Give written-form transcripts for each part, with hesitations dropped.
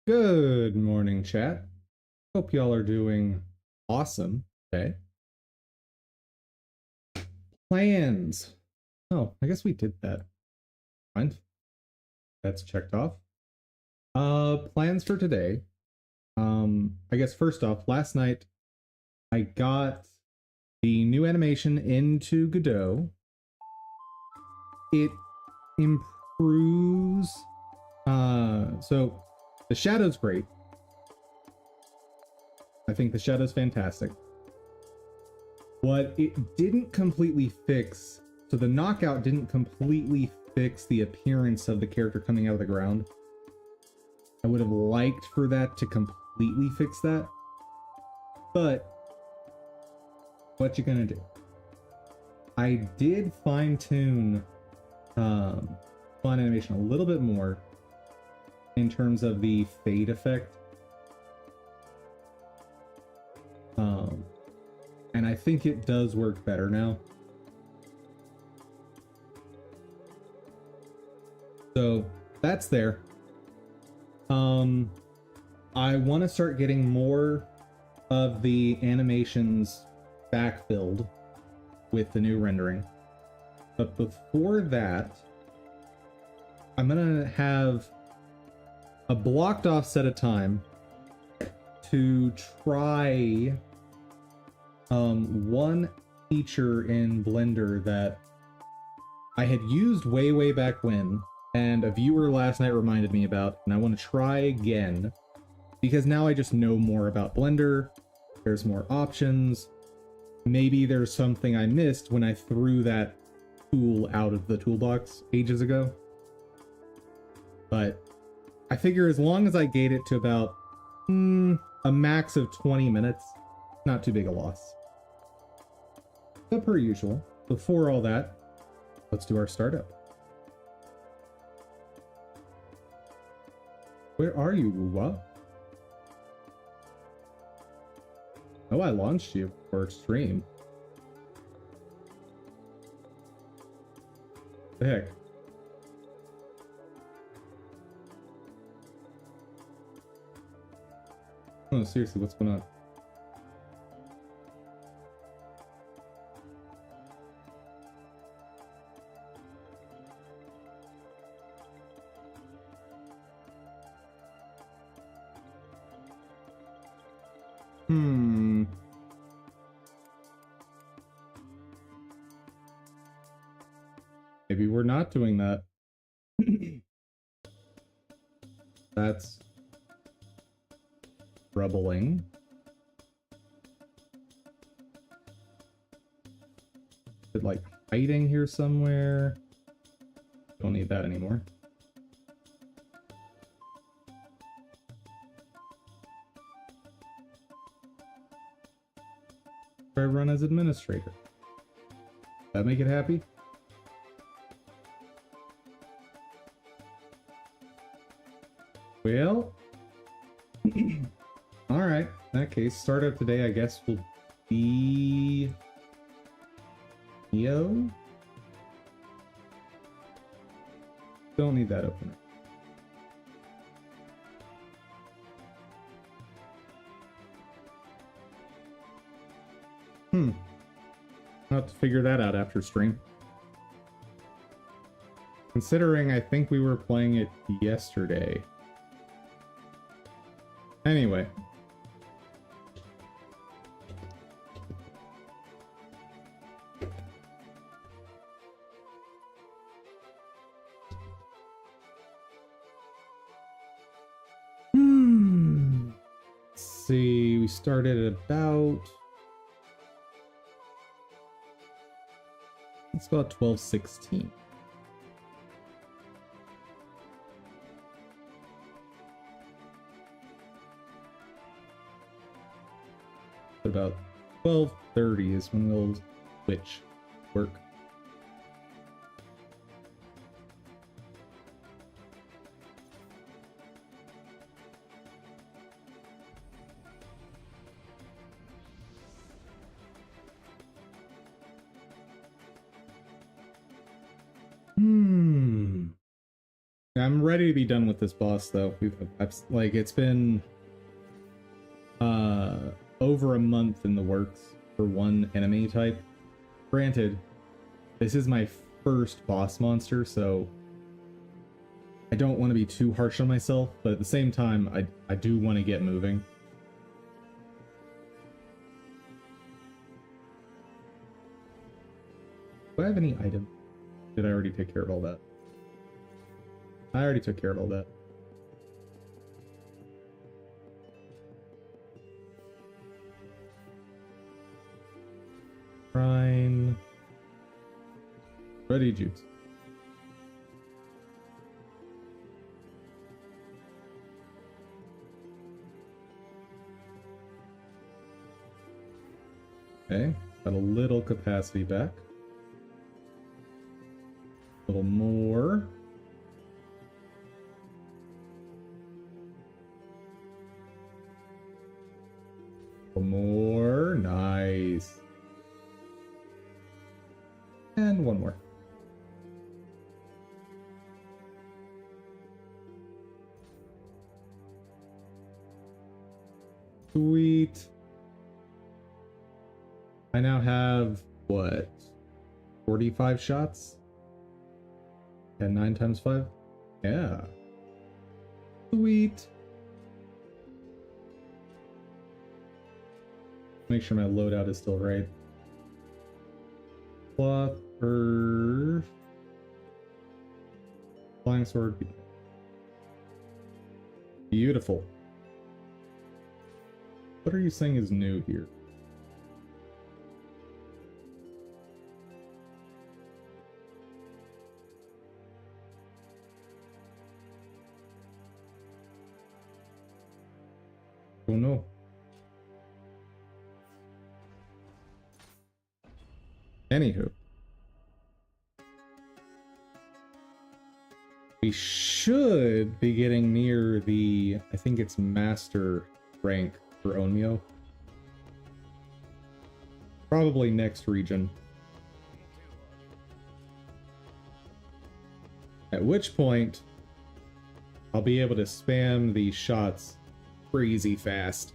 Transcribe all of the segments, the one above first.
Good morning, chat. Hope y'all are doing awesome today. Plans. Oh, I guess we did that. Fine. That's checked off. Plans for today. I guess first off, last night I got the new animation into Godot. It improves. So the shadow's great. I think the shadow's fantastic. What it didn't completely fix, so the knockout didn't completely fix the appearance of the character coming out of the ground. I would have liked for that to completely fix that. But what you gonna do? I did fine-tune fun animation a little bit more in terms of the fade effect. And I think it does work better now. So that's there. I want to start getting more of the animations backfilled with the new rendering. But before that, I'm gonna have a blocked off set of time to try one feature in Blender that I had used way back when, and a viewer last night reminded me about, and I want to try again because now I just know more about Blender. There's more options. Maybe there's something I missed when I threw that tool out of the toolbox ages ago. But I figure as long as I gate it to about a max of 20 minutes, not too big a loss. But per usual, before all that, let's do our startup. Where are you, Wuwa? Oh, I launched you for stream. The heck? Oh, seriously, what's going on? Maybe we're not doing that. That's troubling. Is it like hiding here somewhere? Don't need that anymore. I run as administrator. That make it happy? Well, all right. In that case, startup today, I guess, will be Neo. Don't need that opener. I'll have to figure that out after stream. Considering I think we were playing it yesterday. Anyway. Let's see, we started at about... It's about 12:16. About 12:30 is when we'll switch work. I'm ready to be done with this boss, though. Like, it's been over a month in the works for one enemy type. Granted, this is my first boss monster, so I don't want to be too harsh on myself, but at the same time, I do want to get moving. Do I have any items? Did I already take care of all that? I already took care of all that. Shrine. Ready juice. Okay, got a little capacity back. A little more. A little more. Nice. And one more. Sweet. I now have, what, 45 shots? And 9 times 5? Yeah. Sweet. Make sure my loadout is still right. Cloth, earth, flying sword. Beautiful. What are you saying is new here? Oh no. Anywho. We should be getting near the, I think it's master rank for Onmyo. Probably next region. At which point, I'll be able to spam these shots crazy fast.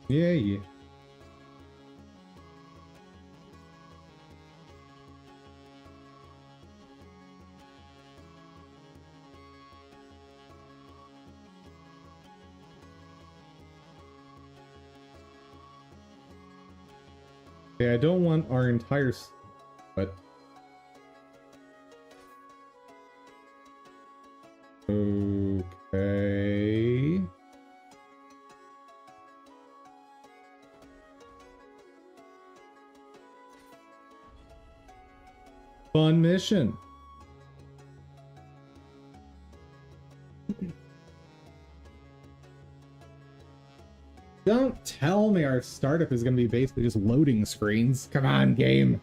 Yeah. Okay, I don't want our entire... What? Okay. Fun mission. Don't tell me our startup is going to be basically just loading screens. Come on, game.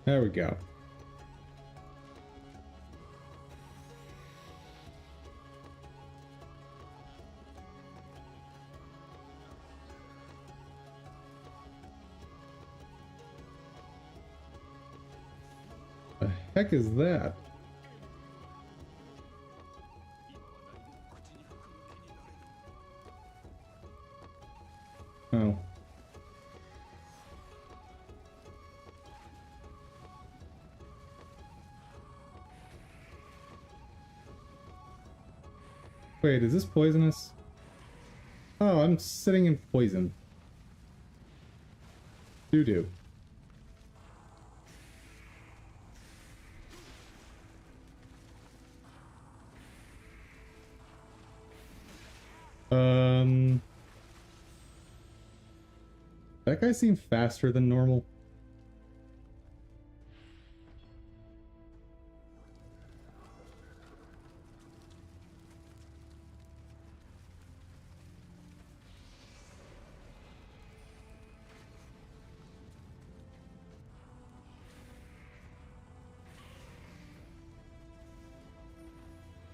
There we go. The heck is that? Oh. Wait, is this poisonous? Oh, I'm sitting in poison. Doo-doo. That guy seemed faster than normal.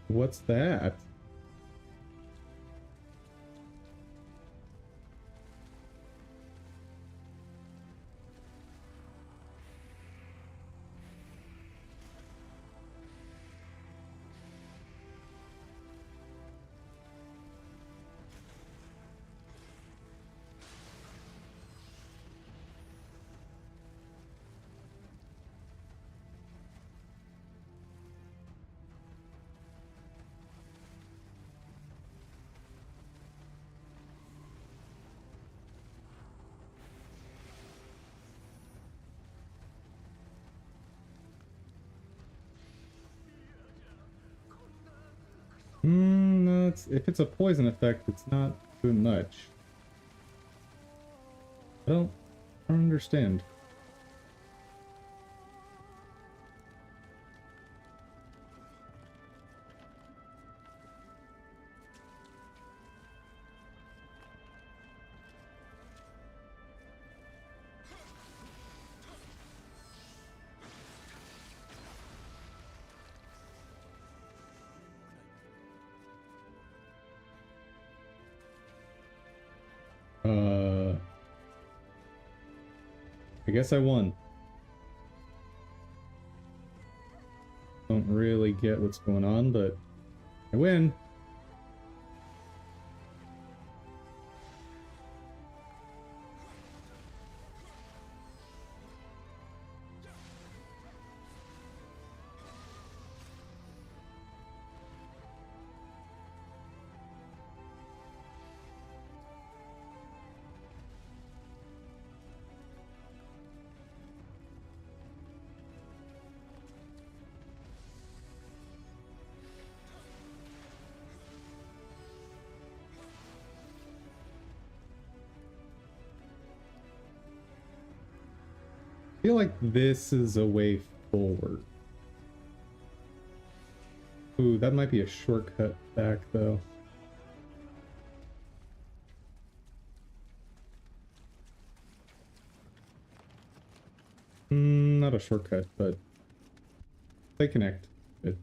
What's that? if it's a poison effect, it's not doing much. I don't understand. I guess I won. Don't really get what's going on, but I win. I feel like this is a way forward. Ooh, that might be a shortcut back, though. Not a shortcut, but they connect. Good.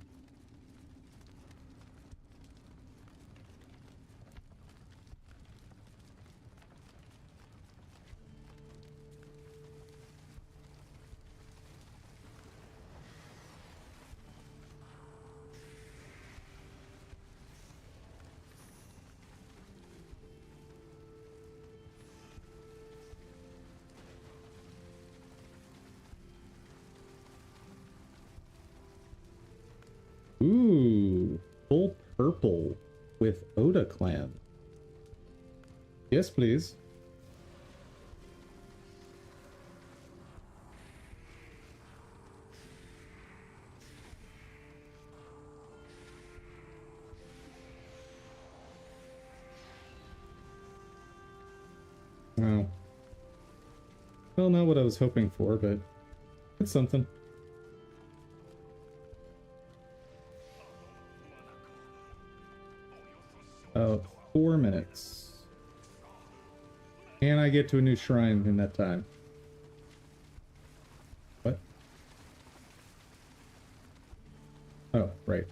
Ooh, full purple with Oda clan. Yes, please. Oh. Well, not what I was hoping for, but it's something. About 4 minutes. And I get to a new shrine in that time. What? Oh, right.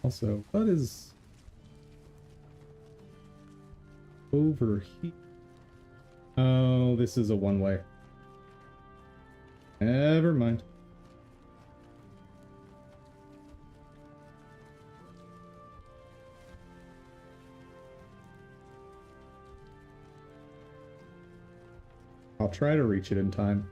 Also, what is over here? Oh, this is a one-way. Never mind. I'll try to reach it in time.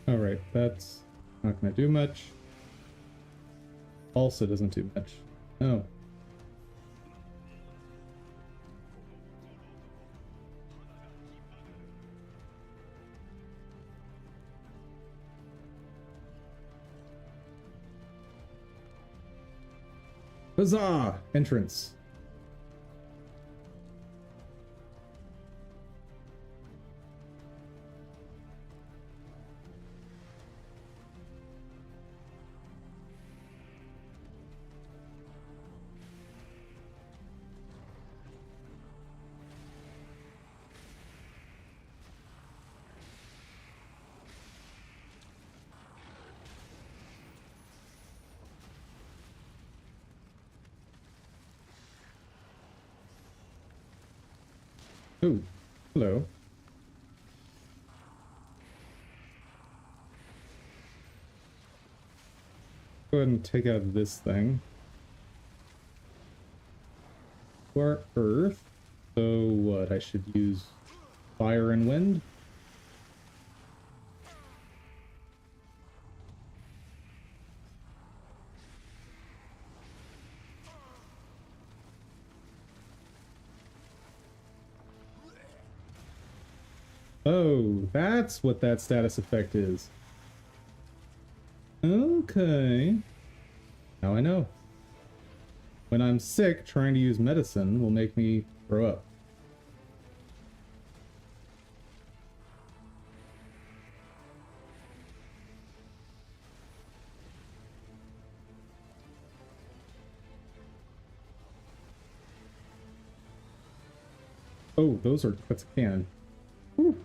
Alright, that's not gonna do much. Also doesn't do much. Oh. Huzzah! Entrance. Ooh, hello. Go ahead and take out this thing. For earth. So what? I should use fire and wind? Oh, that's what that status effect is. Okay. Now I know. When I'm sick, trying to use medicine will make me throw up. Oh, that's a cannon. Whew.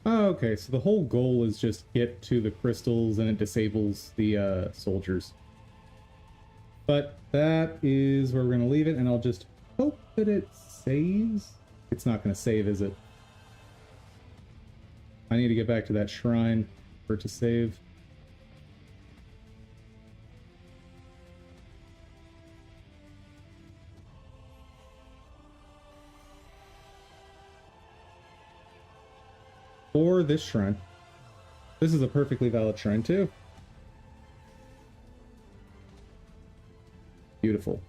Oh, okay, so the whole goal is just get to the crystals and it disables the soldiers. But that is where we're going to leave it, and I'll just hope that it saves. It's not going to save, is it? I need to get back to that shrine for it to save. Or this shrine. This is a perfectly valid shrine too. Beautiful.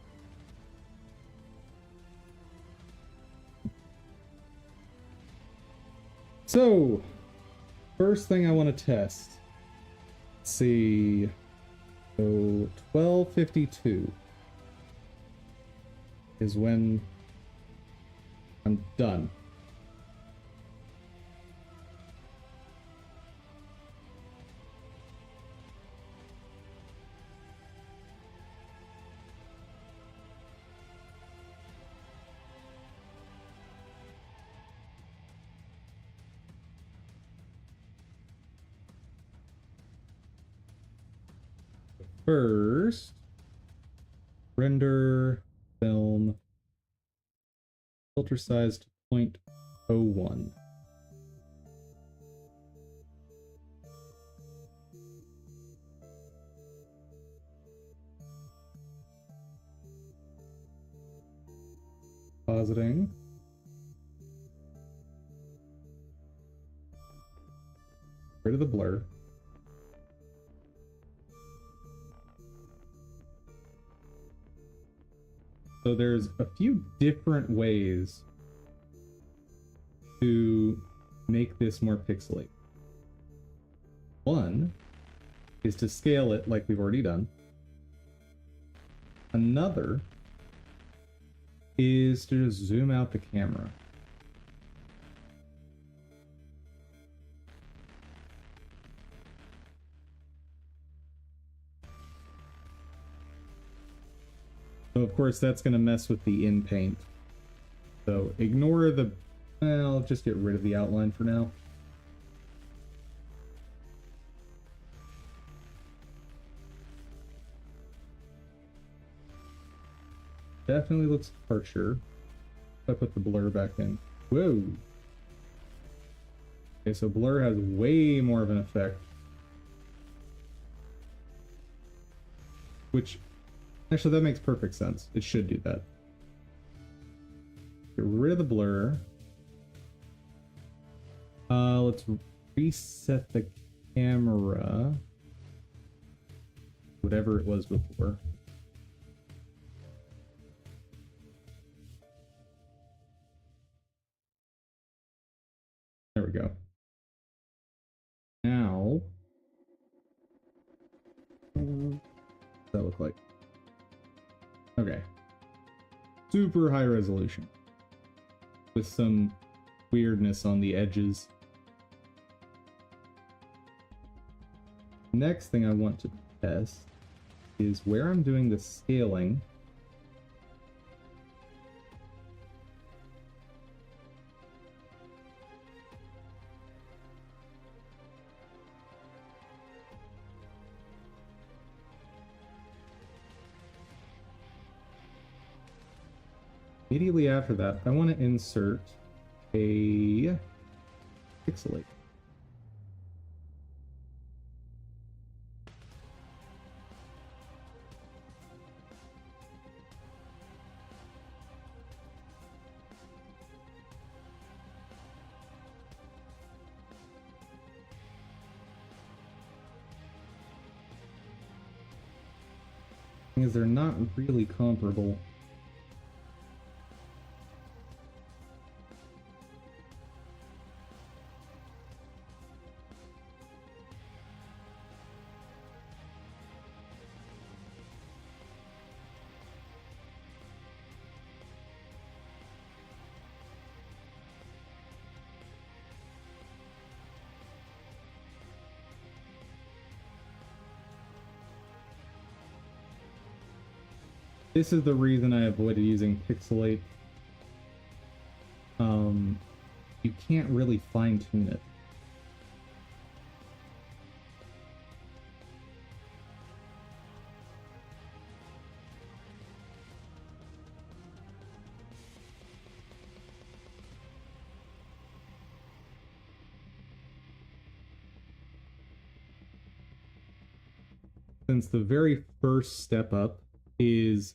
So, first thing I want to test. Let's see. So, 12:52 is when I'm done. First, render film filter size to 0.01. Positing. Rid of the blur. So there's a few different ways to make this more pixely. One is to scale it like we've already done. Another is to just zoom out the camera. So of course that's going to mess with the in paint. So ignore the, I'll just get rid of the outline for now. Definitely looks harsher. I put the blur back in. Whoa. Okay, so blur has way more of an effect. Which, actually that makes perfect sense. It should do that. Get rid of the blur. Let's reset the camera. Whatever it was before. There we go. Now, what does that look like? Okay. Super high resolution. With some weirdness on the edges. Next thing I want to test is where I'm doing the scaling. Immediately after that, I want to insert a pixelate. Is they're not really comparable. This is the reason I avoided using pixelate. You can't really fine-tune it. Since the very first step up is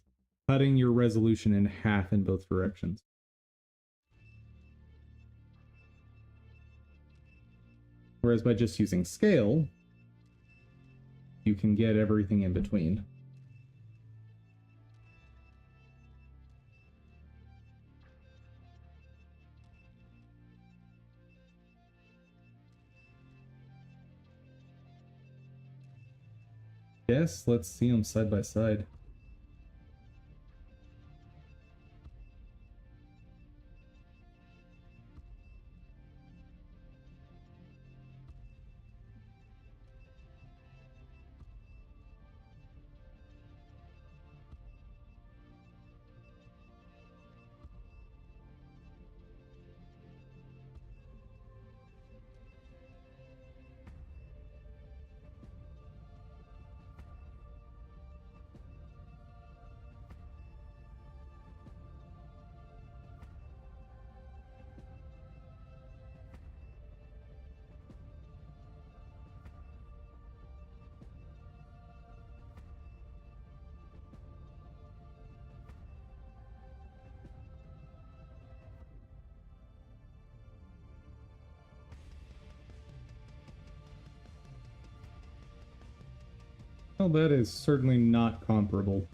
cutting your resolution in half in both directions. Whereas by just using scale, you can get everything in between. Yes, let's see them side by side. Well, that is certainly not comparable.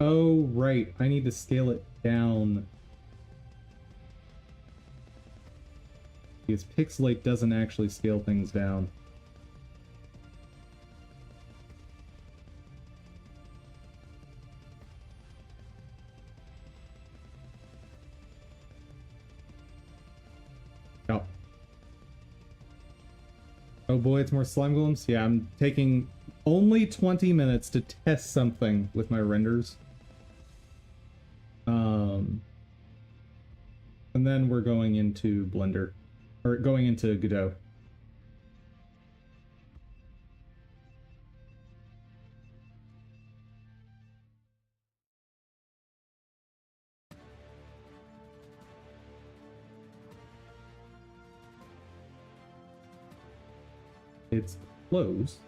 Oh, right. I need to scale it down. Because pixelate doesn't actually scale things down. Oh. Oh boy, it's more slime golems? Yeah, I'm taking only 20 minutes to test something with my renders. And then we're going into Blender. Or going into Godot. It's close.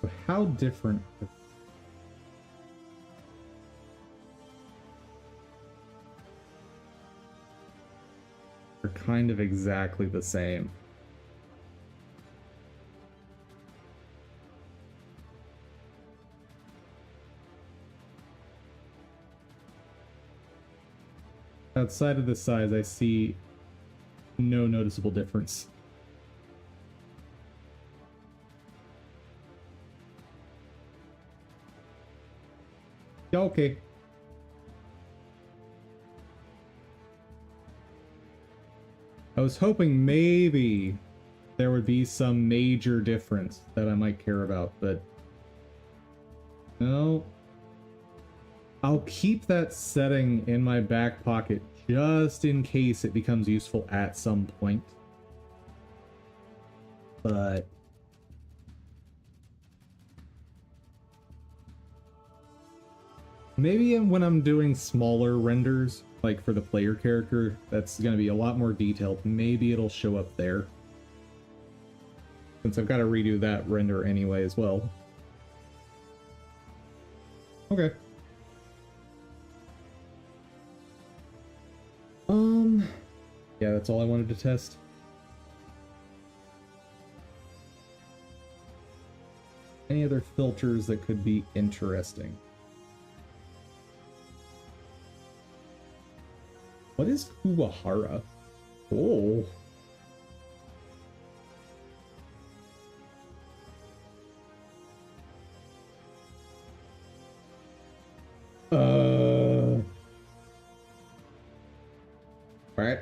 So how different? They're kind of exactly the same. Outside of the size, I see no noticeable difference. Yeah, okay. I was hoping maybe there would be some major difference that I might care about, but no. I'll keep that setting in my back pocket just in case it becomes useful at some point. But maybe when I'm doing smaller renders, like for the player character, that's going to be a lot more detailed. Maybe it'll show up there. Since I've got to redo that render anyway as well. Okay. Yeah, that's all I wanted to test. Any other filters that could be interesting? What is Kuwahara? Oh. Alright.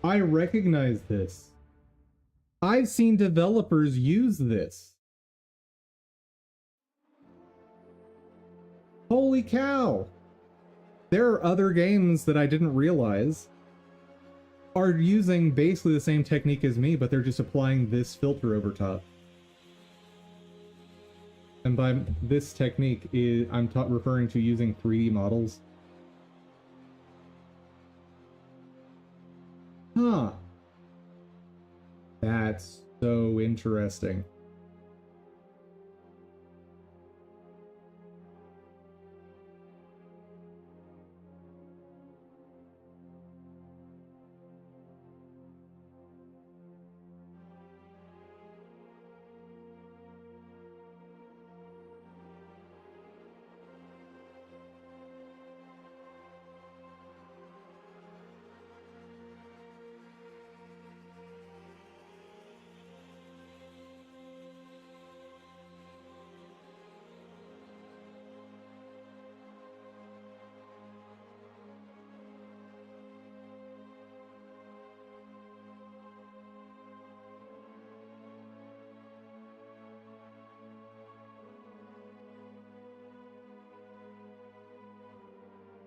I recognize this. I've seen developers use this. Holy cow! There are other games that I didn't realize are using basically the same technique as me, but they're just applying this filter over top. And by this technique, I'm referring to using 3D models. Huh. That's so interesting.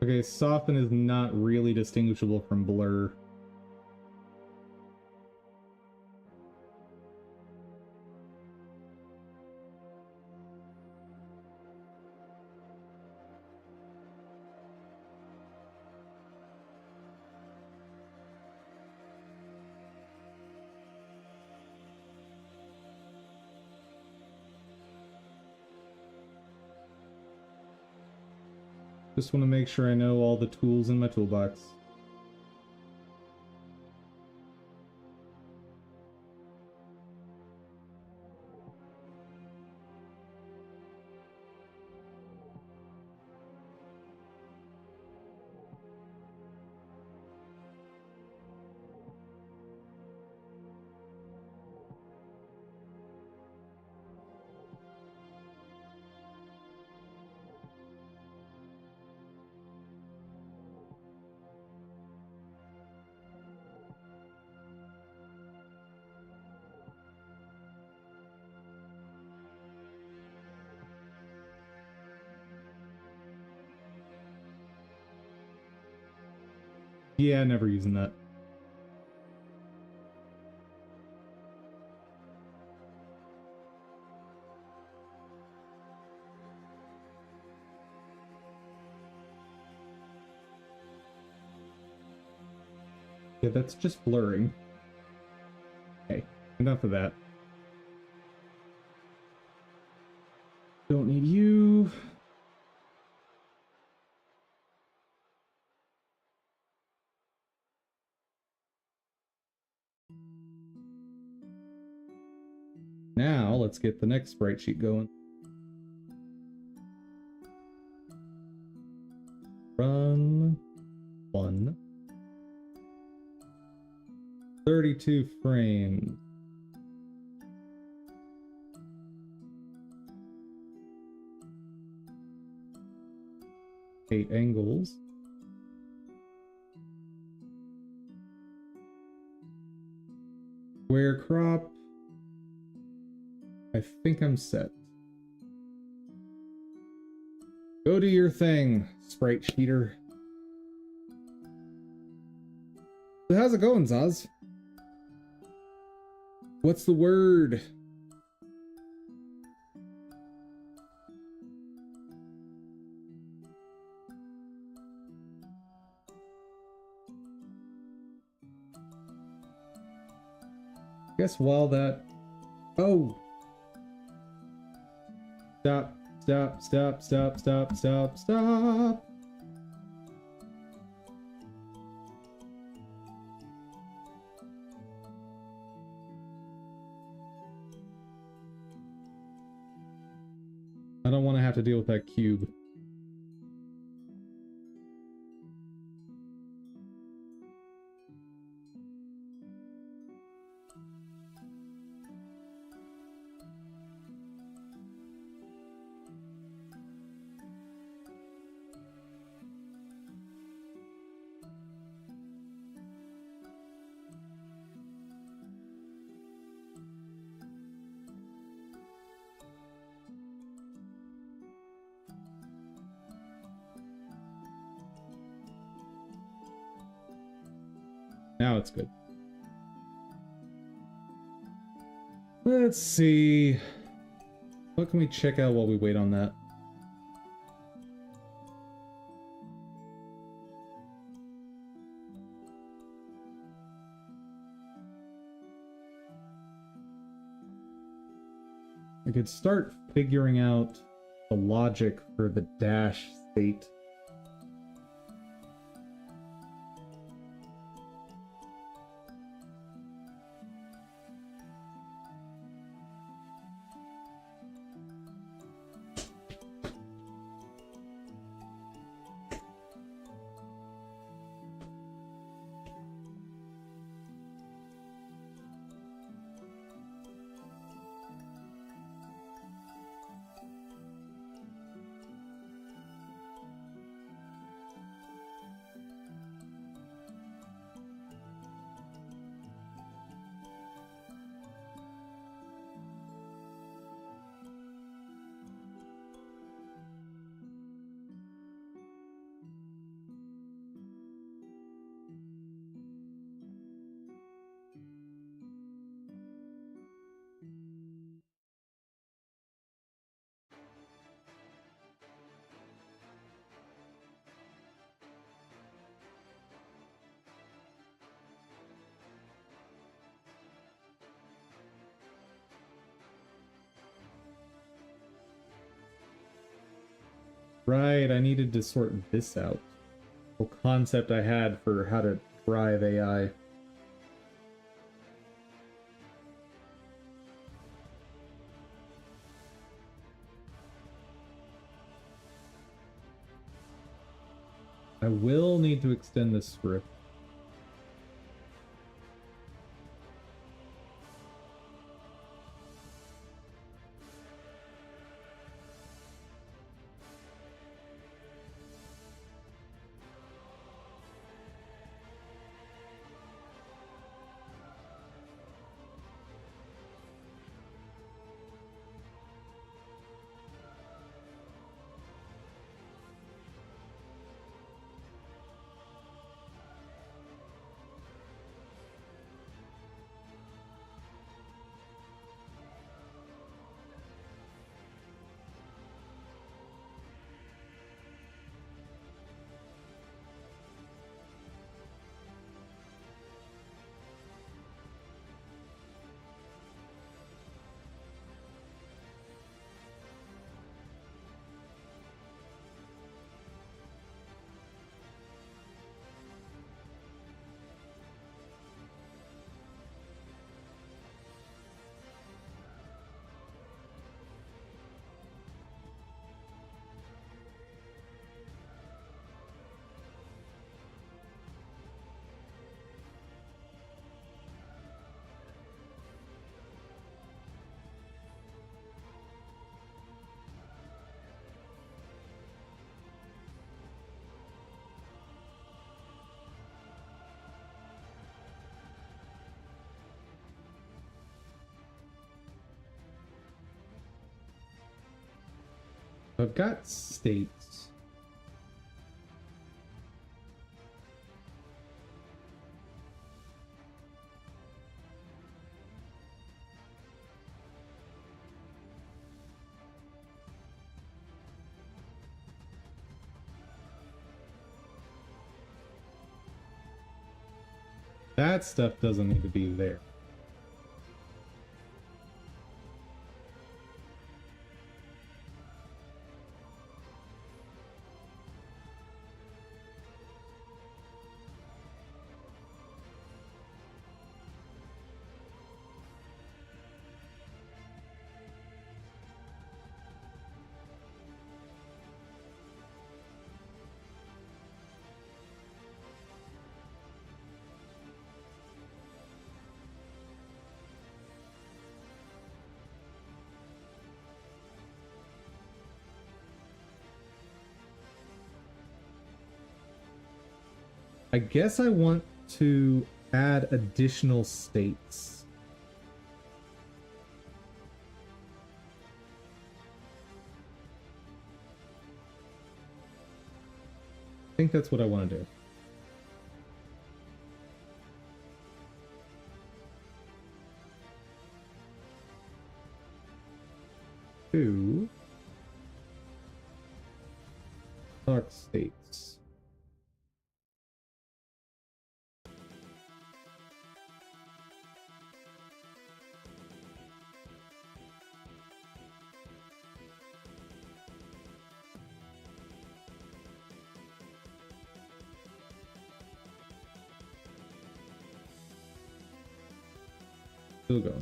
Okay, soften is not really distinguishable from blur. Just want to make sure I know all the tools in my toolbox. Yeah, never using that. Yeah, that's just blurring. Okay, enough of that. Don't need you. Now, let's get the next sprite sheet going. Run 1. 32 frames. Eight angles. Square crop. I think I'm set. Go do your thing, sprite cheater. So how's it going, Zaz? What's the word? Guess while that... Oh! Stop, stop, stop, stop, stop, stop, stop! I don't want to have to deal with that cube. Now it's good. Let's see. What can we check out while we wait on that? I could start figuring out the logic for the dash state. Right, I needed to sort this out. The concept I had for how to drive AI. I will need to extend this script. I've got states. That stuff doesn't need to be there. I guess I want to add additional states. I think that's what I want to do. Two dark states. Still go.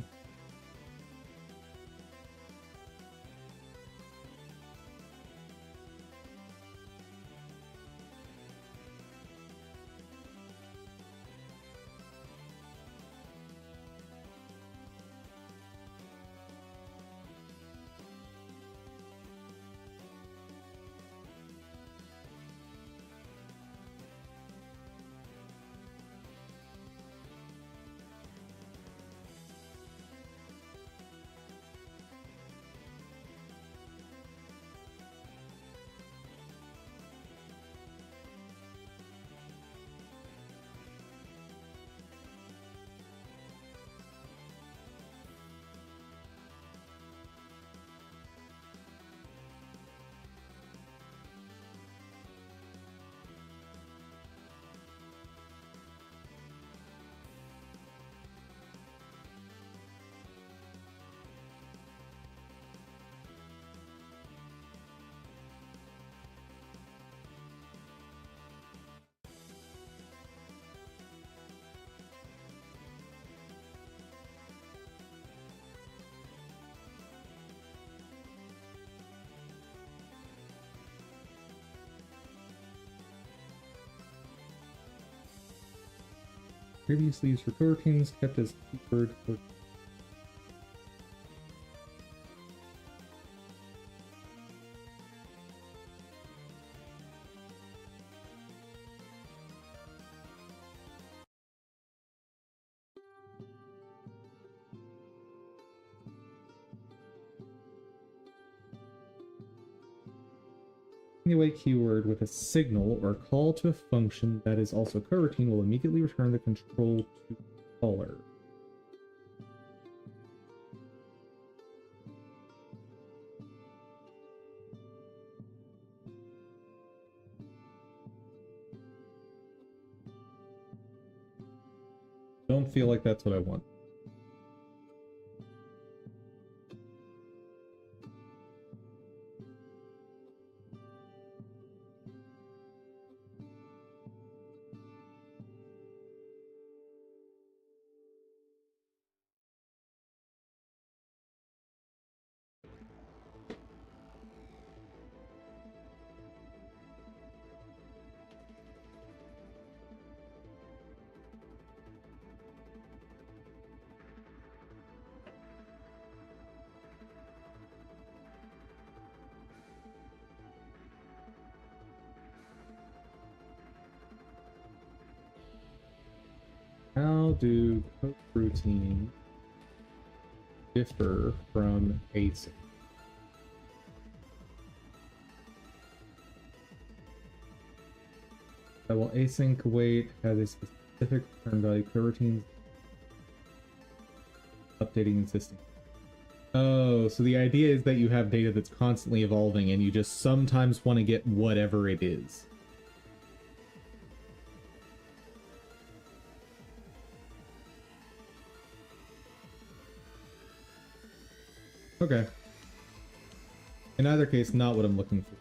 Previously used for coroutines, kept as keyword for away keyword with a signal or call to a function that is also coroutine will immediately return the control to caller. Don't feel like that's what I want. How do coroutine differ from async? That will async wait has a specific return value. Coroutines updating existing. Oh, so the idea is that you have data that's constantly evolving and you just sometimes want to get whatever it is. Okay. In either case, not what I'm looking for.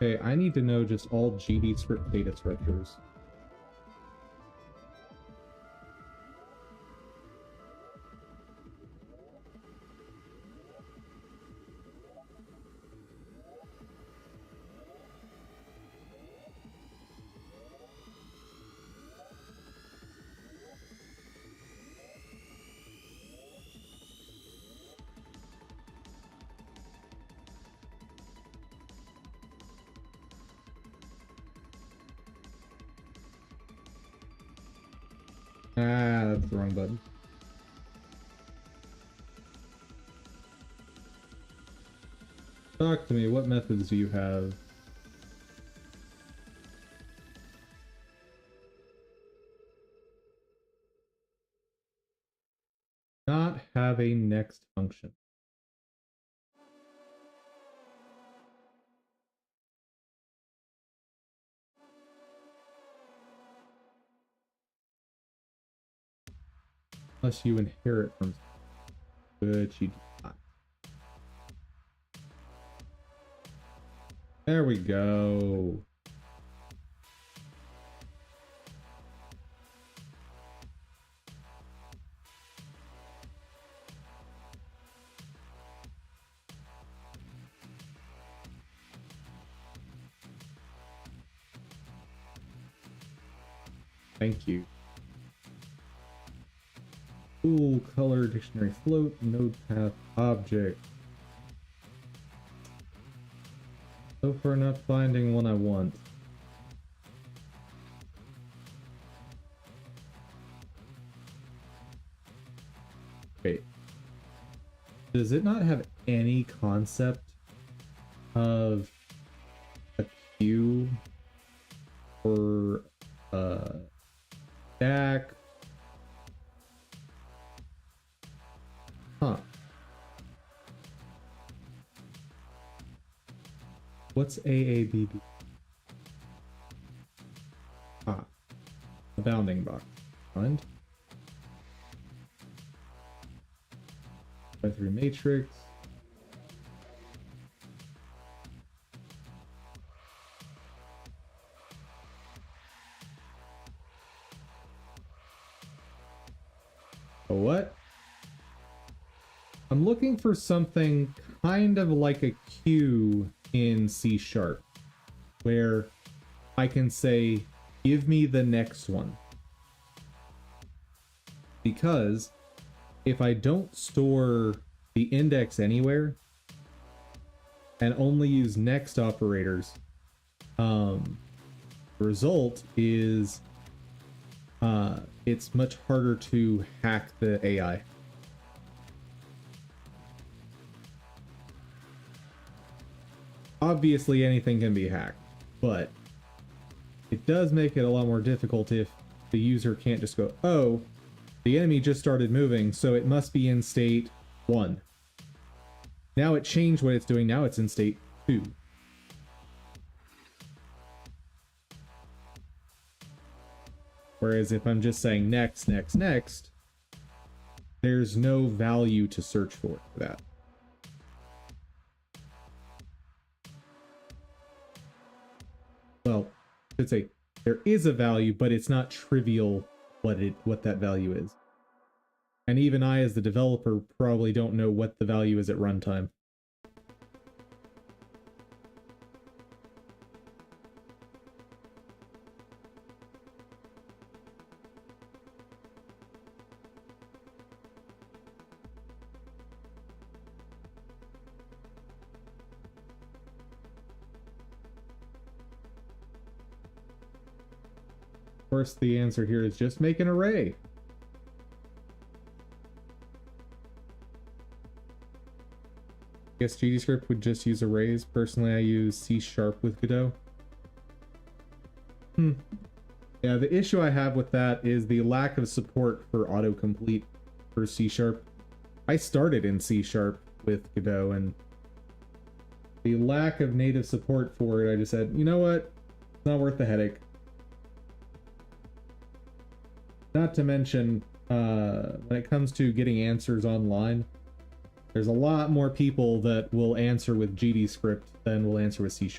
Okay, I need to know just all GD script data structures. Ah, that's the wrong button. Talk to me, what methods do you have? Not have a next function. Unless you inherit from, which you do not. There we go. Thank you. Tool, color, dictionary, float, node path, object. So far not finding one I want. Wait. Does it not have any concept of a queue or a stack? Huh. What's AABB? Ah. A bounding box. Find. By 3 matrix. A what? I'm looking for something kind of like a queue in C#, where I can say, give me the next one. Because if I don't store the index anywhere and only use next operators, the result is it's much harder to hack the AI. Obviously anything can be hacked, but it does make it a lot more difficult if the user can't just go, oh, the enemy just started moving, so it must be in state 1. Now it changed what it's doing, now it's in state 2. Whereas if I'm just saying next, next, next, there's no value to search for that. Well, I should say there is a value, but it's not trivial what that value is. And even I, as the developer, probably don't know what the value is at runtime. course, the answer here is just make an array. I guess GDScript would just use arrays. Personally, I use C# with Godot. Yeah, the issue I have with that is the lack of support for autocomplete for C#. I started in C# with Godot, and the lack of native support for it, I just said, you know what? It's not worth the headache. Not to mention, when it comes to getting answers online, there's a lot more people that will answer with GDScript than will answer with C#.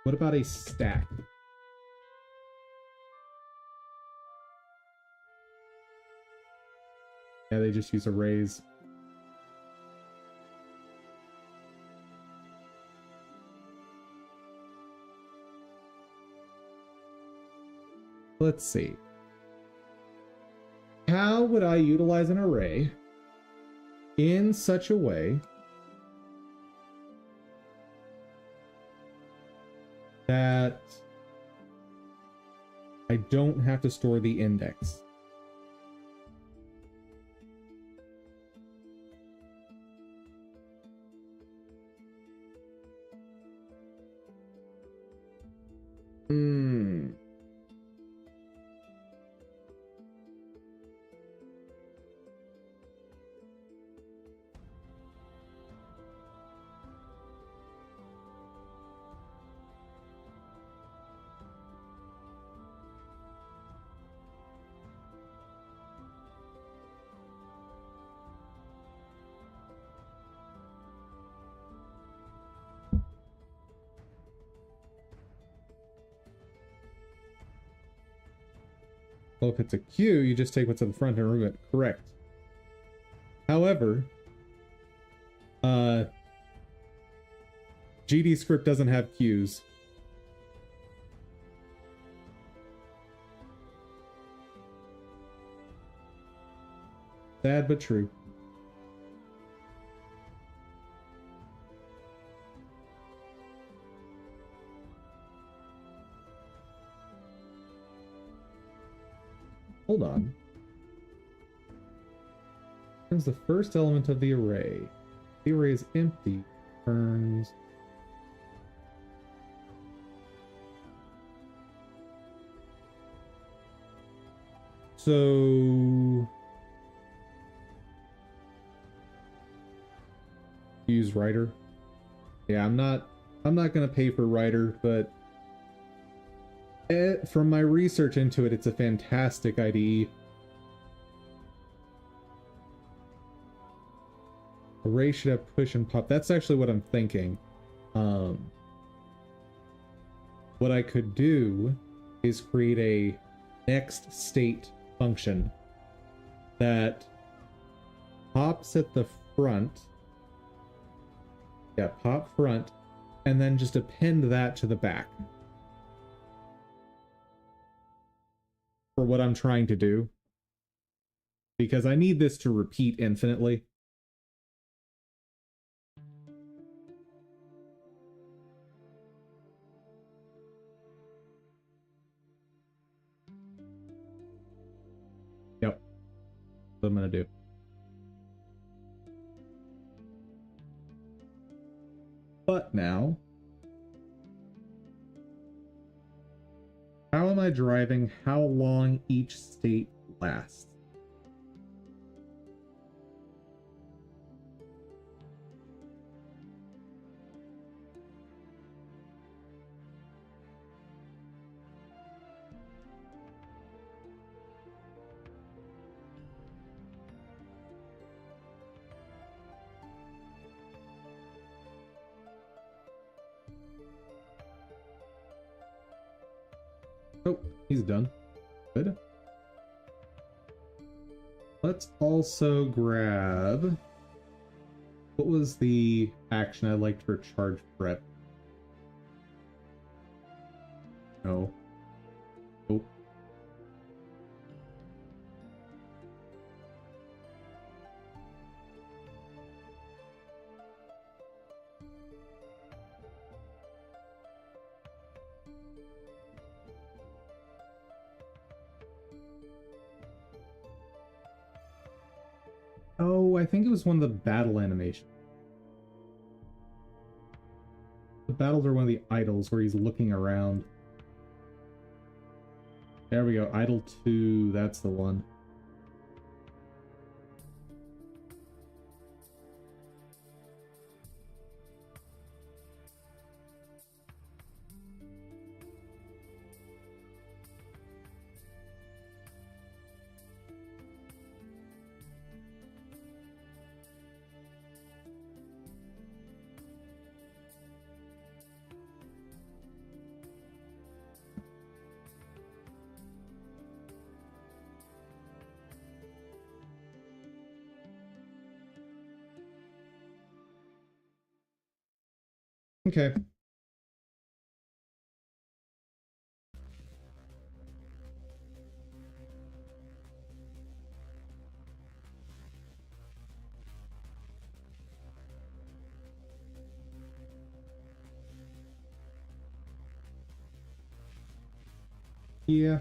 What about a stack? Yeah, they just use arrays. Let's see. How would I utilize an array in such a way that I don't have to store the index? Well, if it's a queue, you just take what's in front and remove it. Correct. However, GDScript doesn't have queues. Sad but true. Hold on. Turns the first element of the array. The array is empty. Turns. So use writer. Yeah, I'm not gonna pay for writer, but from my research into it, it's a fantastic IDE. Array should have push and pop. That's actually what I'm thinking. What I could do is create a next state function that pops at the front. Yeah, pop front, and then just append that to the back. For what I'm trying to do, because I need this to repeat infinitely. Yep, that's what I'm gonna do. But now, how am I driving how long each state lasts? Oh, he's done. Good. Let's also grab... What was the action I liked for charge prep? No. Oh. No, I think it was one of the battle animations. The battles are one of the idols where he's looking around. There we go, idol 2, that's the one. Okay. Yeah.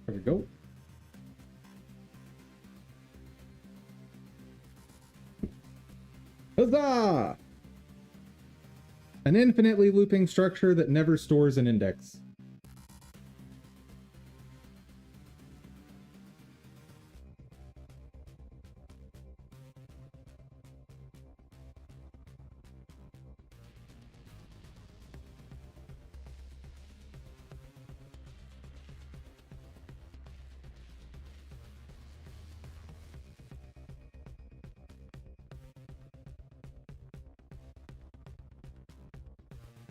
There we go. Huzzah! An infinitely looping structure that never stores an index.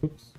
Oops.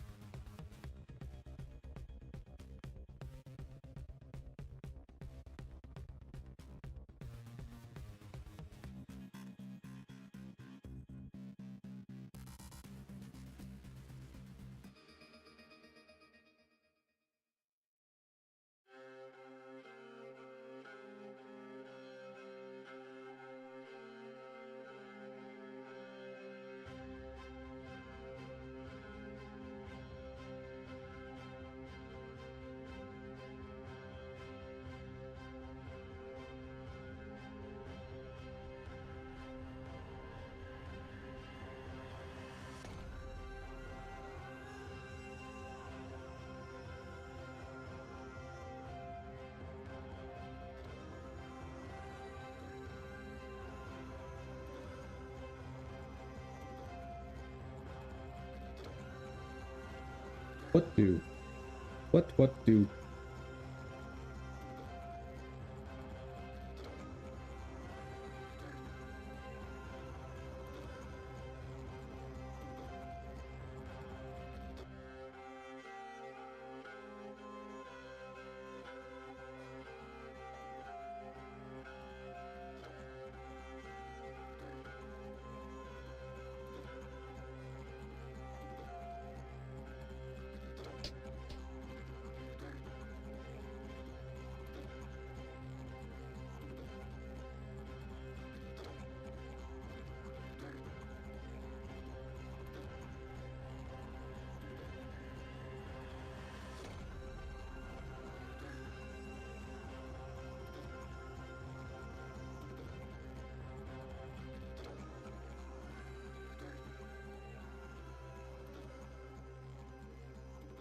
What do? What do?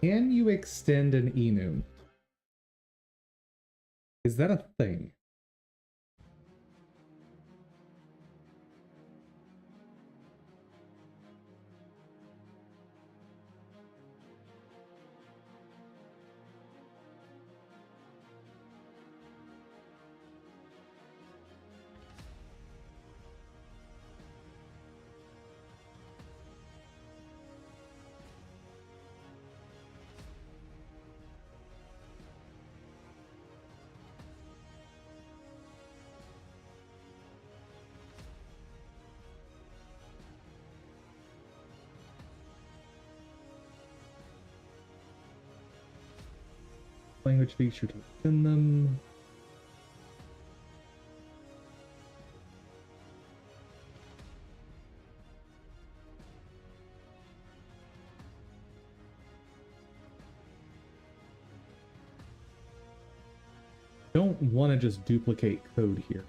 Can you extend an Inu? Is that a thing? Language feature to within them. Don't want to just duplicate code here.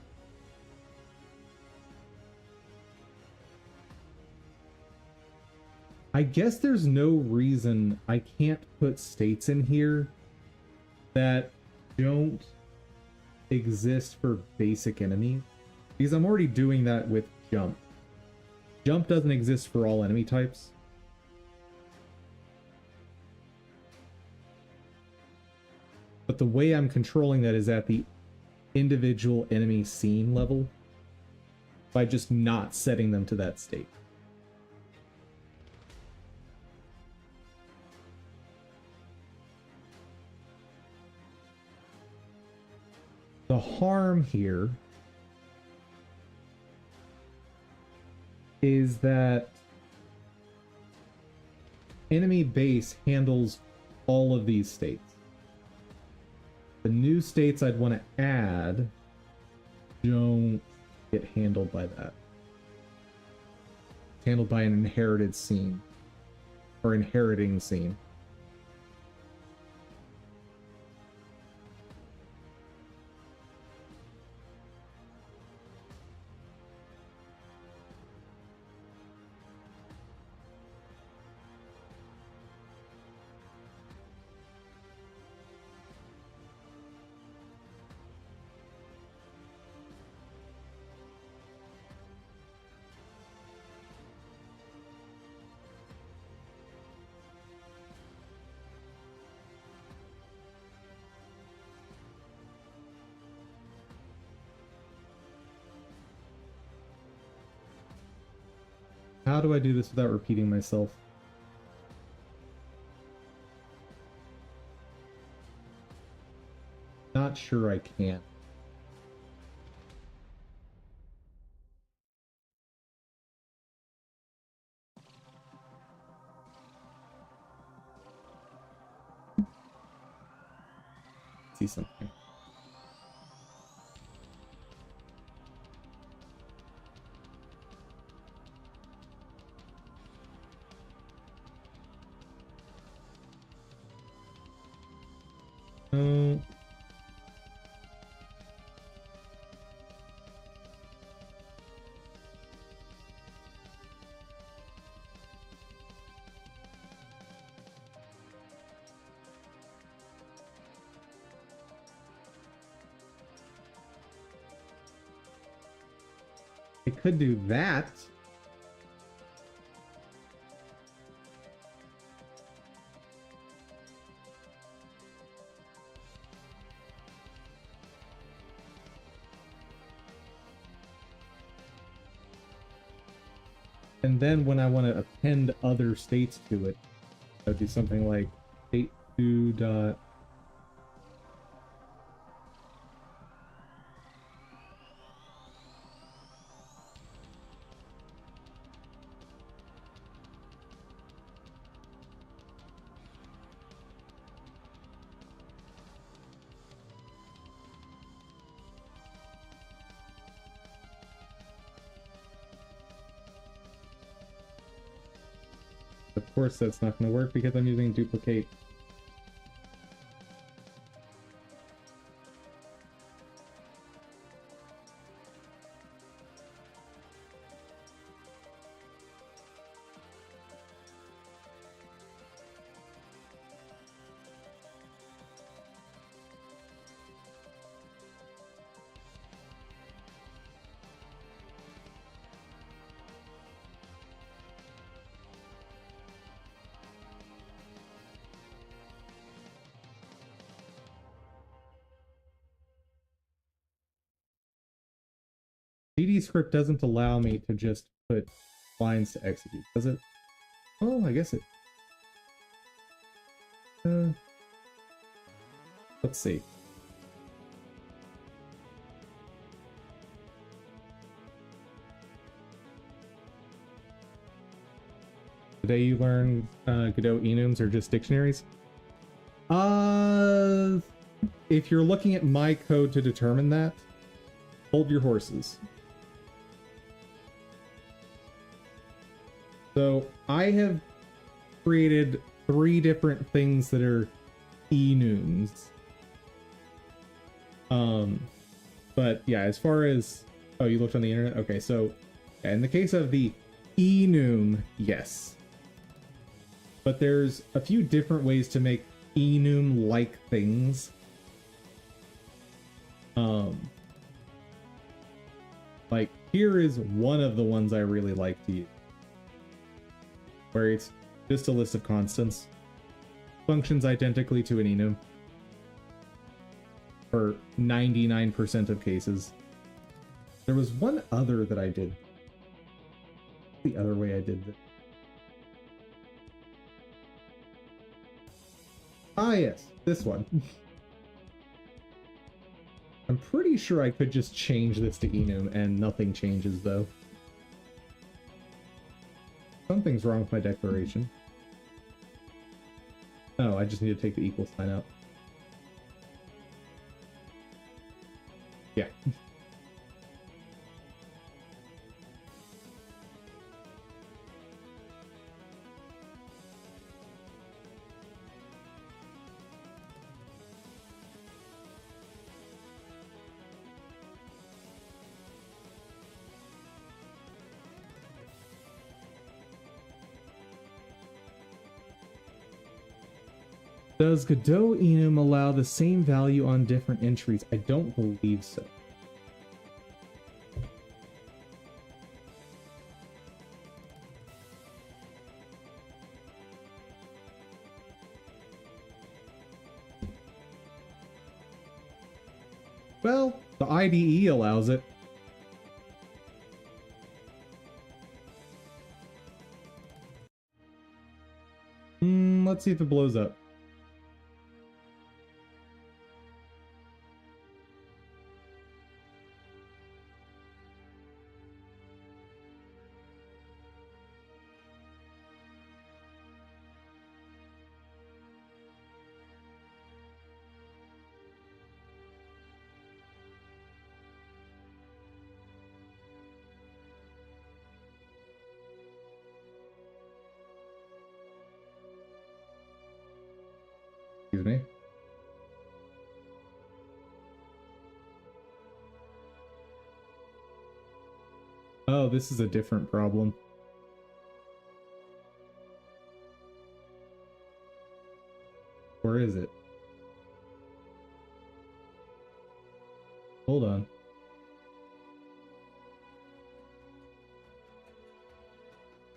I guess there's no reason I can't put states in here that don't exist for basic enemies, because I'm already doing that with jump. Jump doesn't exist for all enemy types. But the way I'm controlling that is at the individual enemy scene level by just not setting them to that state. The harm here is that enemy base handles all of these states. The new states I'd want to add don't get handled by that. It's handled by an inherited scene or inheriting scene. How do I do this without repeating myself? Not sure I can. See something. Oh. I could do that. And then when I want to append other states to it, I would do something like state2 dot. Of course that's not going to work because I'm using duplicate. GD script doesn't allow me to just put lines to execute, does it? Oh, I guess it... let's see. Today you learn Godot enums are just dictionaries? If you're looking at my code to determine that, hold your horses. So I have created 3 different things that are enums. But yeah, as far as... Oh, you looked on the internet? Okay, so in the case of the enum, yes. But there's a few different ways to make enum-like things. Like, here is one of the ones I really like to use. Where it's just a list of constants. Functions identically to an enum. For 99% of cases. There was one other that I did. The other way I did this. Ah, yes, this one. I'm pretty sure I could just change this to enum and nothing changes, though. Something's wrong with my declaration. Oh, I just need to take the equal sign out. Yeah. Does Godot enum allow the same value on different entries? I don't believe so. Well, the IDE allows it. Let's see if it blows up. Excuse me. Oh, this is a different problem. Where is it? Hold on.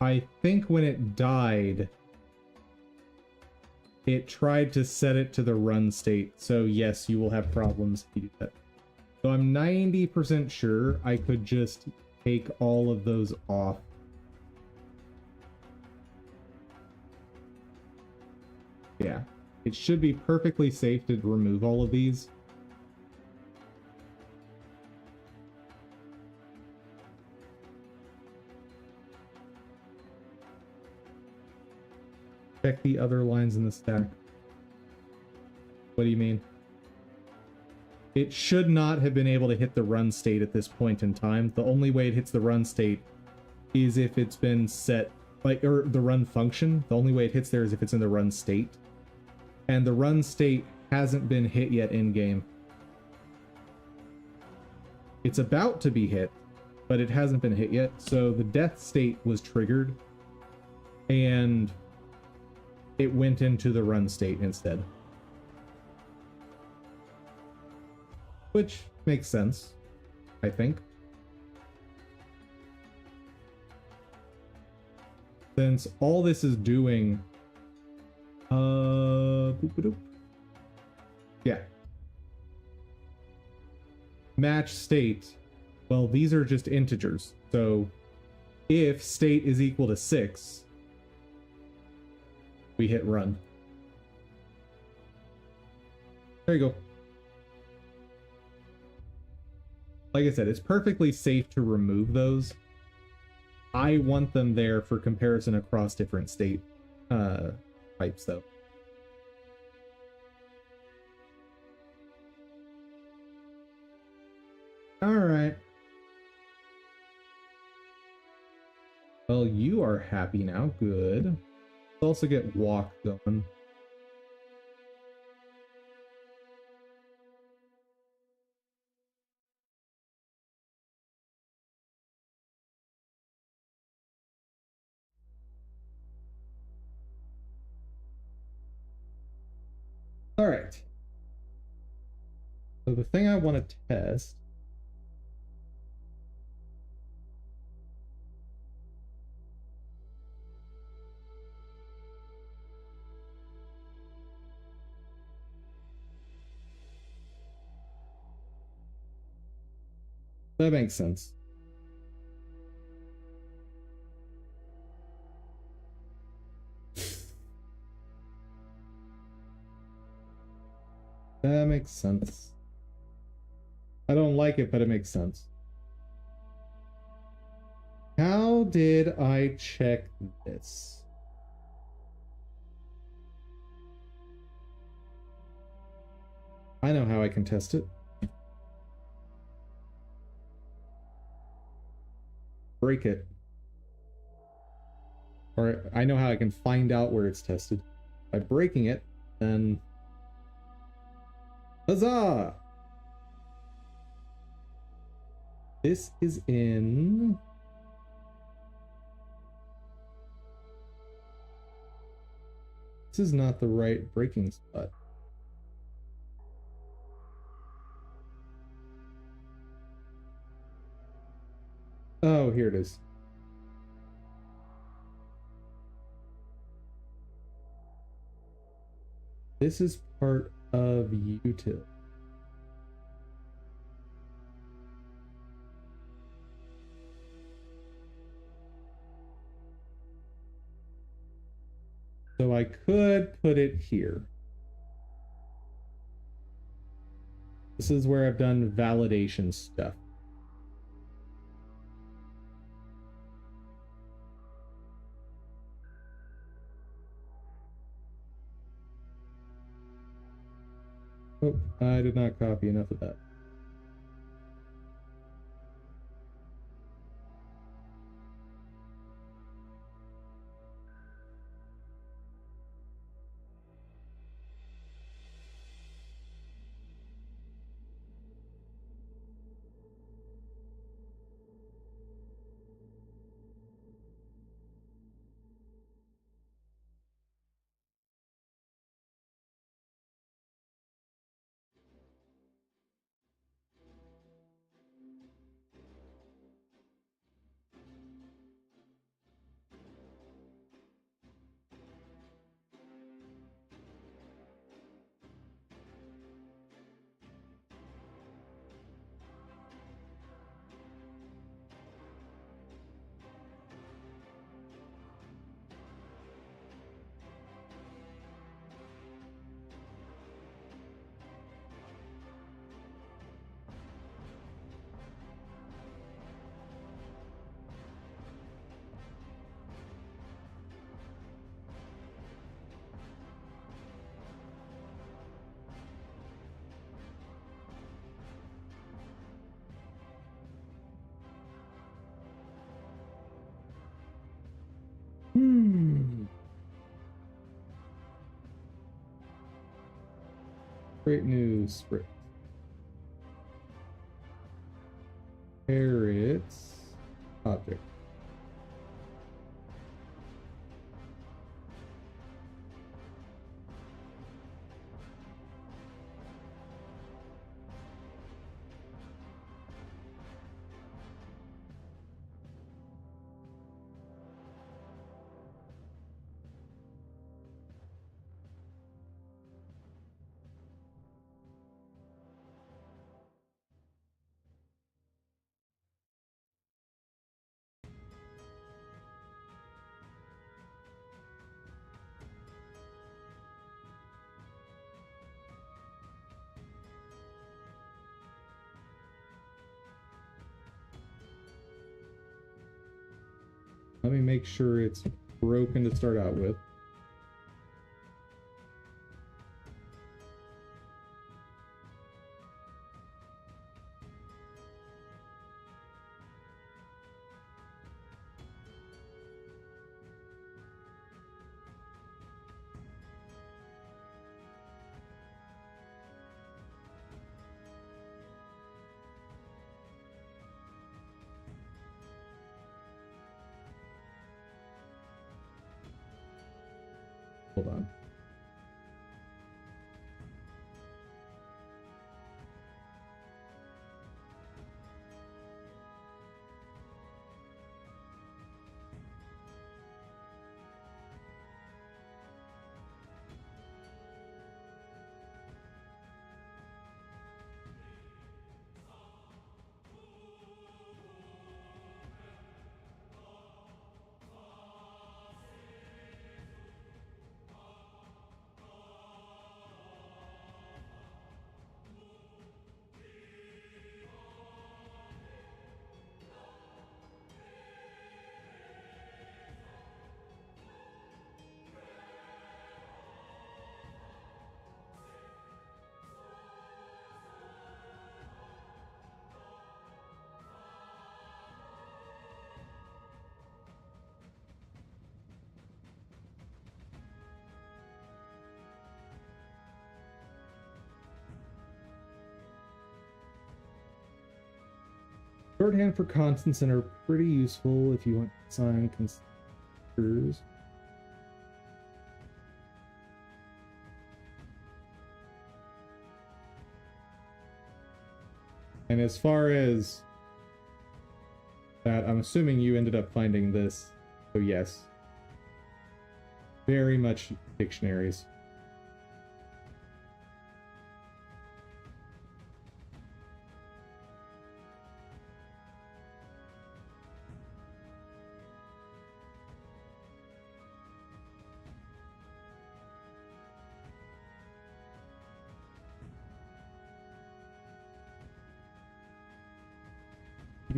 I think when it died, it tried to set it to the run state. So yes, you will have problems if you do that. So I'm 90% sure I could just take all of those off. Yeah, it should be perfectly safe to remove all of these. Check the other lines in the stack. What do you mean? It should not have been able to hit the run state at this point in time. The only way it hits the run state is if it's been set, like, or the run function. The only way it hits there is if it's in the run state. And the run state hasn't been hit yet in game. It's about to be hit, but it hasn't been hit yet. So the death state was triggered, and it went into the run state instead. Which makes sense, I think. Since all this is doing... yeah. Match state. Well, these are just integers. So if state is equal to 6, we hit run. There you go. Like I said, it's perfectly safe to remove those. I want them there for comparison across different state types, though. All right. Well, you are happy now. Good. Let's also get walk going. All right. So the thing I want to test. That makes sense. That makes sense. I don't like it, but it makes sense. How did I check this? I know how I can test it. Break it. Or I know how I can find out where it's tested. By breaking it, then... Huzzah! This is in... This is not the right breaking spot. Oh, here it is. This is part of util. So I could put it here. This is where I've done validation stuff. Oh, I did not copy enough of that. Great news. Parrots. Object. make sure it's broken to start out with. Hold on. Shorthand for constants and are pretty useful if you want to assign constructors. And as far as that, I'm assuming you ended up finding this. So yes. Very much dictionaries.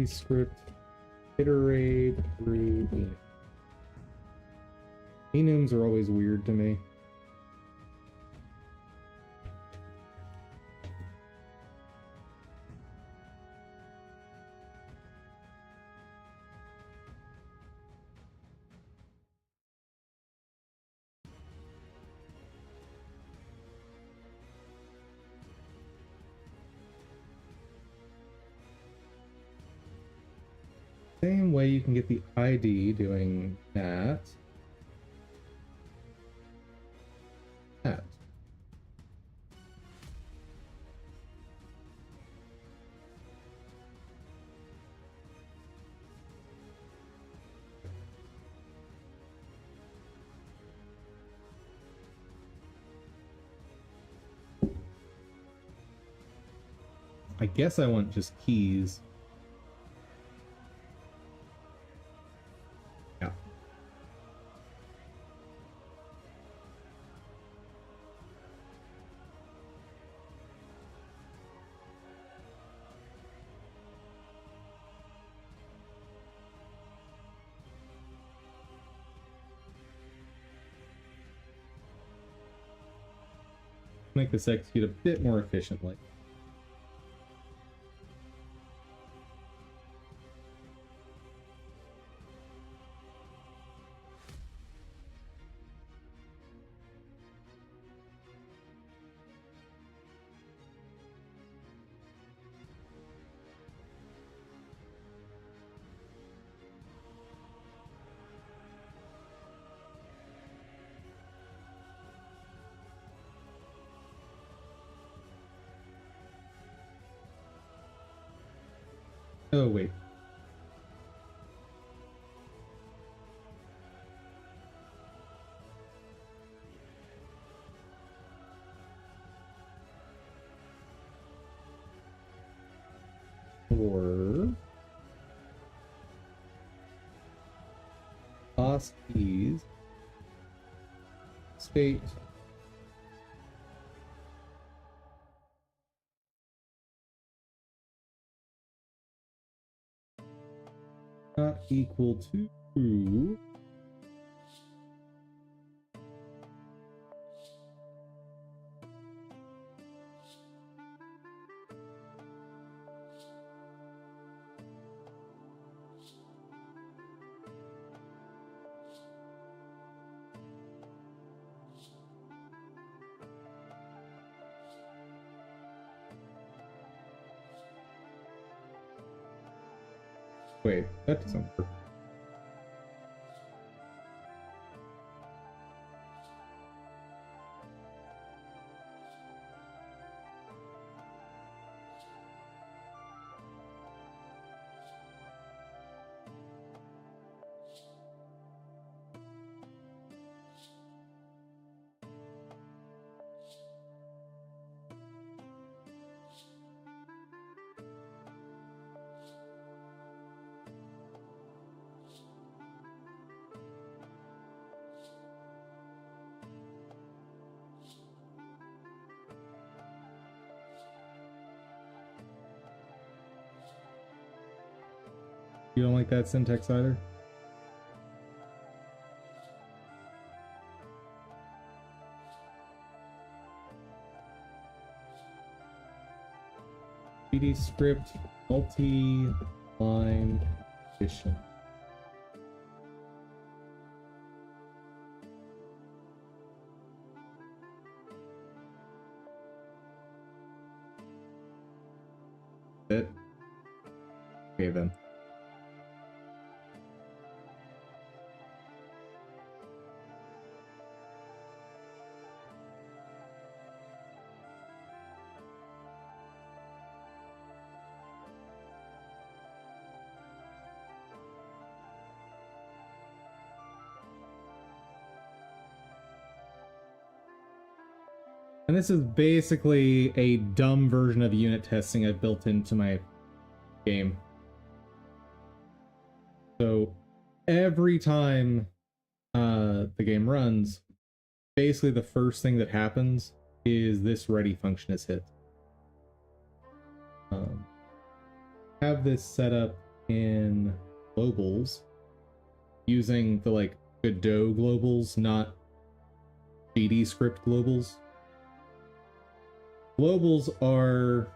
Script, iterate, read. Enums are always weird to me. Same way you can get the ID doing that. That. I guess I want just keys. Yeah. Make this execute a bit more efficiently. Oh, wait. Or class keys, state not equal to Ooh. Wait, that doesn't work. You don't like that syntax either? BD script multi-line addition. It. Okay then. And this is basically a dumb version of unit testing I've built into my game. So every time the game runs, basically the first thing that happens is this ready function is hit. Have this set up in globals using the like Godot globals, not GD script globals. Globals are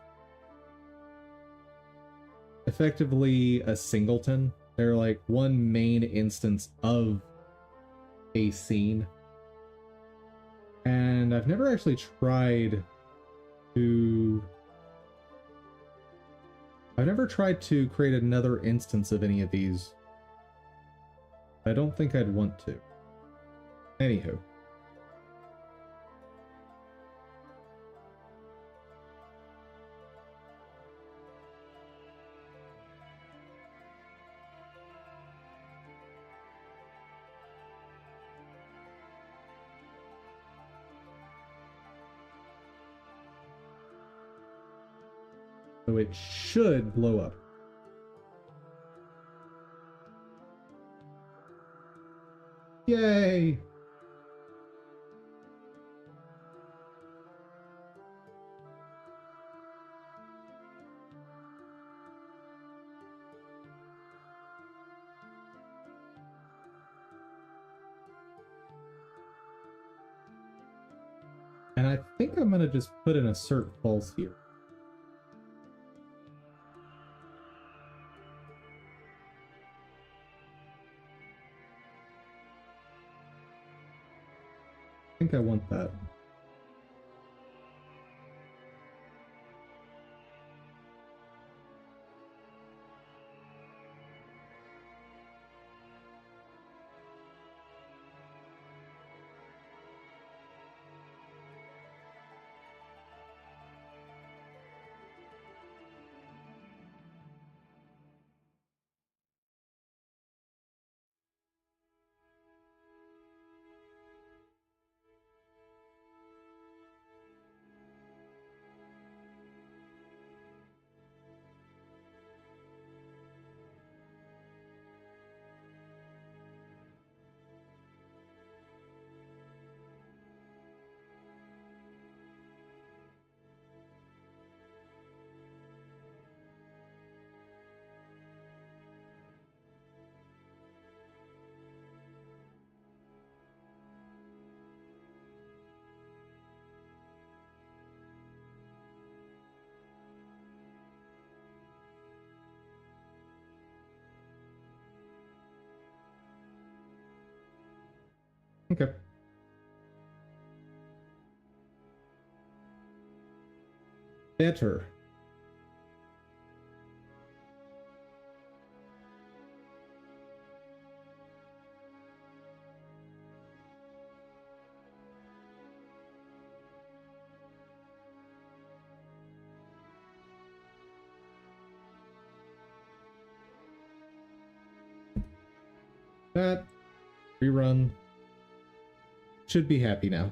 effectively a singleton. They're like one main instance of a scene. And I've never actually tried to... I've never tried to create another instance of any of these. I don't think I'd want to. Anywho. So it should blow up. Yay! And I think I'm gonna just put an assert false here. I think I want that. Okay. Better. That rerun should be happy now.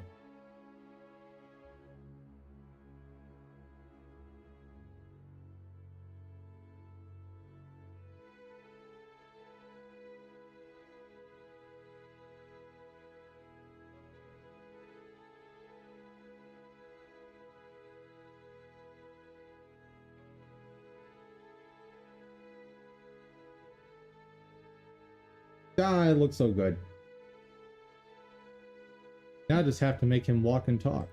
Ah, it looks so good. Now I just have to make him walk and talk.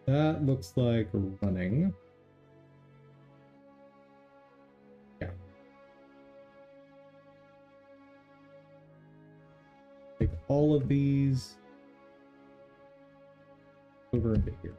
That looks like running. Yeah. Take all of these over into here.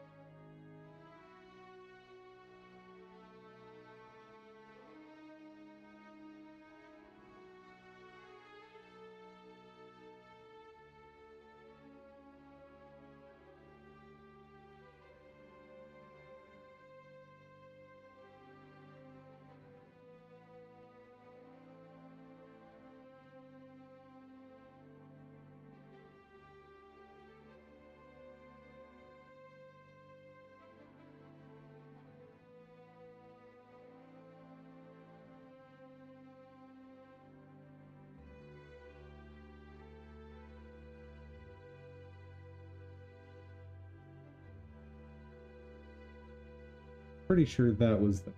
Pretty sure that was the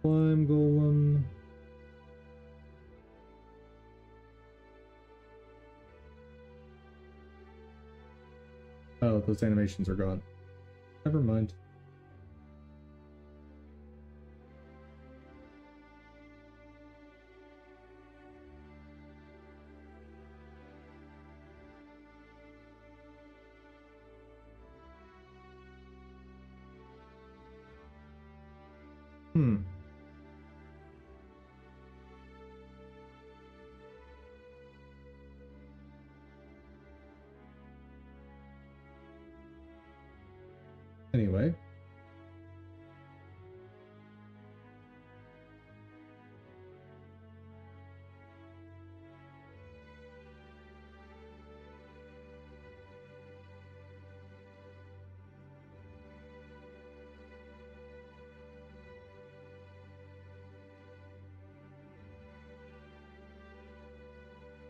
slime golem. Oh, those animations are gone. Never mind. Hmm. Anyway.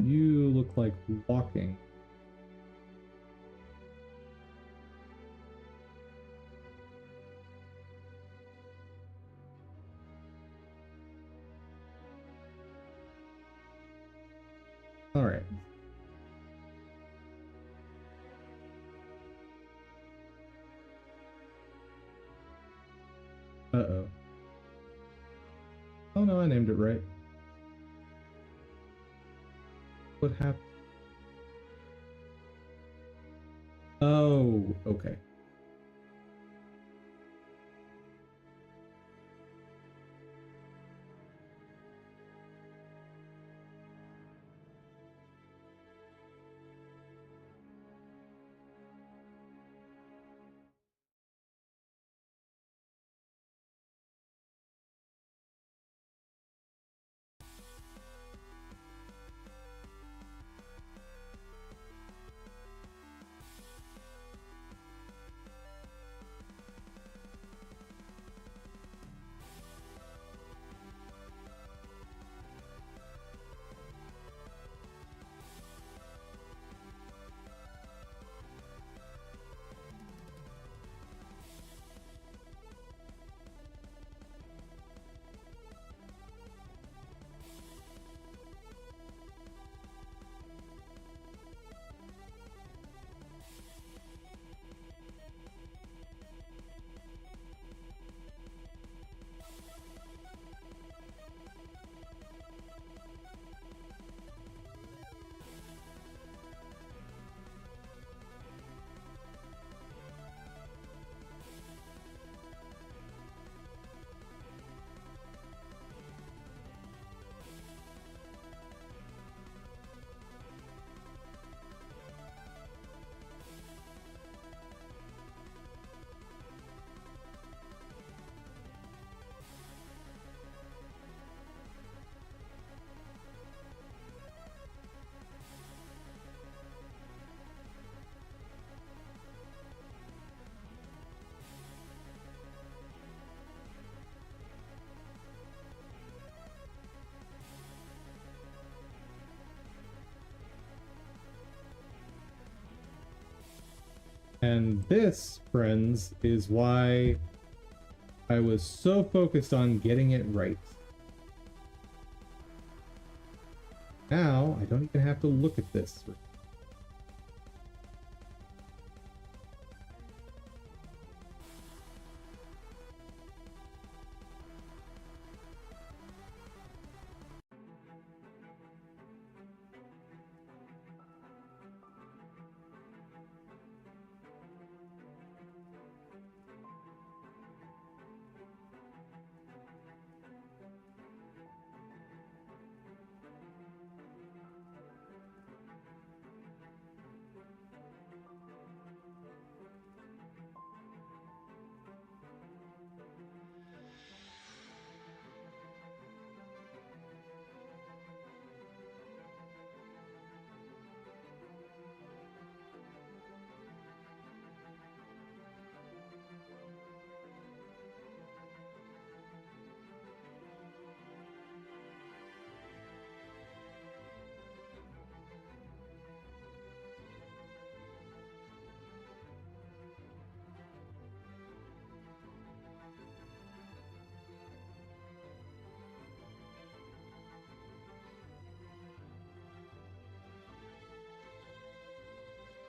You look like walking. All right. Uh-oh. Oh no, I named it right. What happened? Oh, okay. And this, friends, is why I was so focused on getting it right. Now, I don't even have to look at this.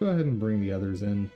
Go ahead and bring the others in.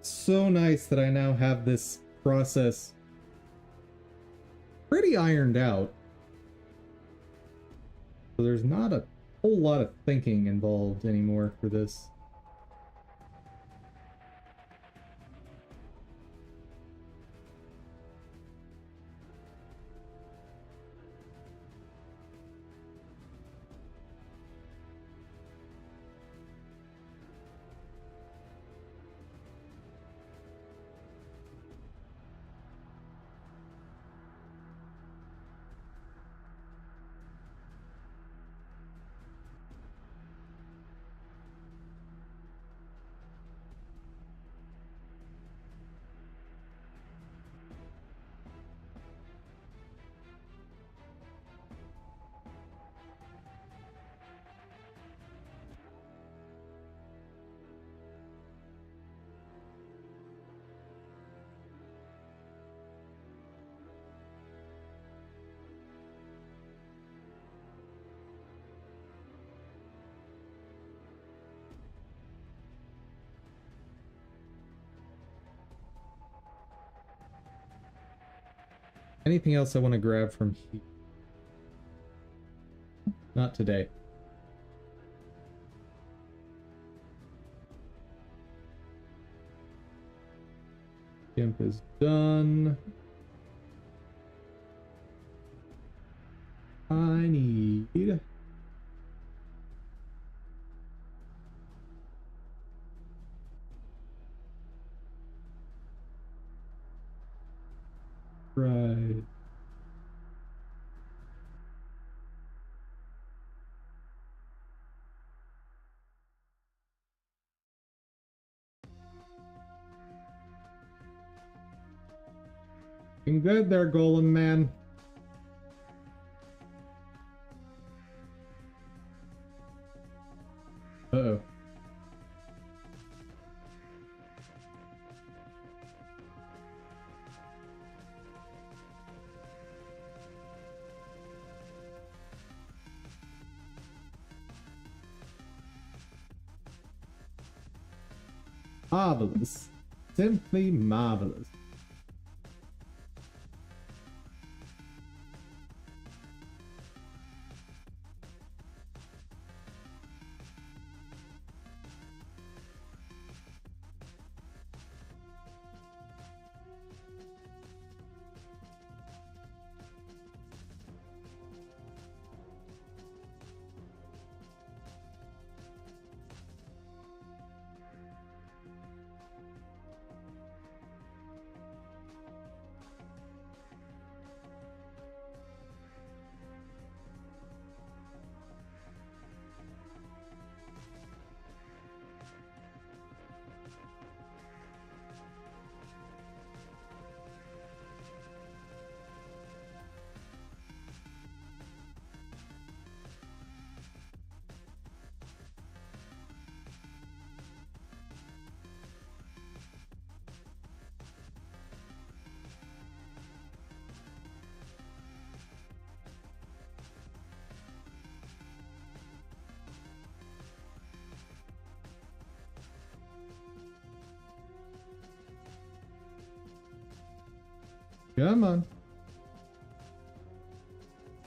So nice that I now have this process pretty ironed out. So there's not a whole lot of thinking involved anymore for this. Anything else I want to grab from here? Not today. Gimp is done. I need Looking good there, Golem Man. Uh-oh. Marvelous. Simply marvelous. Come on.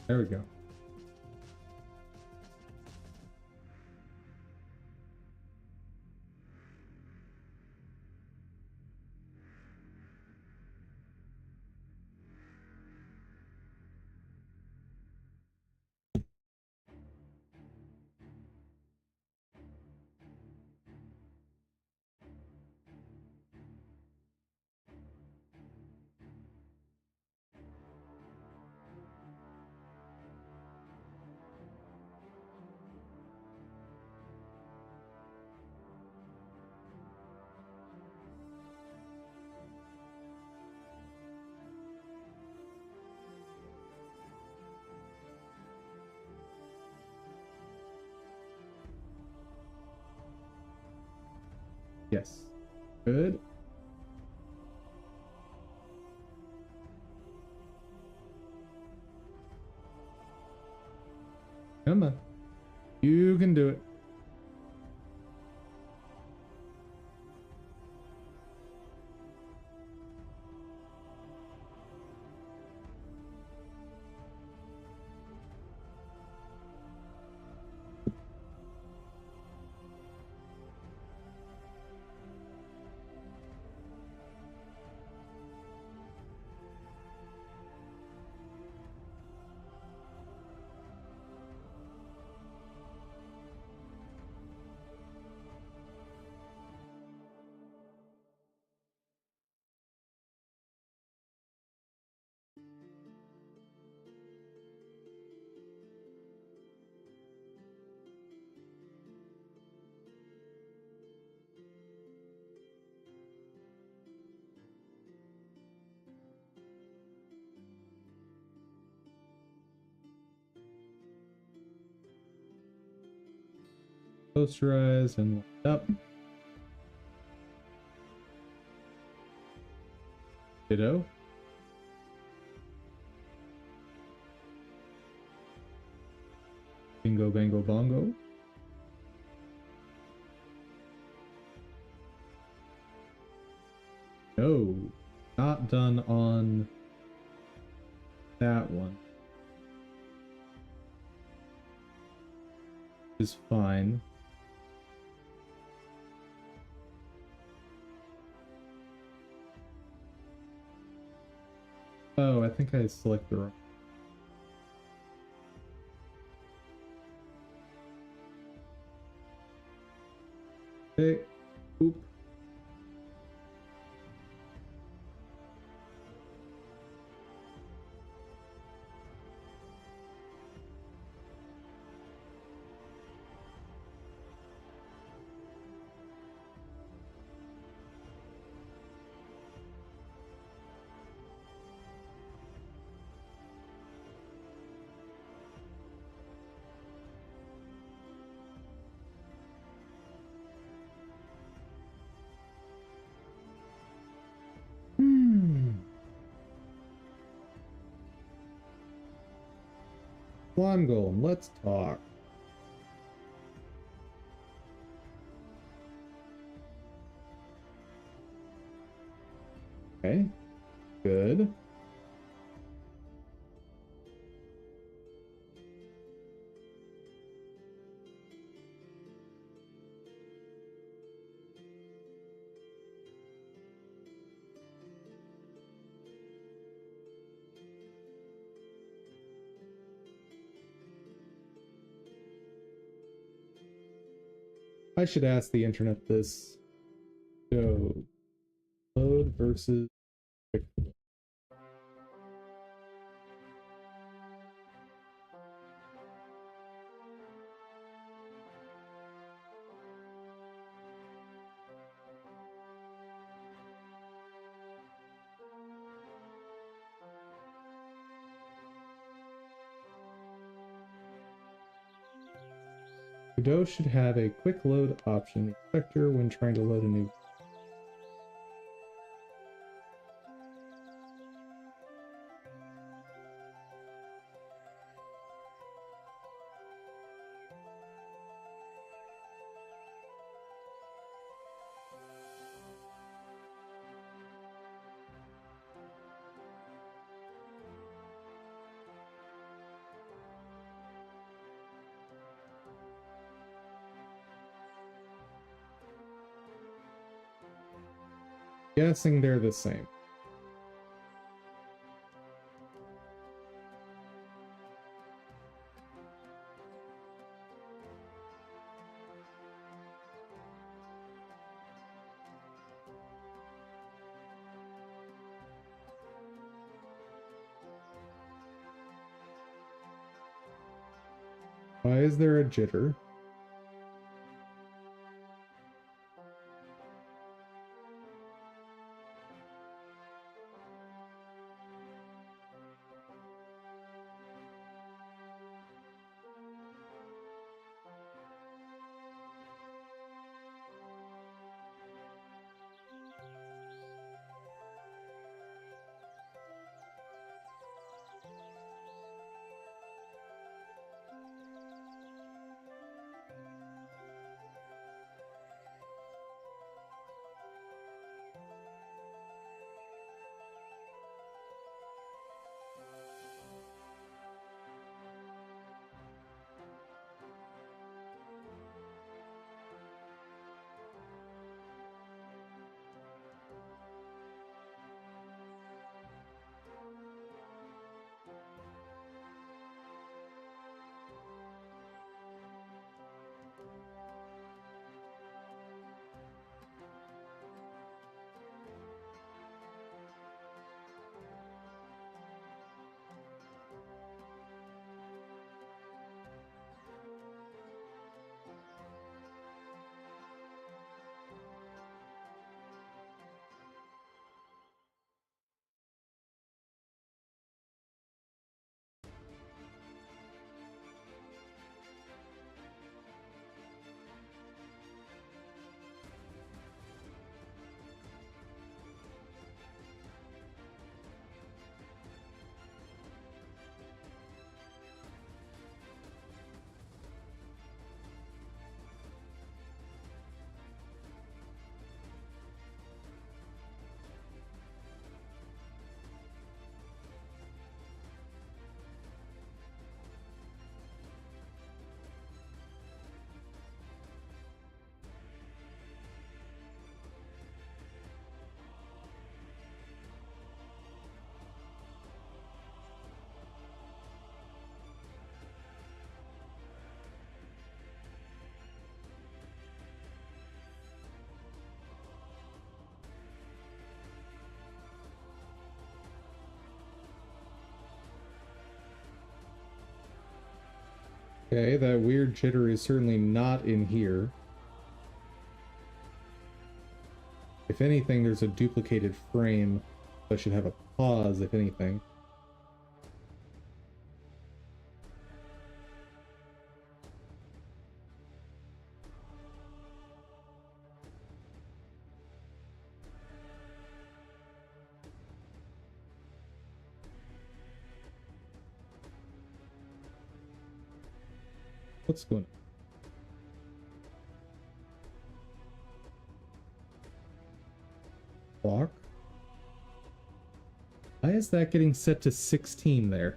There we go. Yes. Good. Come on. You can do it. Close your eyes and light up. Ditto. Bingo, bango, bongo. No, not done on that one. Is fine. Oh, I think I selected the wrong. Okay. Oop. Slime Golem, let's talk. Okay, good. I should ask the internet this. So, load versus Godot should have a quick load option inspector when trying to load a new. Guessing they're the same. Why is there a jitter? Okay, that weird jitter is certainly not in here. If anything, there's a duplicated frame. So I should have a pause, if anything. What's going on? Clock? Why is that getting set to 16 there?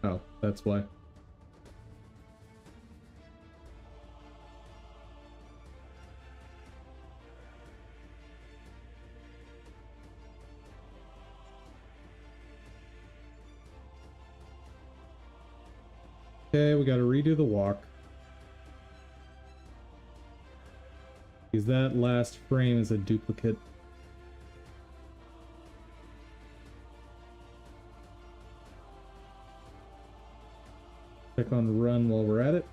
Oh, that's why. Okay, we gotta redo the walk. Because that last frame is a duplicate. Check on run while we're at it.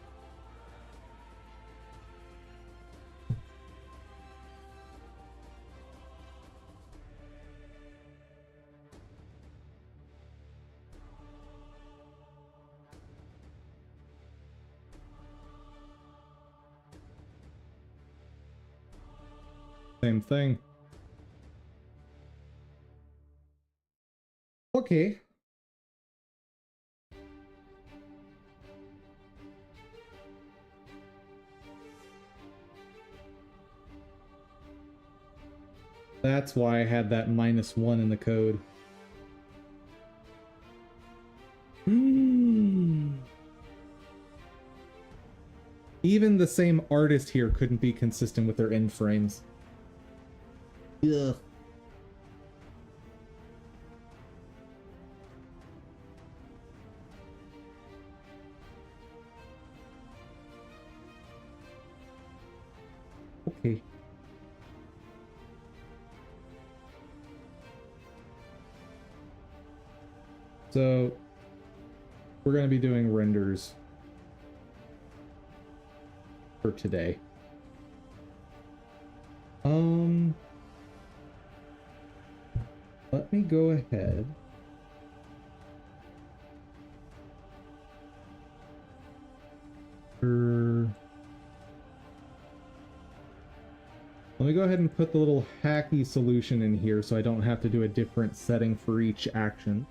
Same thing. Okay. That's why I had that -1 in the code. Even the same artist here couldn't be consistent with their end frames. Ugh. Okay. So we're going to be doing renders for today. Let me go ahead. Let me go ahead and put the little hacky solution in here so I don't have to do a different setting for each action.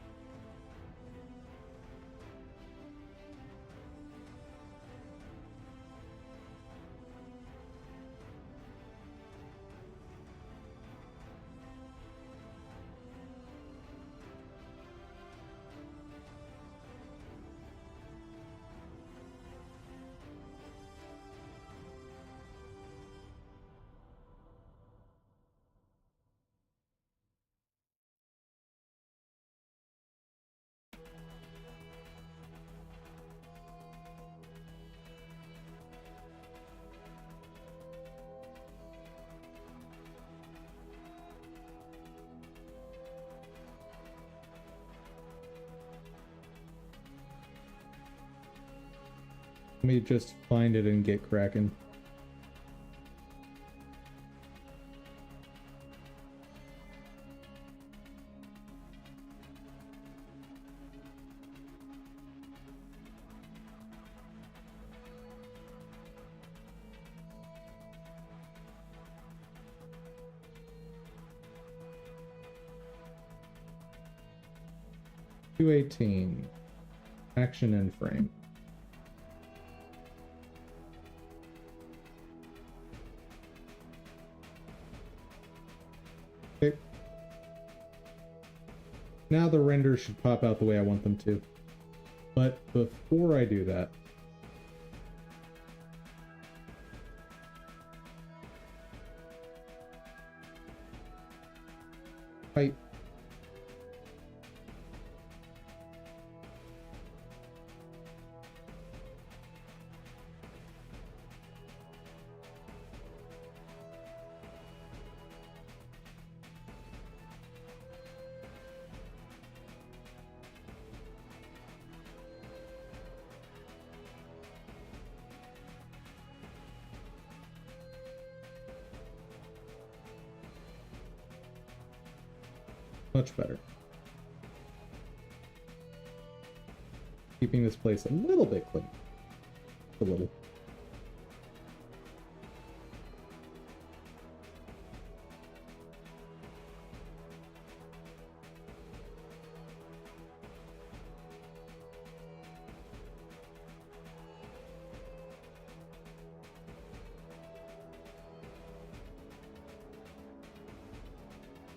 Let me just find it and get cracking. (218) action and frame. Okay. Now the renders should pop out the way I want them to. But before I do that, fight. Much better. Keeping this place a little bit clean. A little.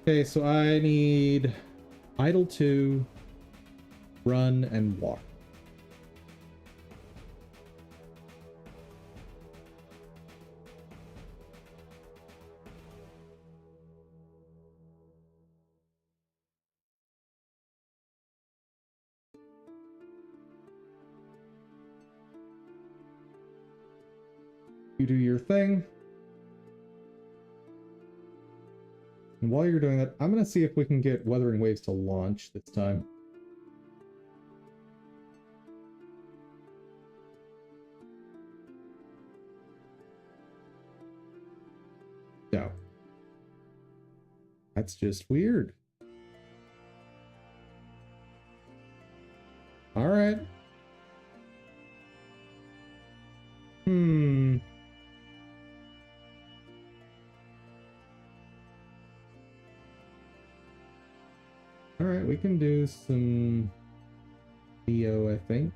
Okay, so I need idle 2, run, and walk. You do your thing. And while you're doing that, I'm going to see if we can get Wuthering Waves to launch this time. No. That's just weird. All right. All right, we can do some Neo, I think.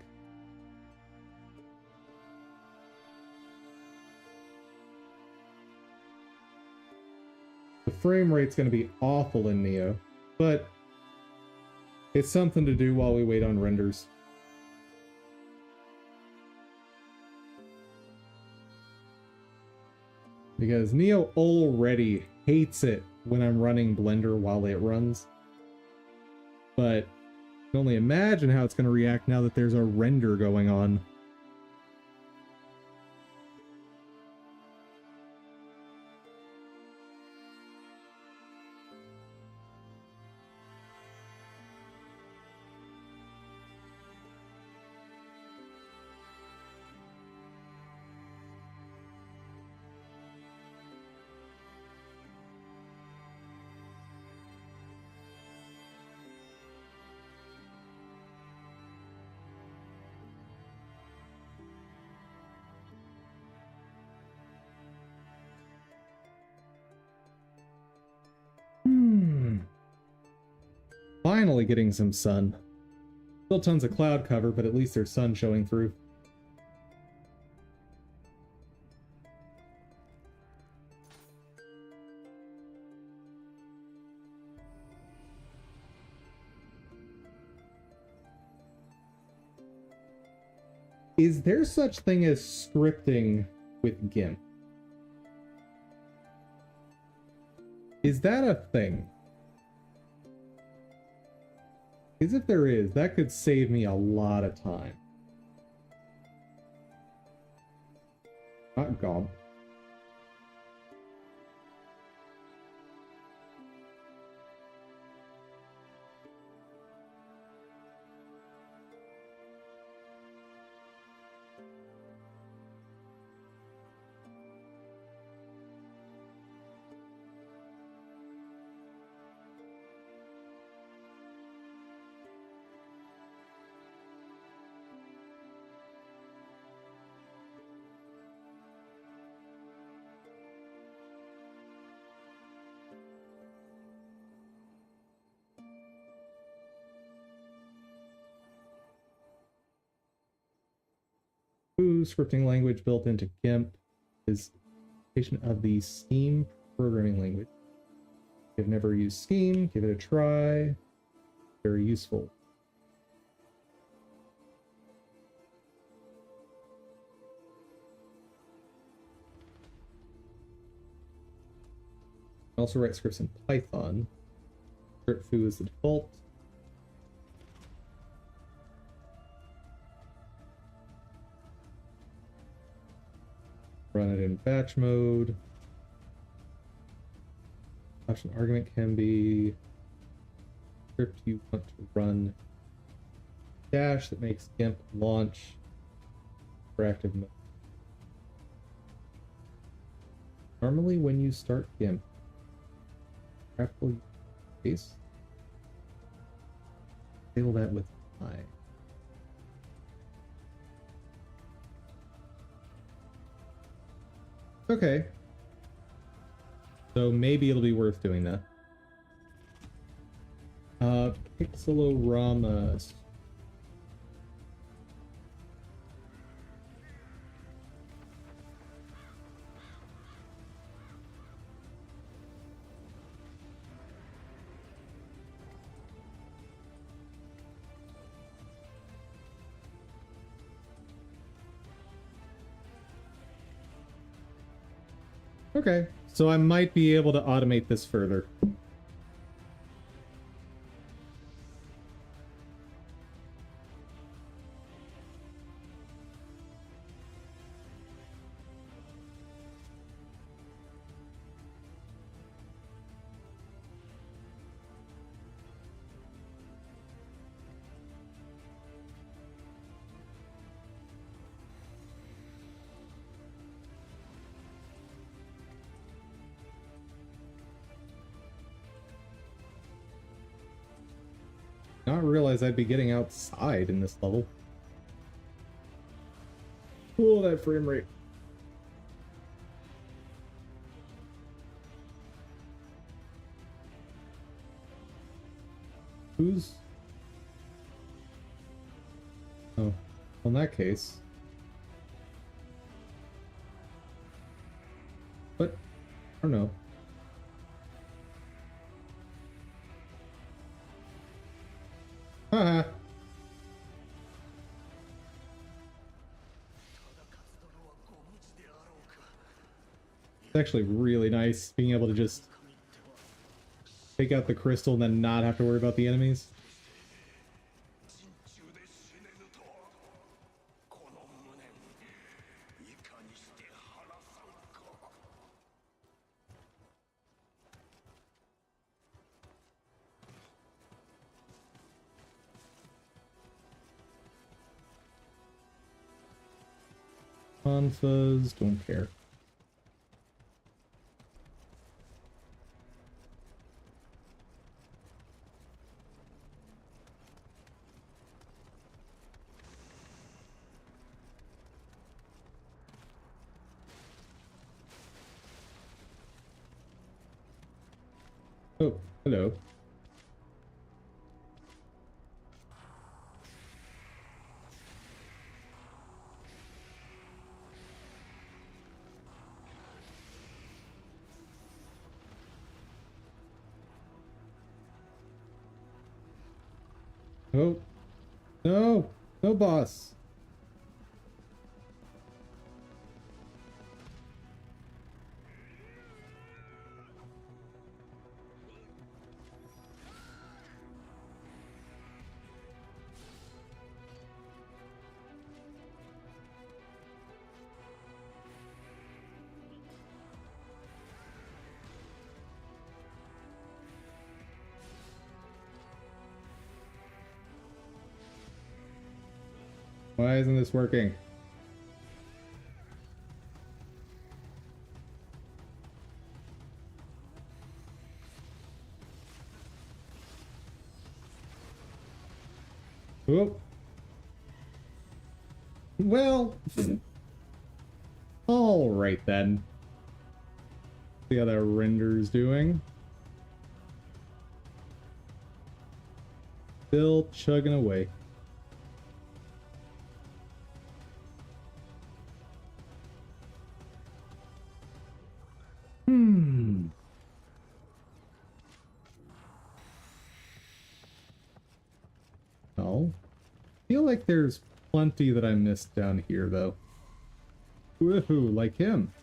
The frame rate's going to be awful in Neo, but it's something to do while we wait on renders. Because Neo already hates it when I'm running Blender while it runs. But I can only imagine how it's going to react now that there's a render going on. Finally getting some sun. Still tons of cloud cover, but at least there's sun showing through. Is there such thing as scripting with GIMP? Is that a thing? Because if there is, that could save me a lot of time. Not gob. Scripting language built into GIMP is of the Scheme programming language. If you've never used Scheme, give it a try. Very useful. I also write scripts in Python. Script foo is the default. Run it in batch mode. Option argument can be script you want to run dash that makes GIMP launch for active mode. Normally when you start GIMP, graphical base, label that with I. Okay. So maybe it'll be worth doing that. Pixeloramas. Okay, so I might be able to automate this further. Not realize I'd be getting outside in this level. Cool, that frame rate. Who's... Oh, well, in that case... But, I don't know. Haha. It's actually really nice being able to just take out the crystal and then not have to worry about the enemies. Confuzz, don't care. Oh, hello. Oh, no, no boss. Why isn't this working? Oh. Well, all right then. See how that render's doing. Still chugging away. Oh. Feel like there's plenty that I missed down here, though. Woohoo, like him.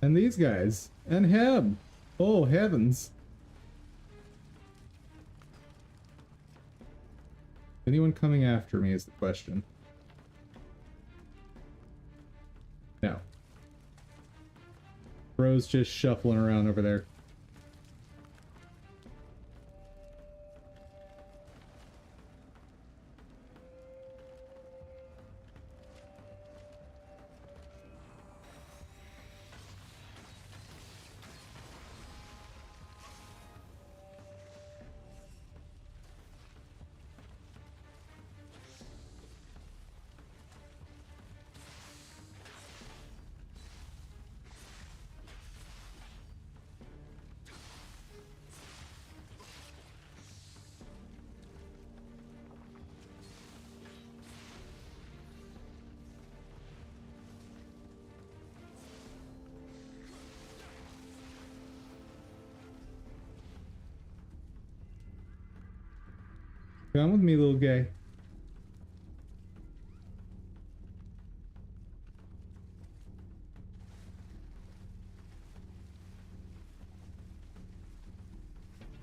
And these guys. And him. Oh, heavens. Anyone coming after me is the question. No. Bro's just shuffling around over there. Come with me, little guy.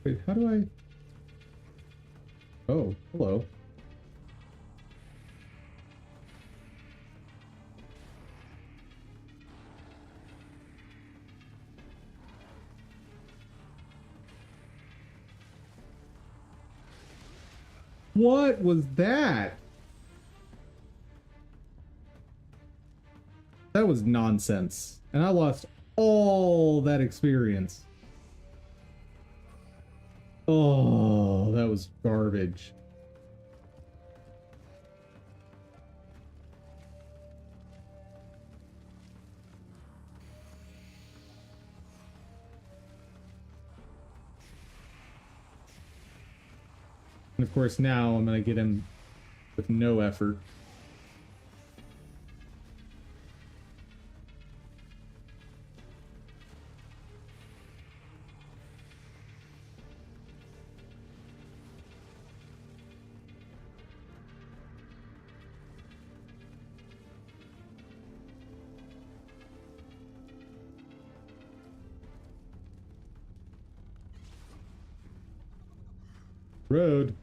Wait, how do I... Oh, hello. What was that? That was nonsense. And I lost all that experience. Oh, that was garbage. And of course now I'm gonna get him with no effort. Road.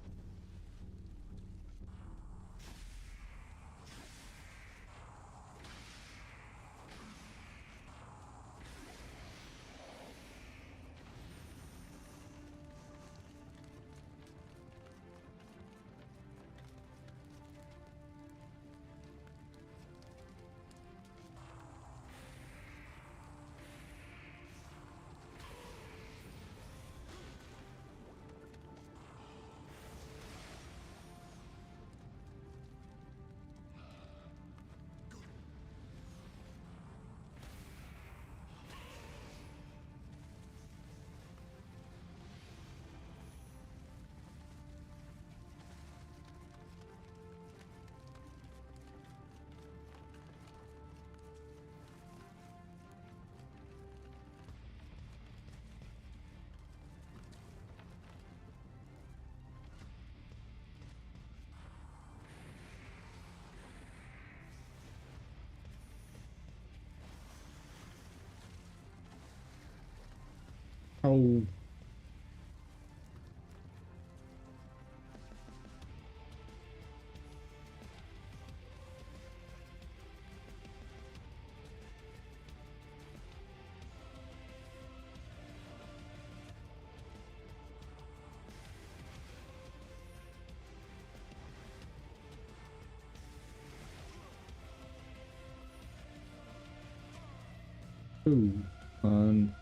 Oh. Ooh, fun.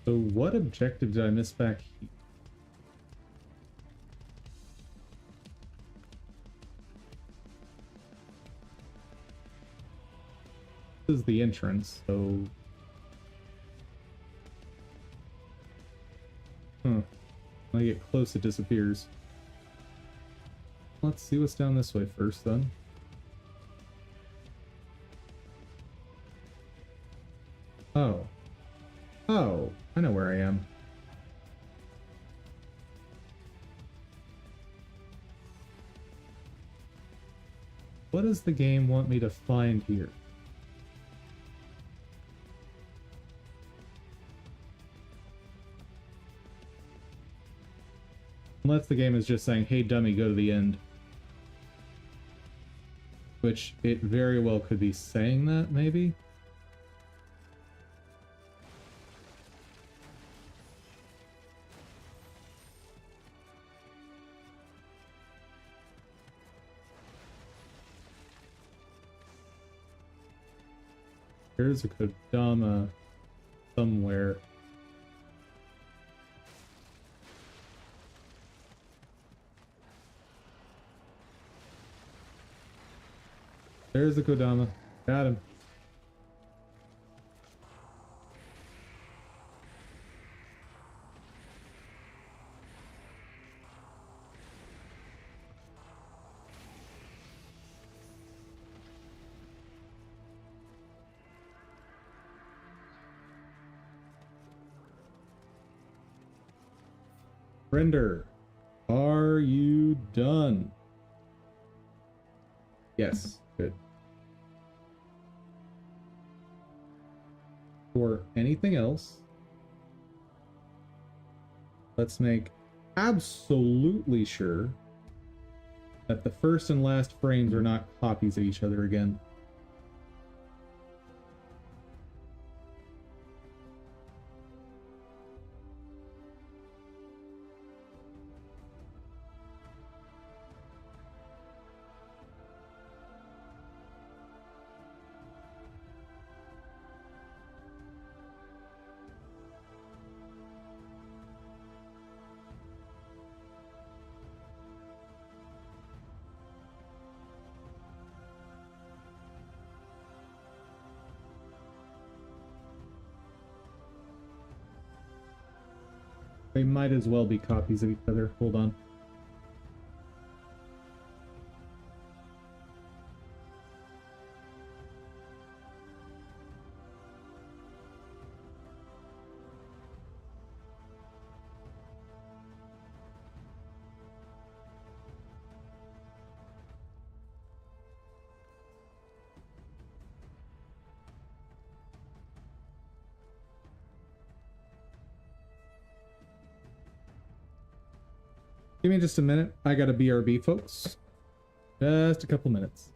So what objective did I miss back here? This is the entrance, so... Huh. When I get close, it disappears. Let's see what's down this way first, then. Oh. Oh, I know where I am. What does the game want me to find here? Unless the game is just saying, hey dummy, go to the end. Which it very well could be saying that, maybe? There's a Kodama somewhere. There's the Kodama. Got him. Render, are you done? Yes, good. For anything else, let's make absolutely sure that the first and last frames are not copies of each other again. They might as well be copies of each other. Hold on. Give me just a minute. I got a BRB, folks. Just a couple minutes.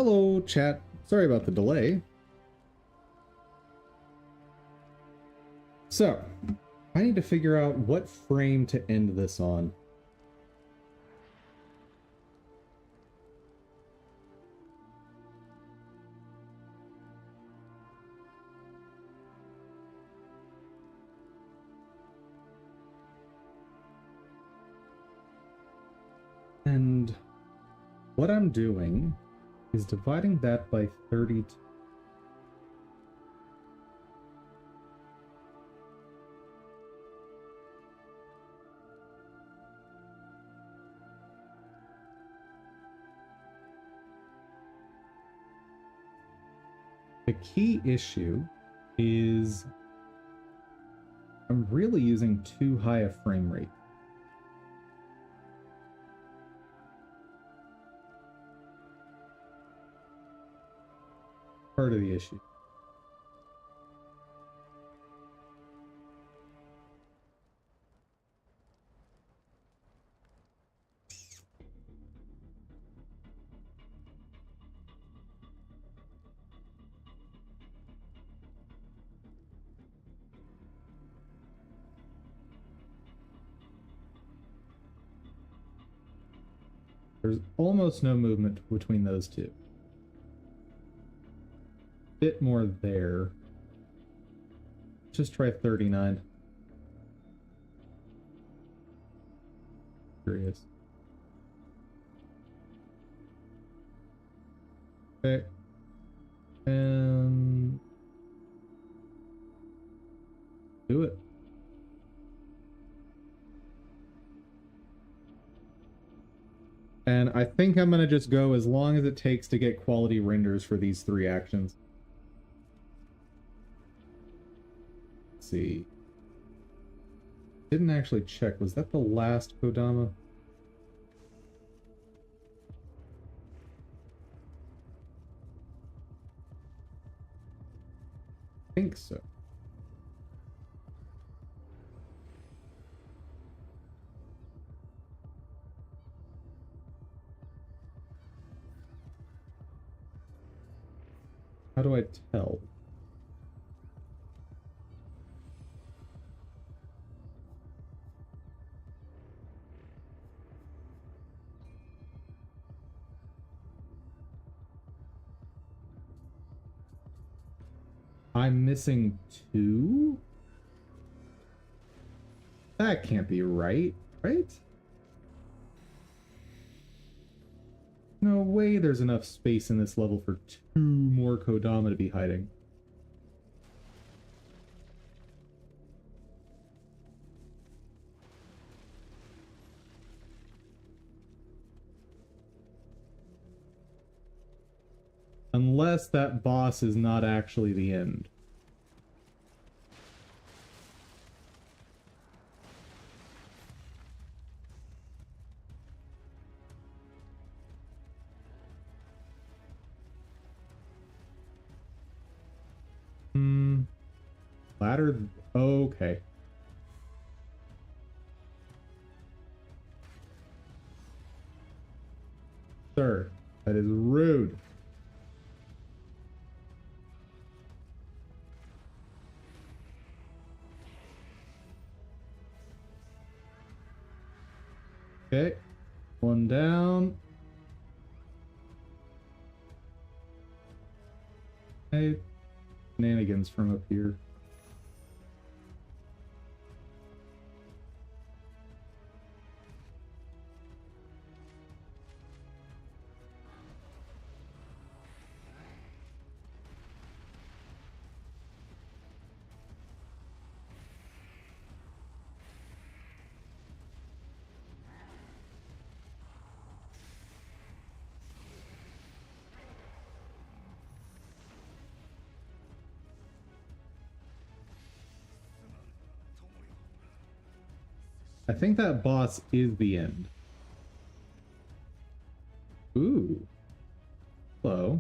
Hello, chat. Sorry about the delay. So, I need to figure out what frame to end this on. And what I'm doing is dividing that by 32. The key issue is I'm really using too high a frame rate. Part of the issue. There's almost no movement between those two. Bit more there. Just try 39. Curious. Okay. And do it. And I think I'm going to just go as long as it takes to get quality renders for these 3 actions. Let's see. Didn't actually check. Was that the last Kodama? I think so. How do I tell? I'm missing 2? That can't be right, right? No way there's enough space in this level for 2 more Kodama to be hiding. Unless that boss is not actually the end. Ladder? Okay. Sir, that is rude. Okay. 1 down. Hey, shenanigans from up here. I think that boss is the end. Ooh. Hello.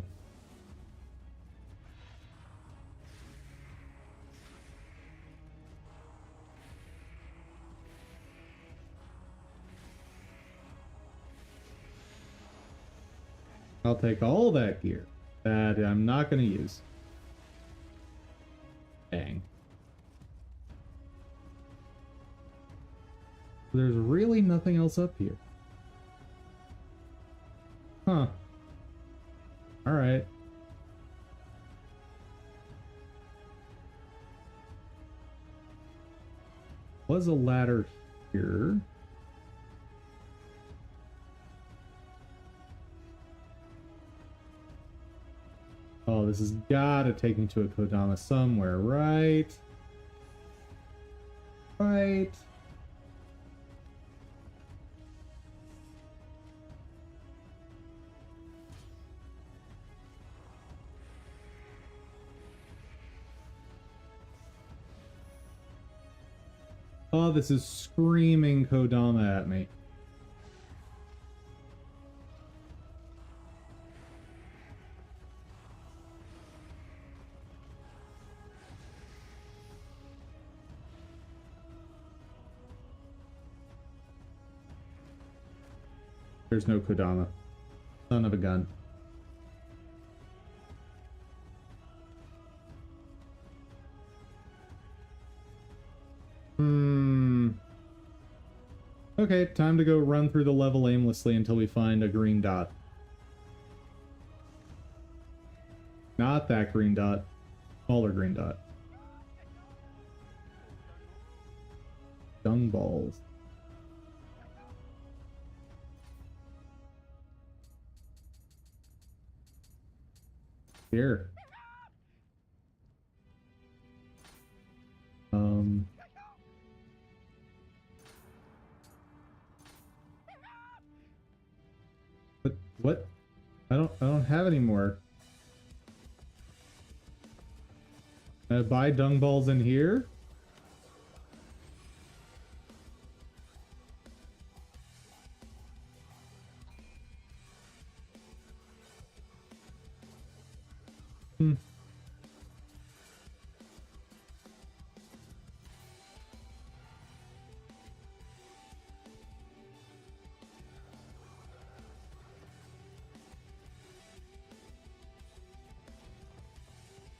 I'll take all that gear that I'm not going to use. Dang. There's really nothing else up here. Huh. Alright. Was a ladder here. Oh, this has gotta take me to a Kodama somewhere, right? Right. Oh, this is screaming Kodama at me. There's no Kodama. Son of a gun. Okay, time to go run through the level aimlessly until we find a green dot. Not that green dot. Smaller green dot. Dung balls. Here. What? I don't have any more. Can I buy dung balls in here?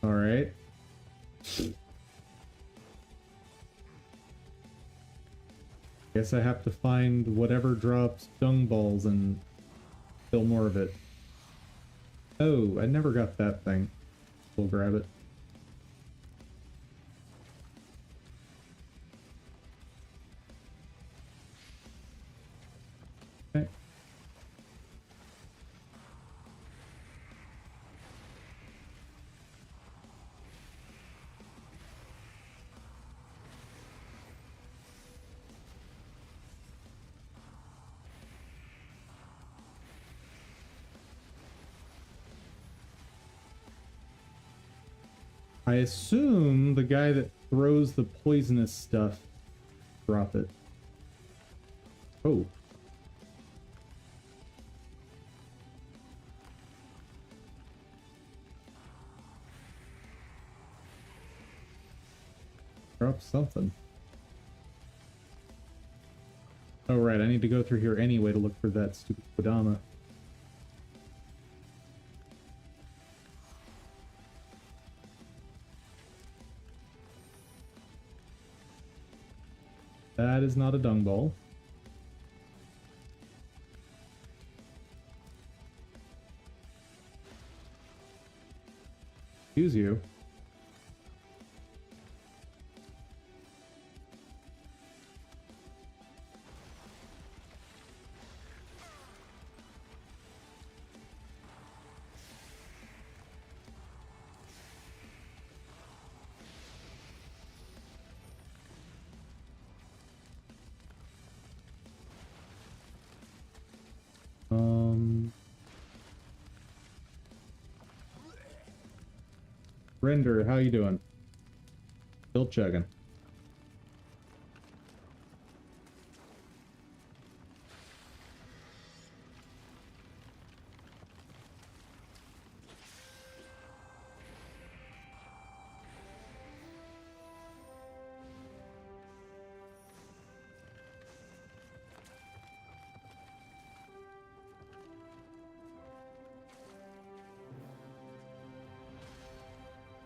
All right. Guess I have to find whatever drops dung balls and fill more of it. Oh, I never got that thing. We'll grab it. Okay. I assume the guy that throws the poisonous stuff drop it. Oh. Drop something. Oh right, I need to go through here anyway to look for that stupid Kodama. That is not a dung ball. Excuse you. Render, how you doing? Still chugging.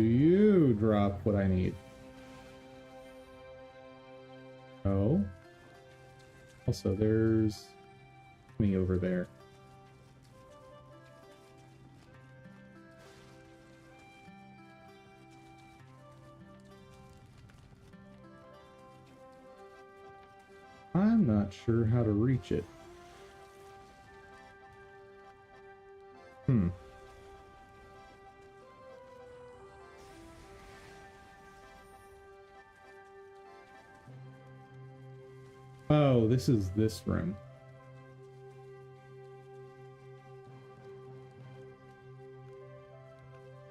Do you drop what I need? Oh. Also, there's me over there. I'm not sure how to reach it. Oh, this is this room.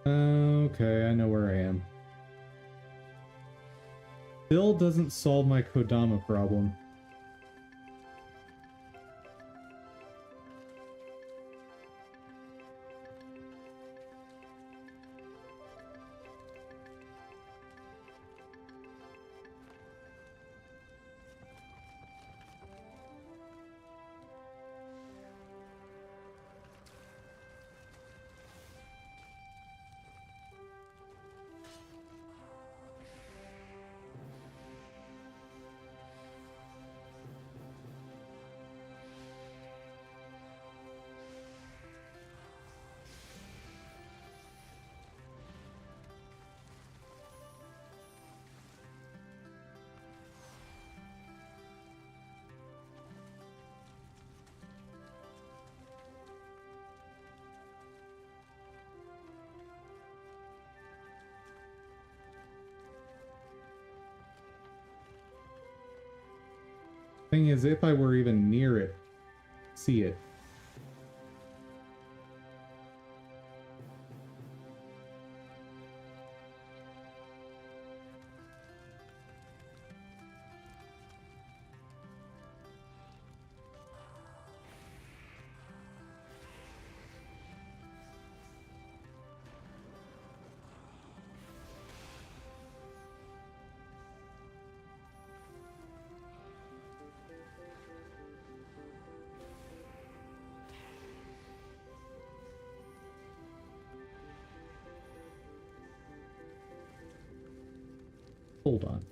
Okay, I know where I am. Still doesn't solve my Kodama problem. Thing is, if I were even near it, see it. Hold on.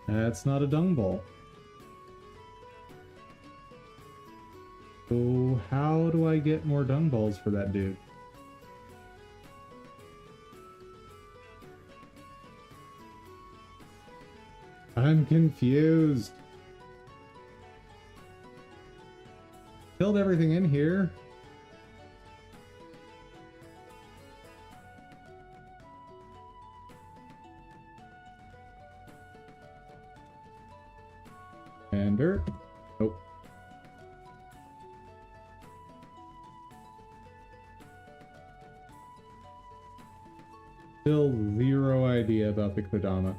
That's not a dung ball. So how do I get more dung balls for that dude? I'm confused. Killed everything in here. And dirt. Nope. Still zero idea about the Kodama.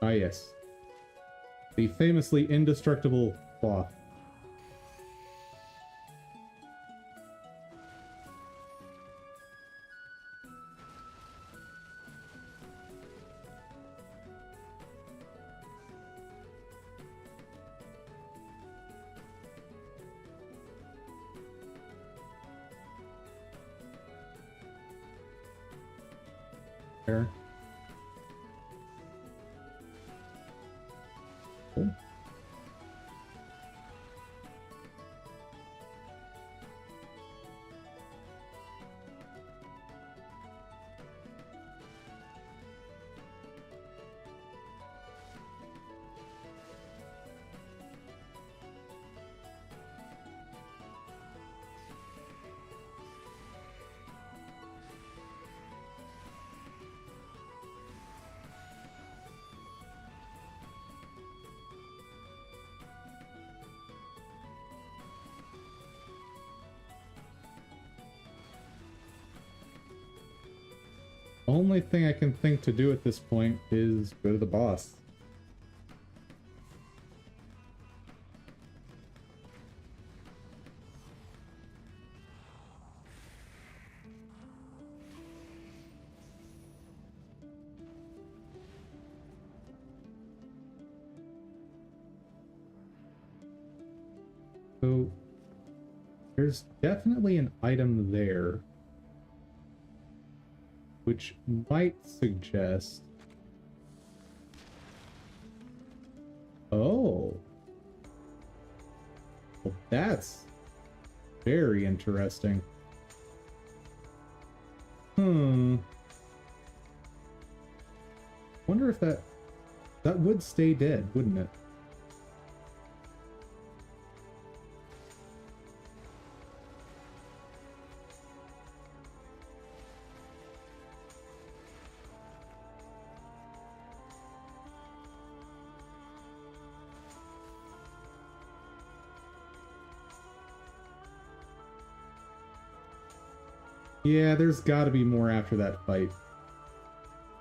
Ah, yes. The famously indestructible cloth. There. Cool. Only thing I can think to do at this point is go to the boss. So there's definitely an item there, which might suggest... Oh. Well, that's very interesting. Wonder if that would stay dead, wouldn't it? Yeah, there's got to be more after that fight.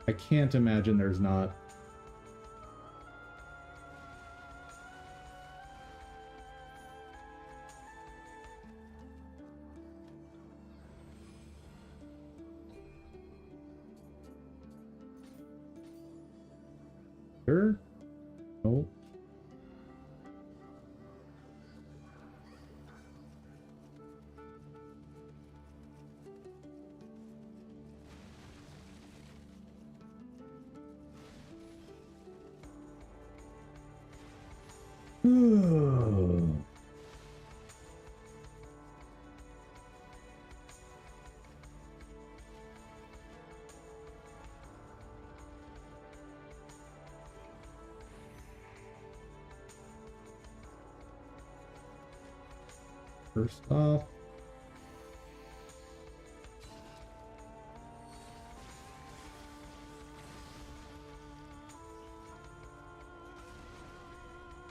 I can't imagine there's not. Sure? No. First off,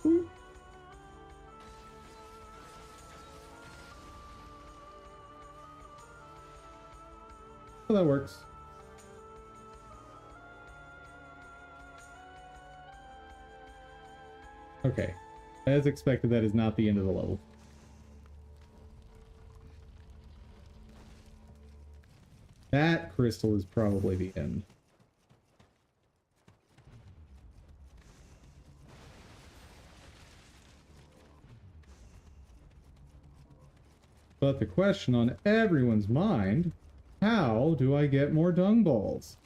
well, that works. Okay. As expected, that is not the end of the level. That crystal is probably the end. But the question on everyone's mind, how do I get more dung balls?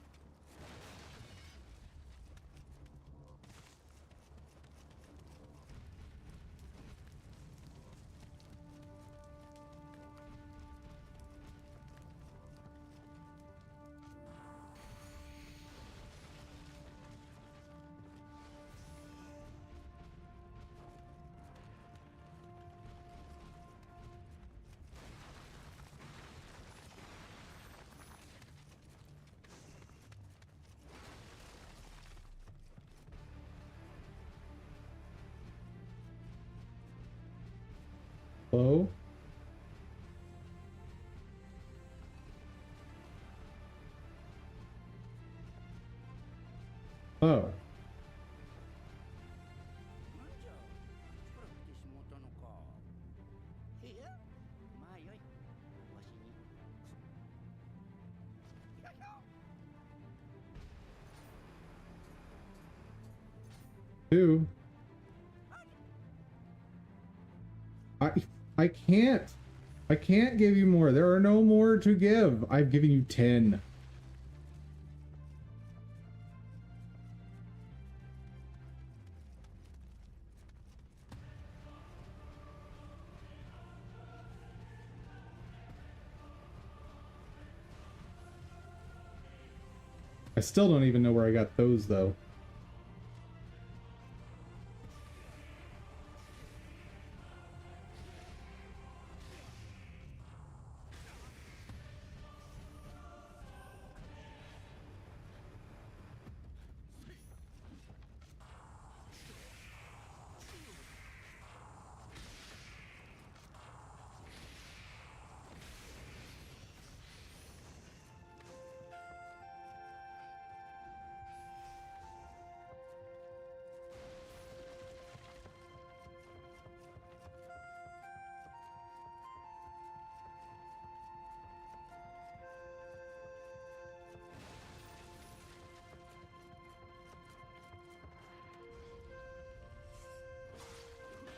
Hello? Oh. Two. I can't. I can't give you more. There are no more to give. I've given you 10. I still don't even know where I got those, though.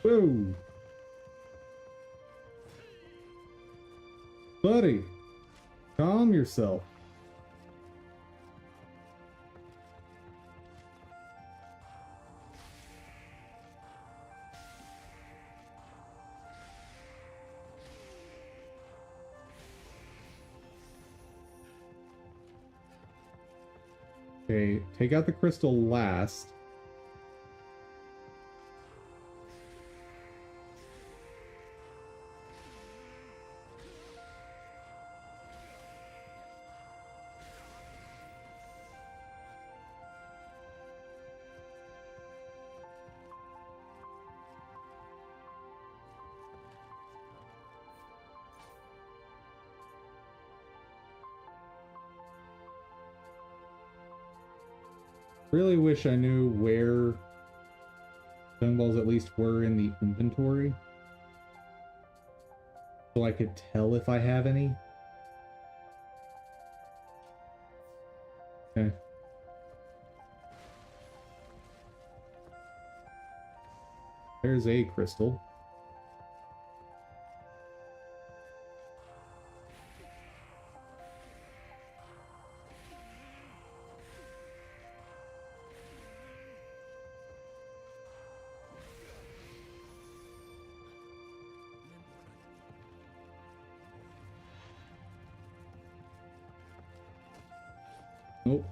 Whoa. Buddy, calm yourself. Okay, take out the crystal last. Really wish I knew where stone balls at least were in the inventory, so I could tell if I have any. Okay. There's a crystal. Nope.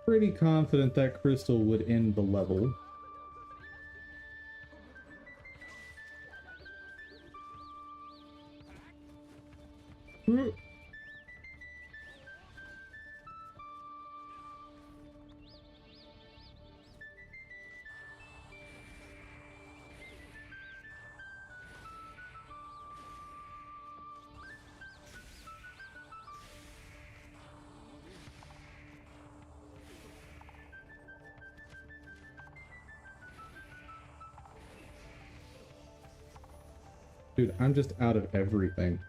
Pretty confident that crystal would end the level. Dude, I'm just out of everything.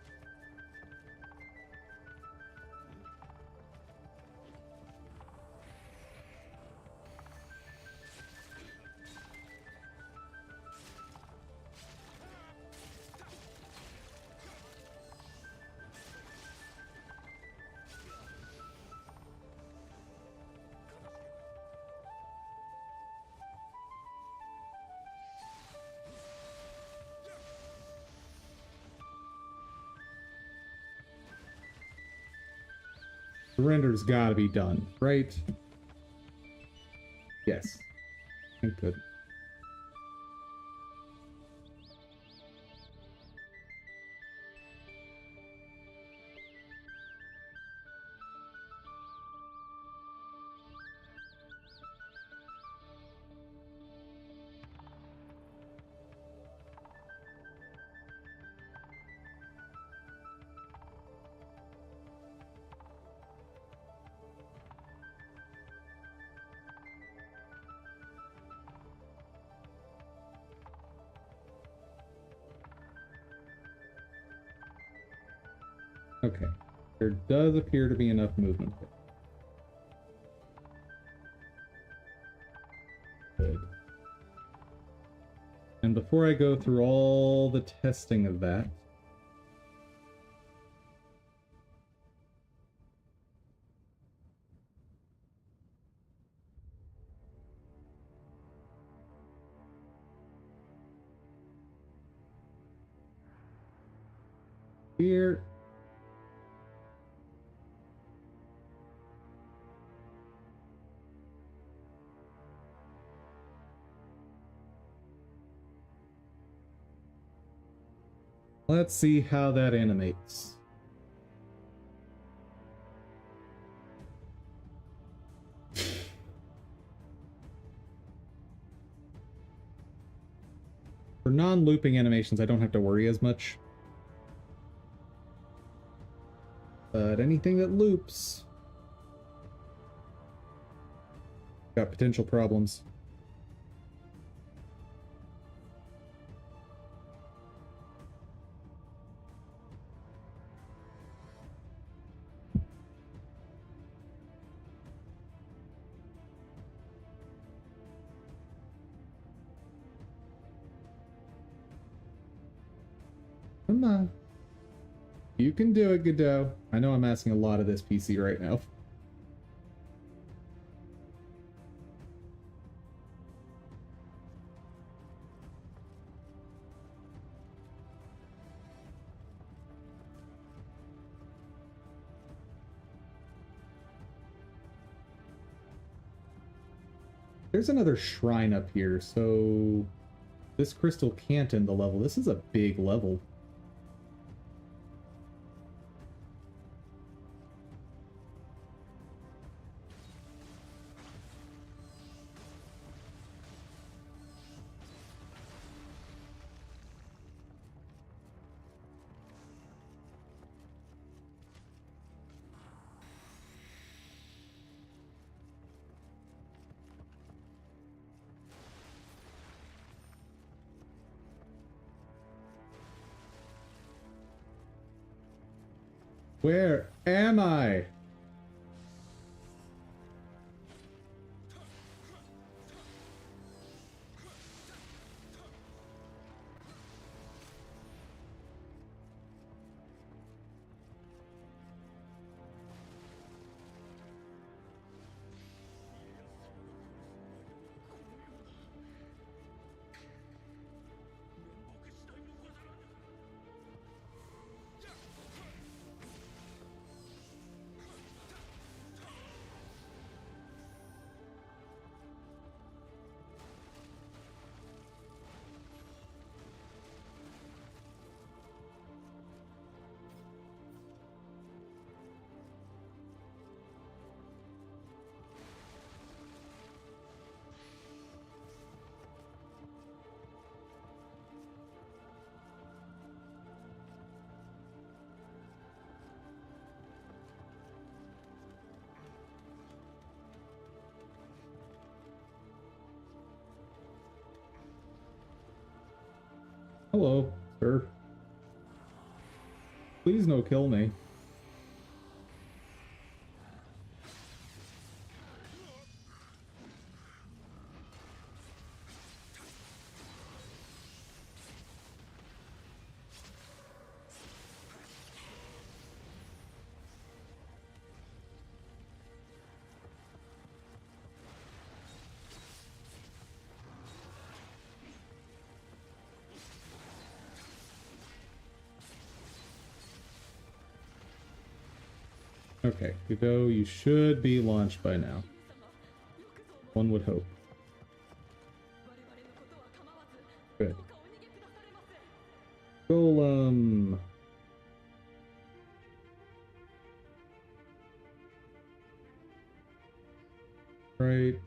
Surrender's gotta be done, right? Yes. Thank good. Okay. There does appear to be enough movement here. Good. And before I go through all the testing of that, Here. Let's see how that animates. For non-looping animations, I don't have to worry as much. But anything that loops got potential problems. Come on. You can do it, Godot. I know I'm asking a lot of this PC right now. There's another shrine up here, so this crystal can't end the level. This is a big level. Where am I? Hello, sir. Please no kill me. Okay, Godot, you should be launched by now. One would hope. Good. Golem. Right.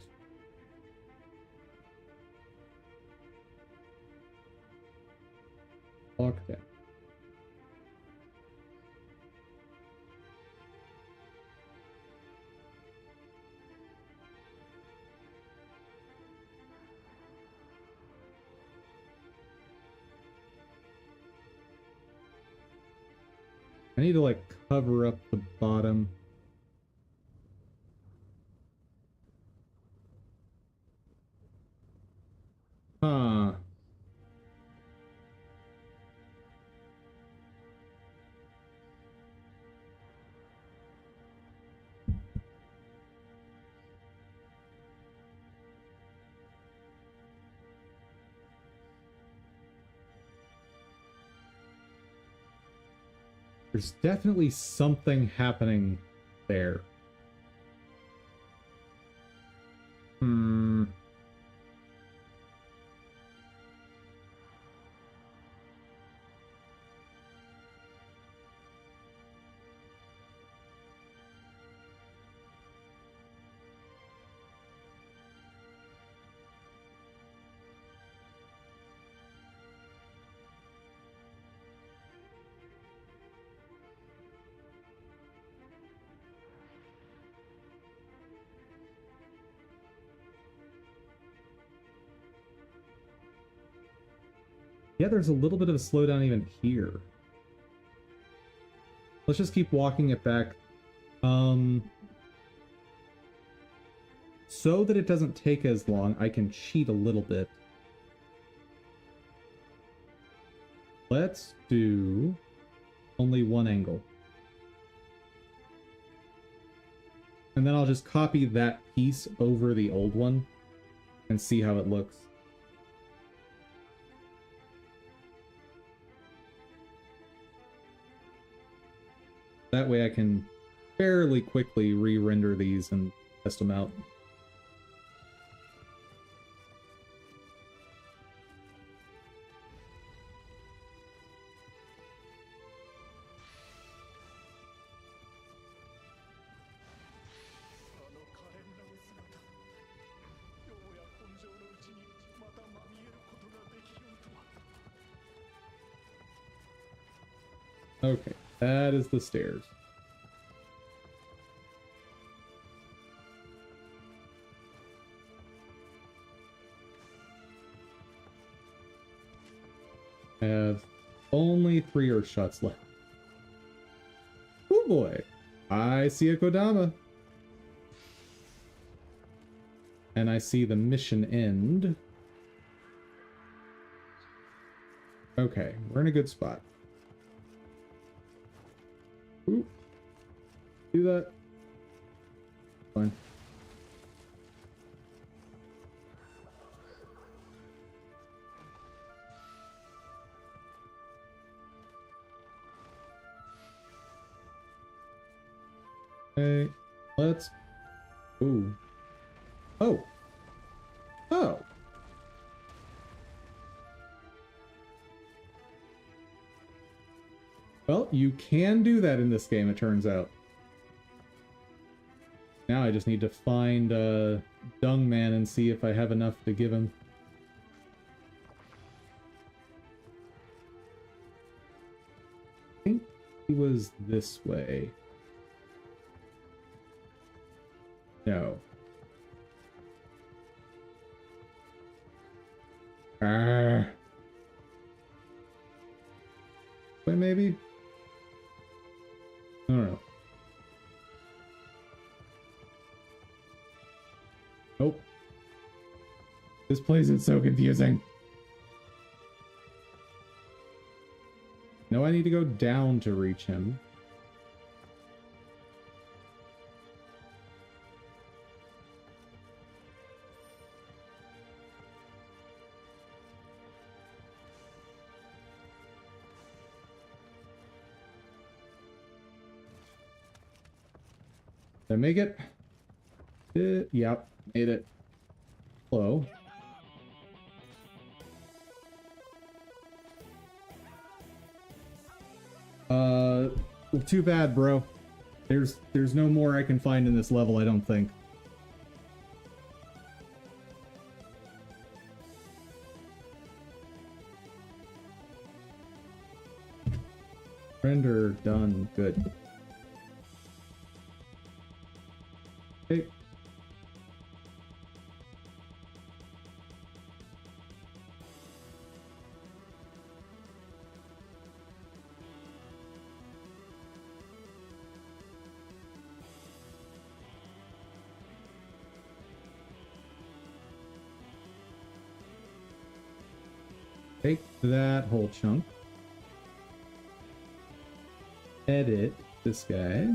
Lockdown. I need to like cover up the bottom. Huh. There's definitely something happening there. Hmm. Yeah, there's a little bit of a slowdown even here. Let's just keep walking it back. So that it doesn't take as long, I can cheat a little bit. Let's do only one angle. And then I'll just copy that piece over the old one and see how it looks. That way I can fairly quickly re-render these and test them out. Okay, that is the stairs. I have only 3 Earth shots left. Oh boy, I see a Kodama. And I see the mission end. Okay, we're in a good spot. Ooh. Do that. Fine. Okay, let's... Ooh. Oh! Oh! Well, you can do that in this game, it turns out. Now I just need to find Dung Man and see if I have enough to give him. I think he was this way. No. Wait, maybe? I don't know. Nope. This place is so confusing. No, I need to go down to reach him. Did I make it? Yep, made it. Hello. Too bad, bro. There's no more I can find in this level, I don't think. Render done. Good. Okay. Take that whole chunk. Edit this guy.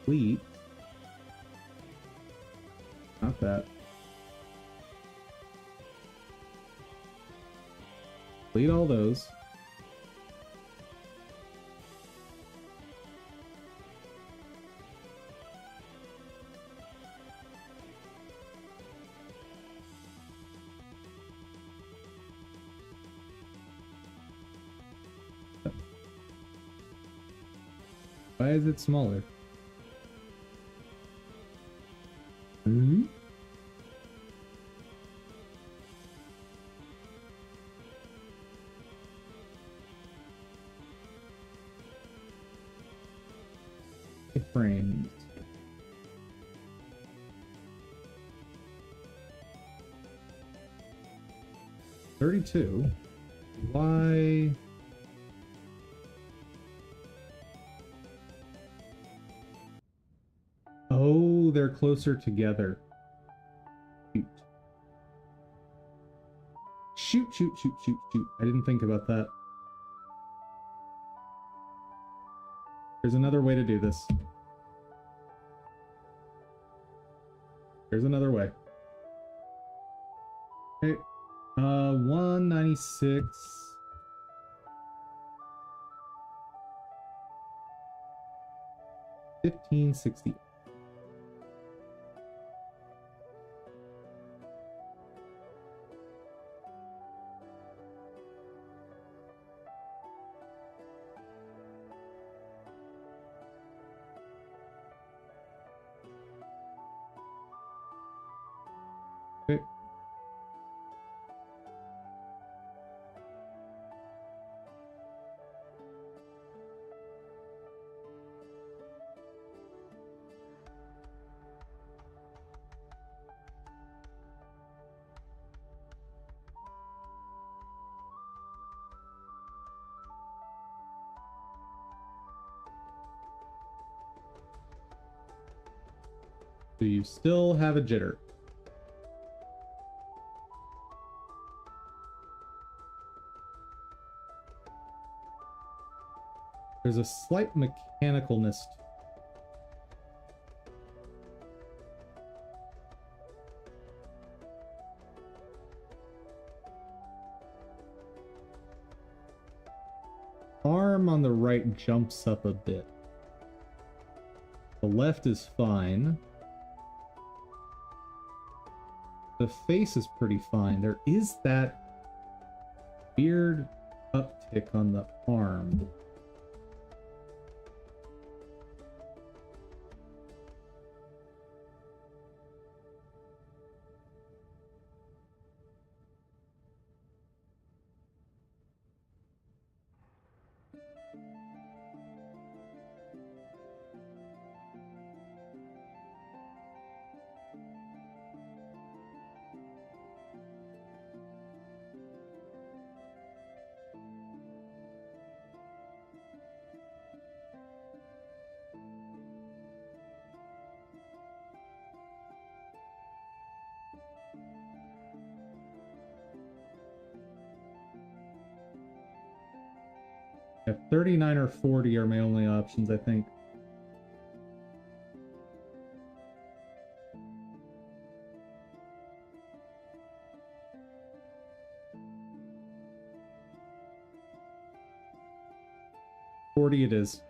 Delete. Not that. Delete all those. Why is it smaller? Hmm? Frames. $32. Why? Oh, they're closer together. Shoot. Shoot. I didn't think about that. There's another way to do this. There's another way. Okay. 196. 1560. Okay. So you still have a jitter. There's a slight mechanicalness. Arm on the right jumps up a bit. The left is fine. The face is pretty fine. There is that weird uptick on the arm. Yeah, 39 or 40 are my only options, I think. $40 it is.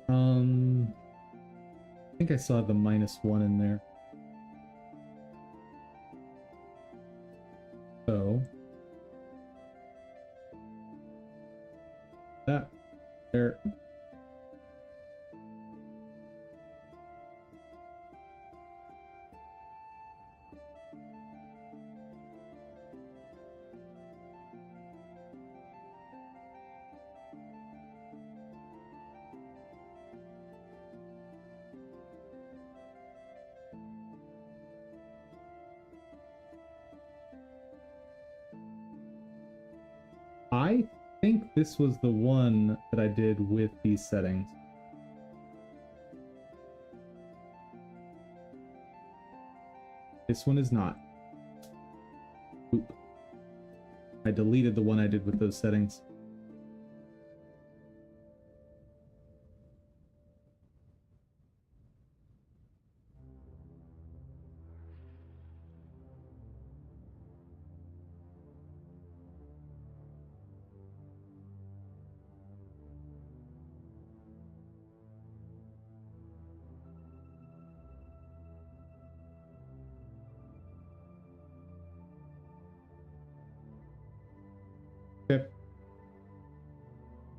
I think I saw the -1 in there. So that there. I think this was the one that I did with these settings. This one is not. Oop. I deleted the one I did with those settings.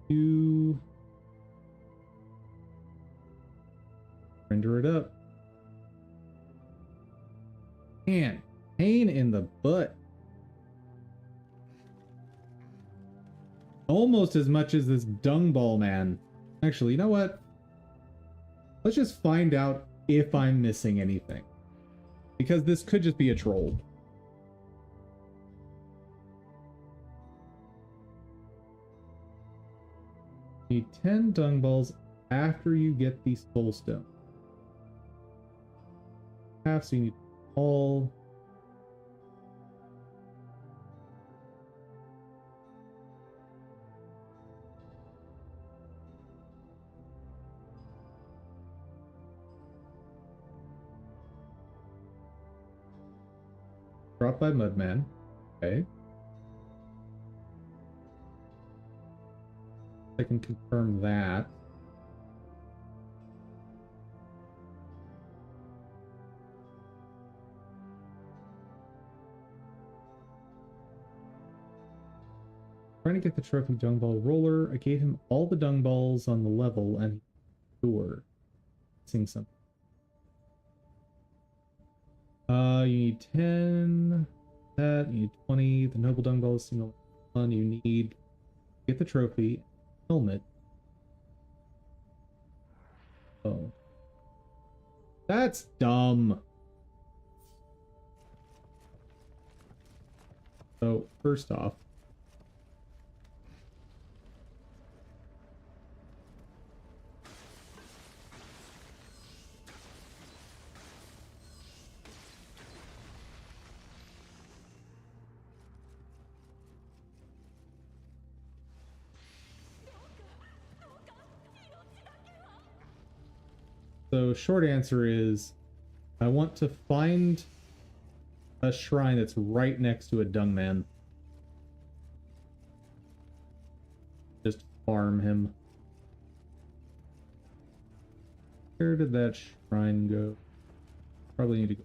You render it up. Man, pain in the butt. Almost as much as this dung ball man. Actually, you know what? Let's just find out if I'm missing anything. Because this could just be a troll. Need 10 dung balls after you get the soul stone. Half, so you need all. Dropped by Mudman. Okay. I can confirm that. Trying to get the trophy dung ball roller. I gave him all the dung balls on the level and sure. Missing something. You need 10. That you need 20. The noble dung balls seem fun. You need get the trophy. Helmet. Oh. That's dumb. So, first off. So short answer is I want to find a shrine that's right next to a dung man. Just farm him. Where did that shrine go? Probably need to go.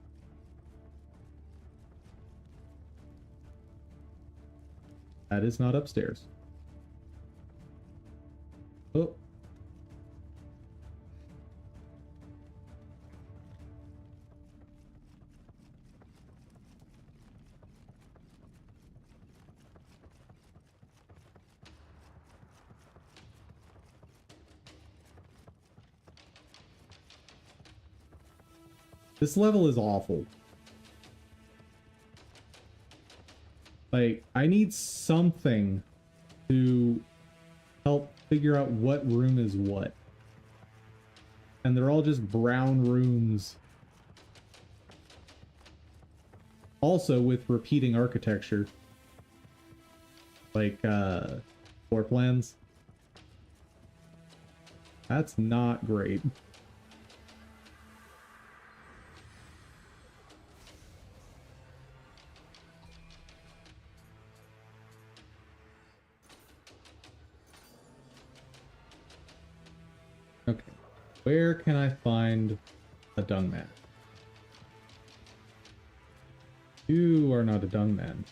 That is not upstairs. Oh. This level is awful. Like, I need something to help figure out what room is what. And they're all just brown rooms. Also with repeating architecture. Like, floor plans. That's not great. Okay, where can I find a dung man? You are not a dung man.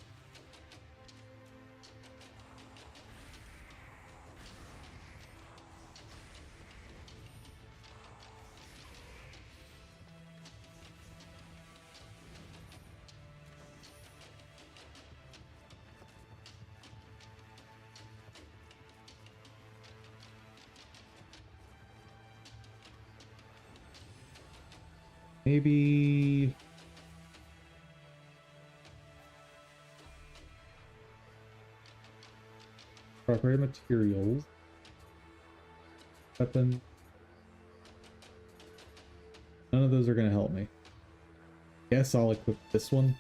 Maybe proper materials, weapon. None of those are going to help me. Guess I'll equip this one.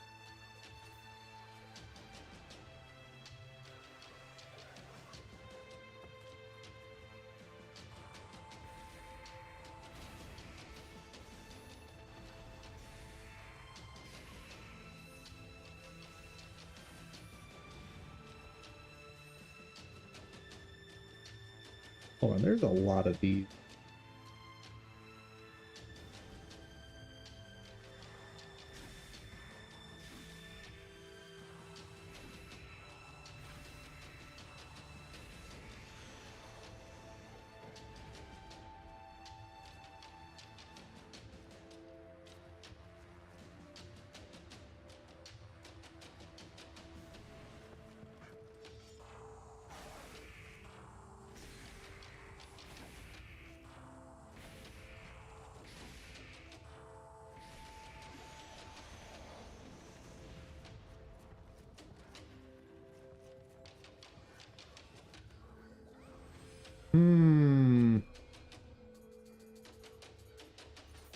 Hold on, there's a lot of these.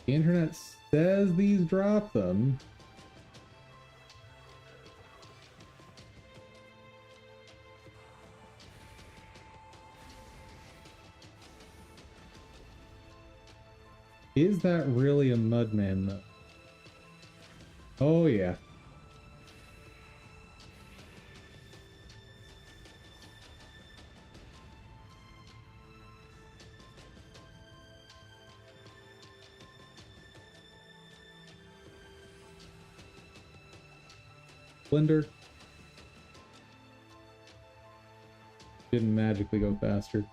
The internet says these drop them. Is that really a mudman though? Oh yeah. Blender didn't magically go faster.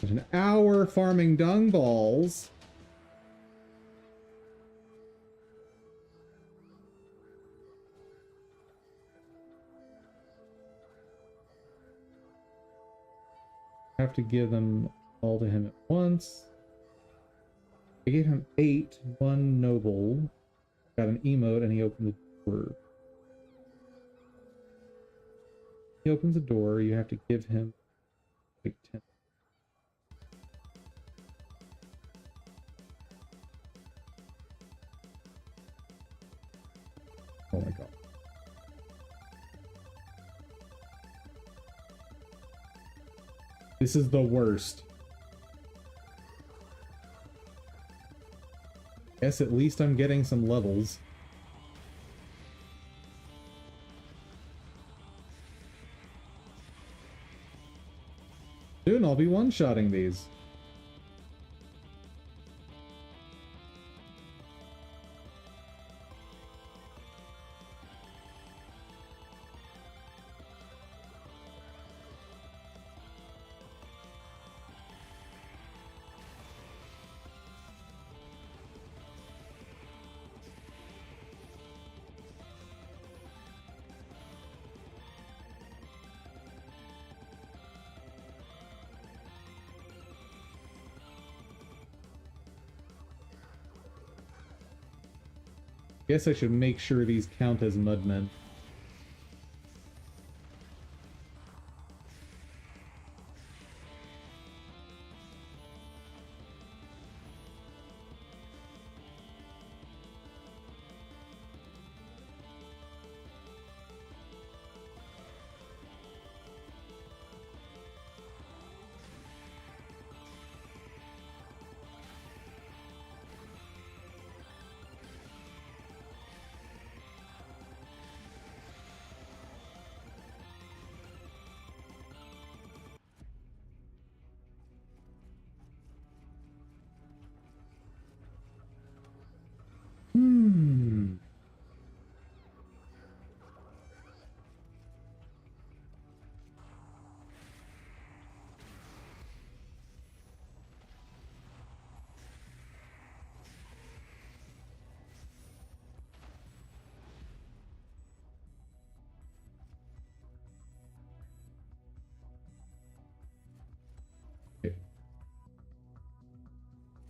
There's an hour farming dung balls. Have to give them all to him at once. I gave him 8, 1 noble, got an emote, and he opened the door. He opens the door, you have to give him like 10. Oh my god. This is the worst. Guess at least I'm getting some levels. Soon I'll be one-shotting these. Guess I should make sure these count as mudmen.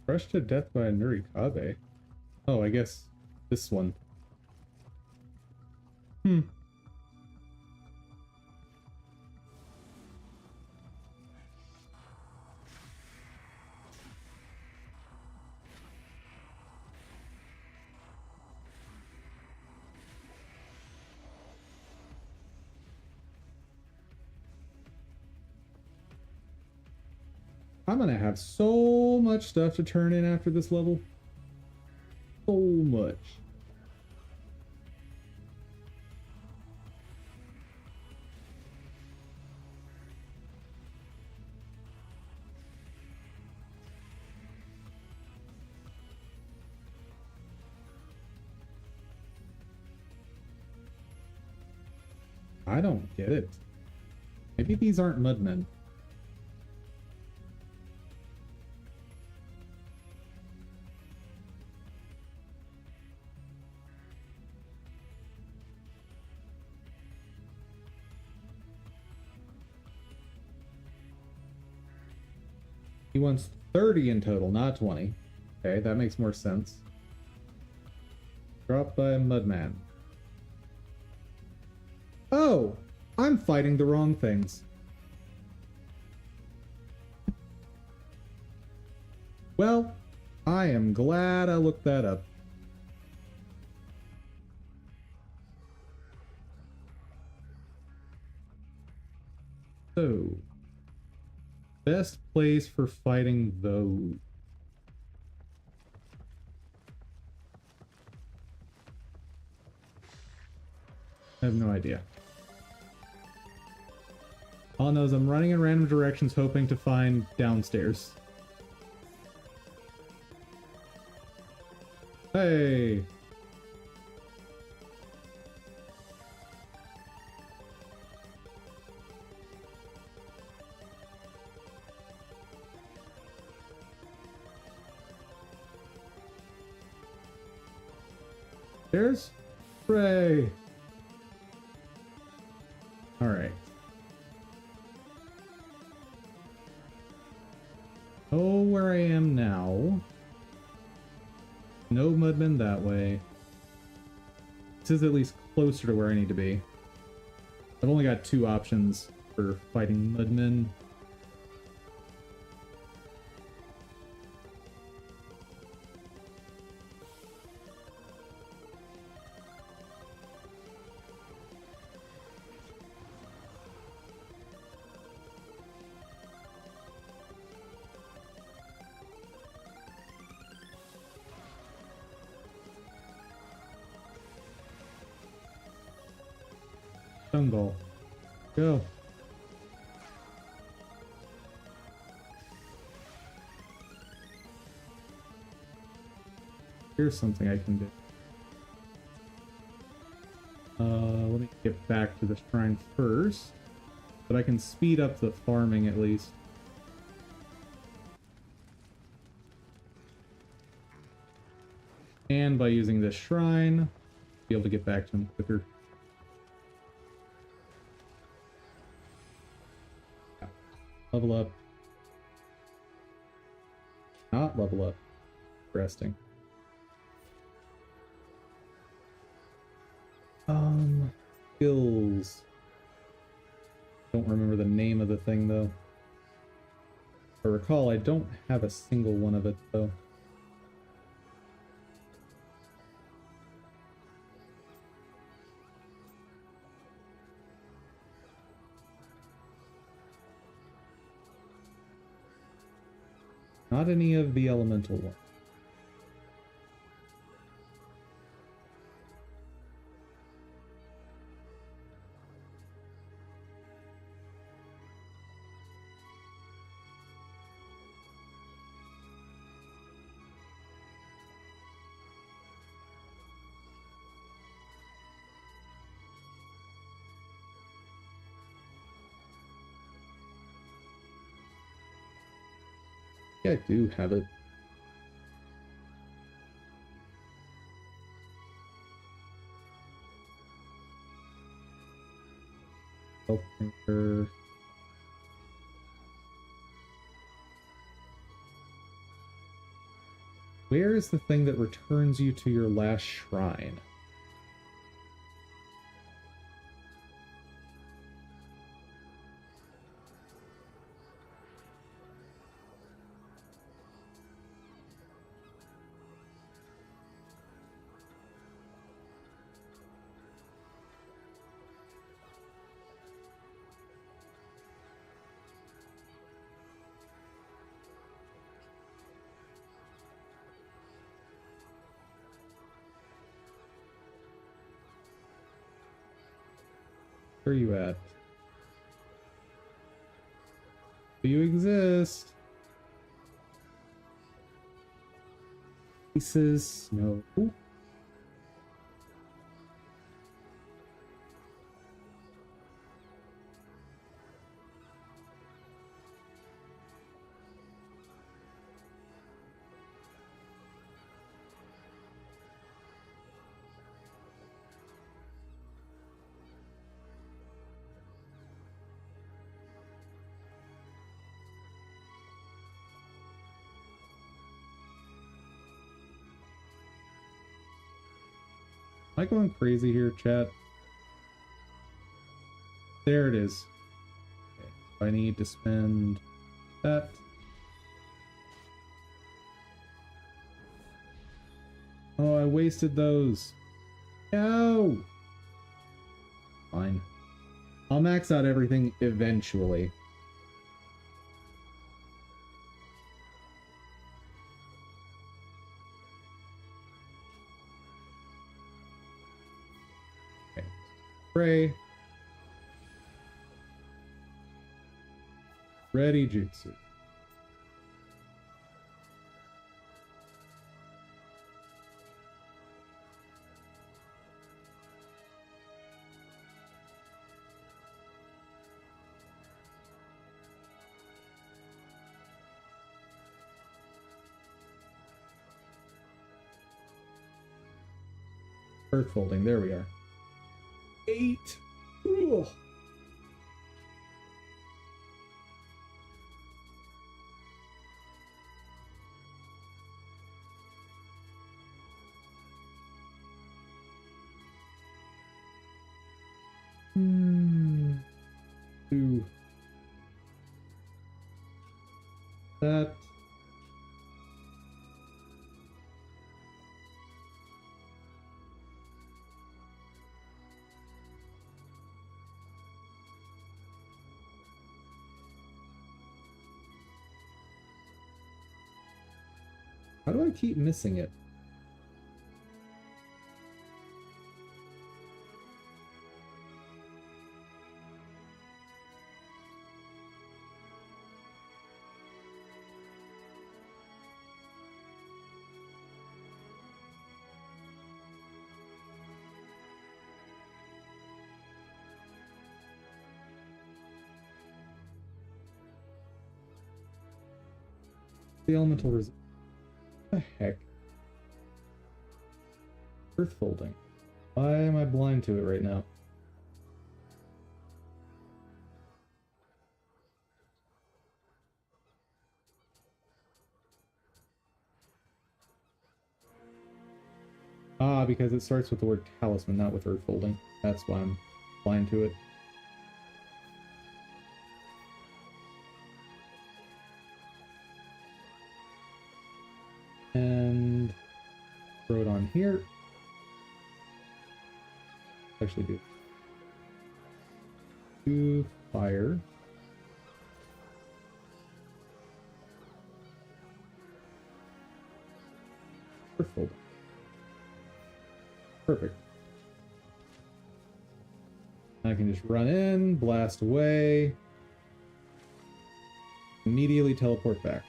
Crushed to death by a Nurikabe. Oh, I guess this one. I'm gonna have so much stuff to turn in after this level. So much. I don't get it. Maybe these aren't mudmen. He wants 30 in total, not 20. Okay, that makes more sense. Dropped by Mudman. Oh! I'm fighting the wrong things. Well, I am glad I looked that up. So, best place for fighting those. I have no idea. All I know is I'm running in random directions hoping to find downstairs. Hey! There's Ray. All right. Oh, where I am now. No mudmen that way. This is at least closer to where I need to be. I've only got 2 options for fighting mudmen. Stone ball. Go. Here's something I can do. Let me get back to the shrine first. But I can speed up the farming at least. And by using this shrine, be able to get back to him quicker. Level up. Not level up. Resting. Skills. Don't remember the name of the thing though. If I recall, I don't have a single one of it though. Not any of the elemental ones. Yeah, I do have it. Health drinker. Where is the thing that returns you to your last shrine? Where are you at? Do you exist? Pieces? No. Am I going crazy here, chat? There it is. Okay. I need to spend that. wasted those. No! Fine. I'll max out everything eventually. Okay. Pray. Ready jutsu. Earth folding, there we are. 8. Ugh. Two. That. How do I keep missing it? The elemental resist. What the heck? Earth folding. Why am I blind to it right now? Ah, because it starts with the word talisman, not with earth folding. That's why I'm blind to it. And throw it on here. Actually do fire. Earth folding. Perfect. I can just run in, blast away, immediately teleport back.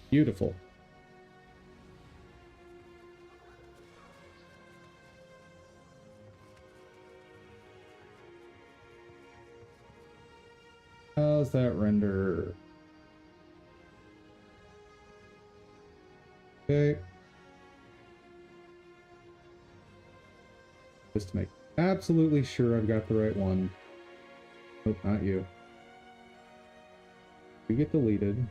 Beautiful. How's that render? Okay. Just to make absolutely sure I've got the right one. Nope, not you. You get deleted.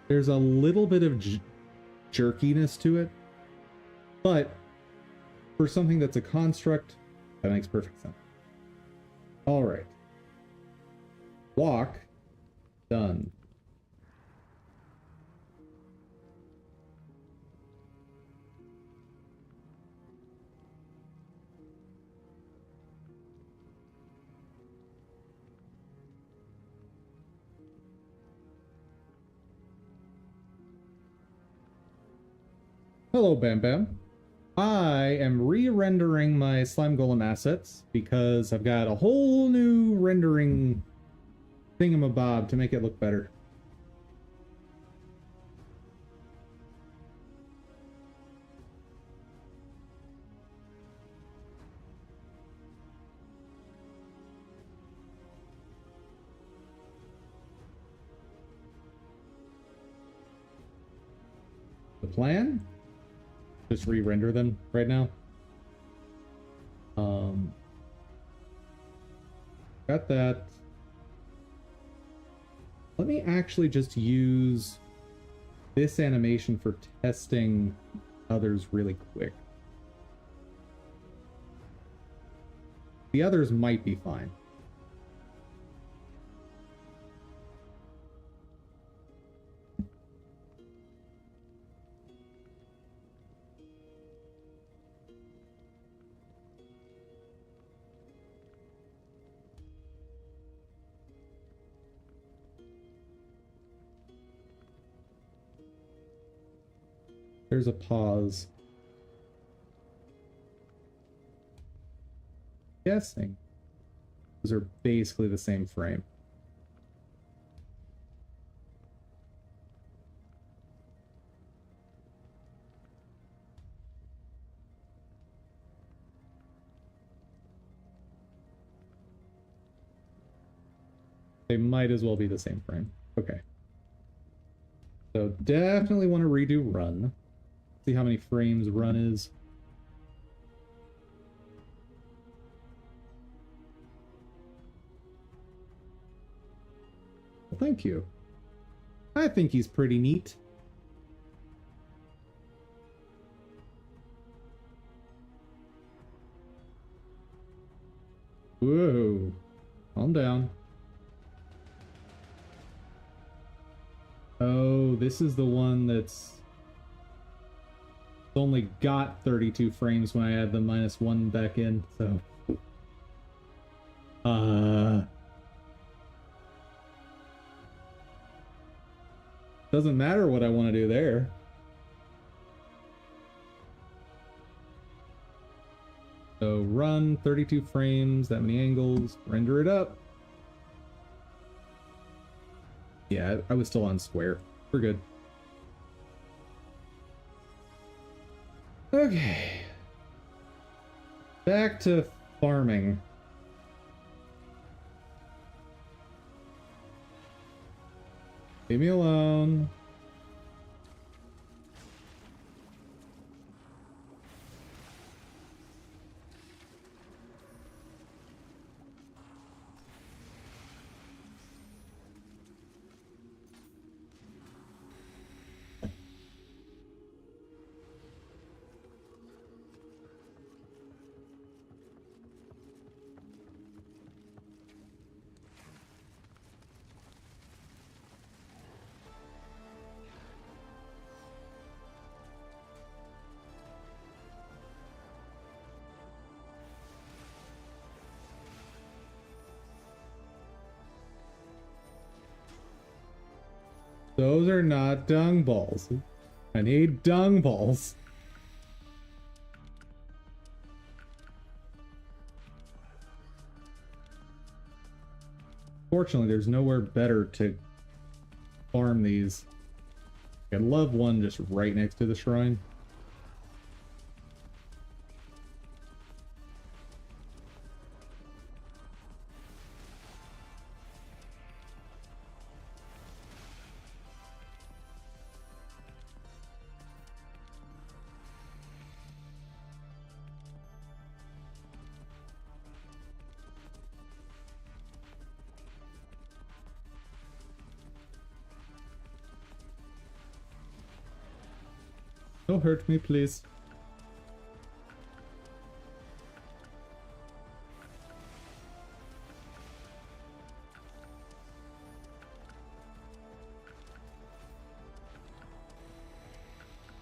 There's a little bit of jerkiness to it, but for something that's a construct, that makes perfect sense. All right. Walk. Done. Hello, Bam Bam. I am re-rendering my slime golem assets because I've got a whole new rendering thingamabob to make it look better. The plan? Just re-render them right now. Got that. Let me actually just use this animation for testing others really quick. The others might be fine. There's a pause. Guessing. Those are basically the same frame. They might as well be the same frame. Okay. So definitely want to redo run. See how many frames run is. Well, thank you. I think he's pretty neat. Whoa. Calm down. Oh, this is the one that's only got 32 frames when I add the -1 back in, so... Doesn't matter what I want to do there. So run, 32 frames, that many angles, render it up. Yeah, I was still on square. We're good. Okay. Back to farming. Leave me alone. Those are not dung balls. I need dung balls. Fortunately, there's nowhere better to farm these. I'd love one just right next to the shrine. Don't hurt me, please.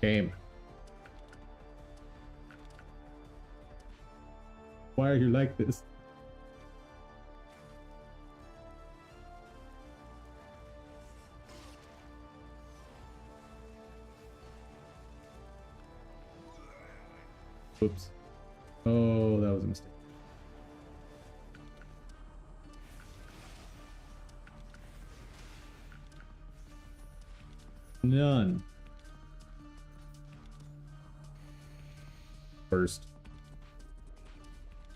Game. Why are you like this? Oops. Oh, that was a mistake. None. First.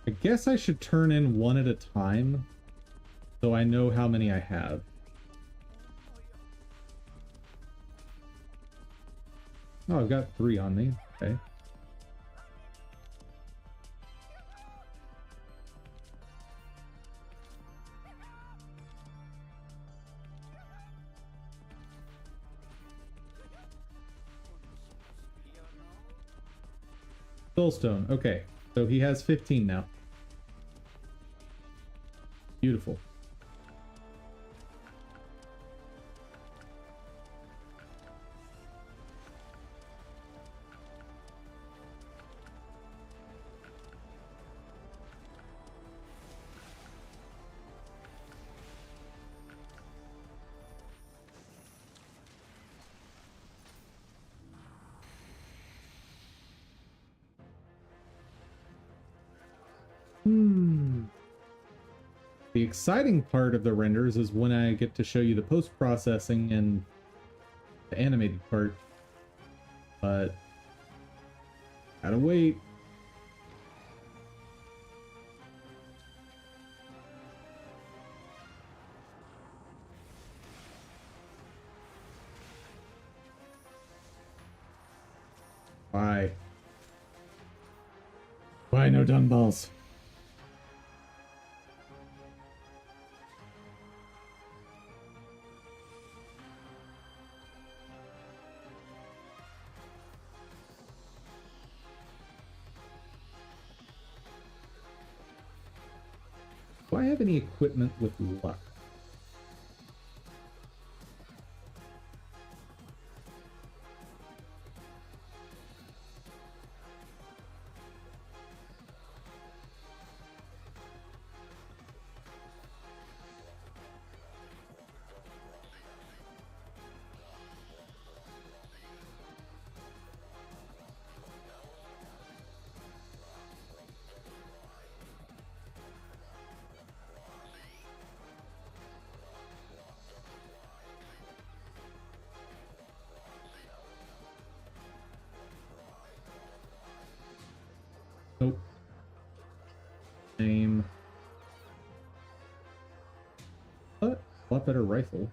I guess I should turn in one at a time so I know how many I have. Oh, I've got 3 on me. Okay. Soulstone. Okay. So he has 15 now. Beautiful. The exciting part of the renders is when I get to show you the post-processing and the animated part. But gotta wait. Why? Why no dumbbells? Do I have any equipment with luck? Nope. Same. But a lot better rifle.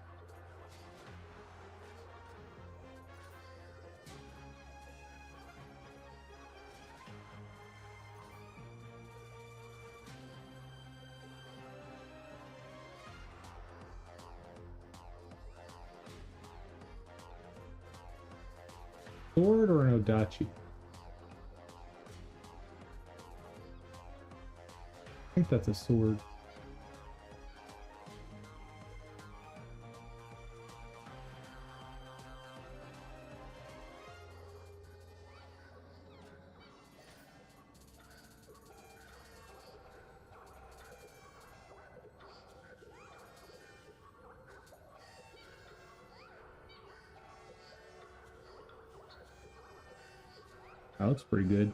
Sword or an Odachi? I think that's a sword. That looks pretty good.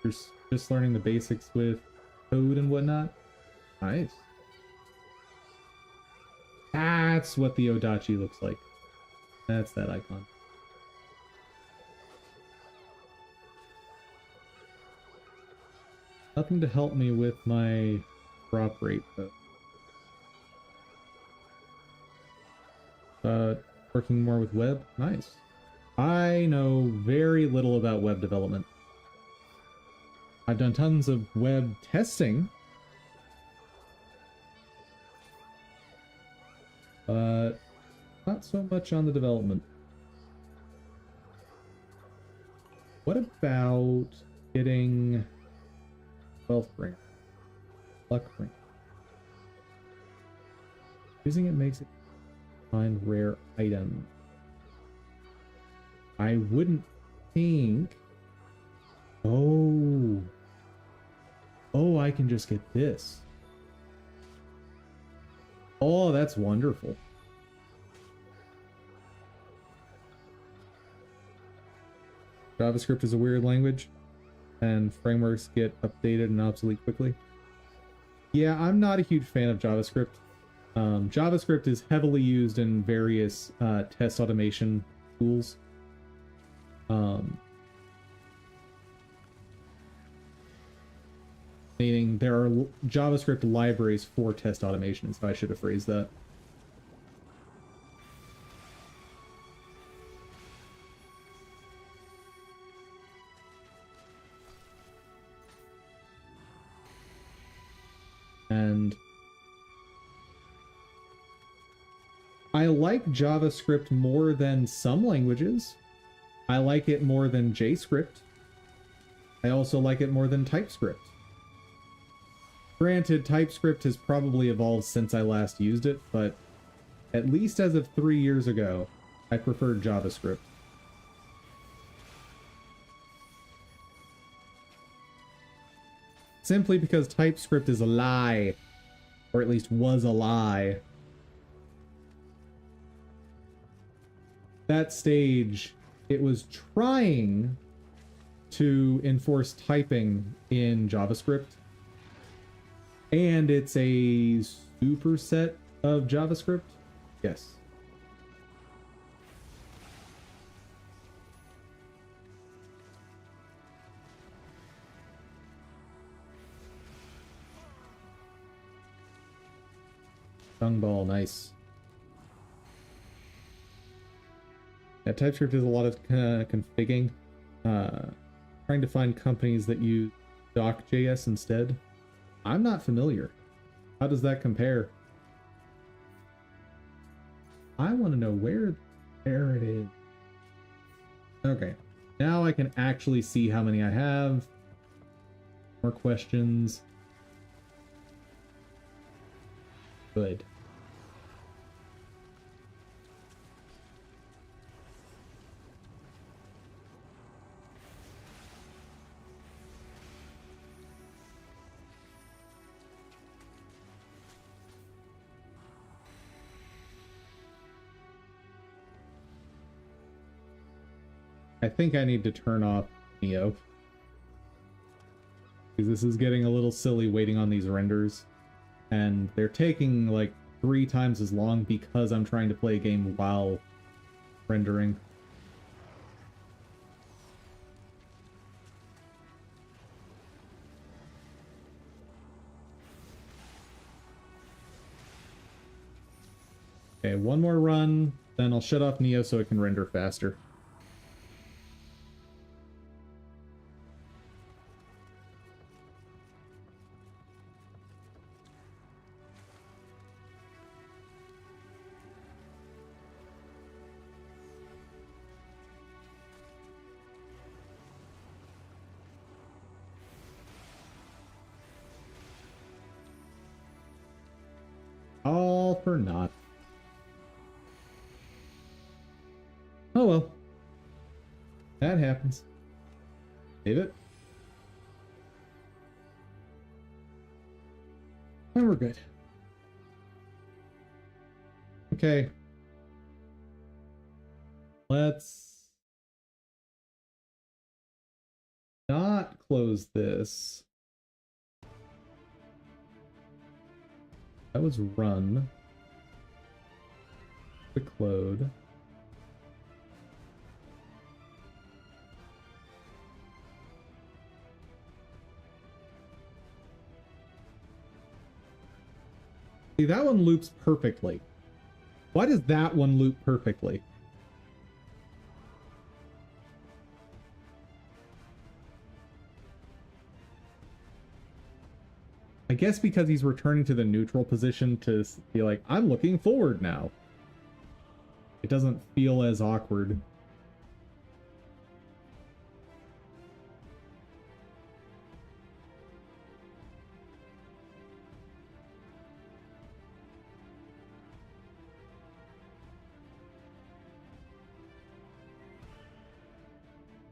You're just learning the basics with code and whatnot. Nice. That's what the Odachi looks like. That's that icon. Nothing to help me with my drop rate though. Working more with web? Nice. I know very little about web development. I've done tons of web testing, but not so much on the development. What about getting wealth ring, luck ring? Using it makes it find rare items. I wouldn't think. Oh, I can just get this. Oh, that's wonderful. JavaScript is a weird language, and frameworks get updated and obsolete quickly. Yeah, I'm not a huge fan of JavaScript. JavaScript is heavily used in various test automation tools. Meaning there are JavaScript libraries for test automation, so I should have phrased that. And I like JavaScript more than some languages. I like it more than JScript. I also like it more than TypeScript. Granted, TypeScript has probably evolved since I last used it, but at least as of 3 years ago, I preferred JavaScript. Simply because TypeScript is a lie, or at least was a lie. That stage, it was trying to enforce typing in JavaScript, and it's a superset of JavaScript. Yes. Tongue ball, nice. Yeah, TypeScript is a lot of configuring. Trying to find companies that use doc.js instead. I'm not familiar. How does that compare? I want to know where there it is. Okay, now I can actually see how many I have. More questions. Good. I think I need to turn off Neo, because this is getting a little silly waiting on these renders, and they're taking like 3 times as long because I'm trying to play a game while rendering. Okay, one more run, then I'll shut off Neo so it can render faster. All for naught. Oh well. That happens. Save it. And we're good. Okay. Let's not close this. That was run. Quick load. See, that one loops perfectly. Why does that one loop perfectly? I guess because he's returning to the neutral position to be like, I'm looking forward now. It doesn't feel as awkward.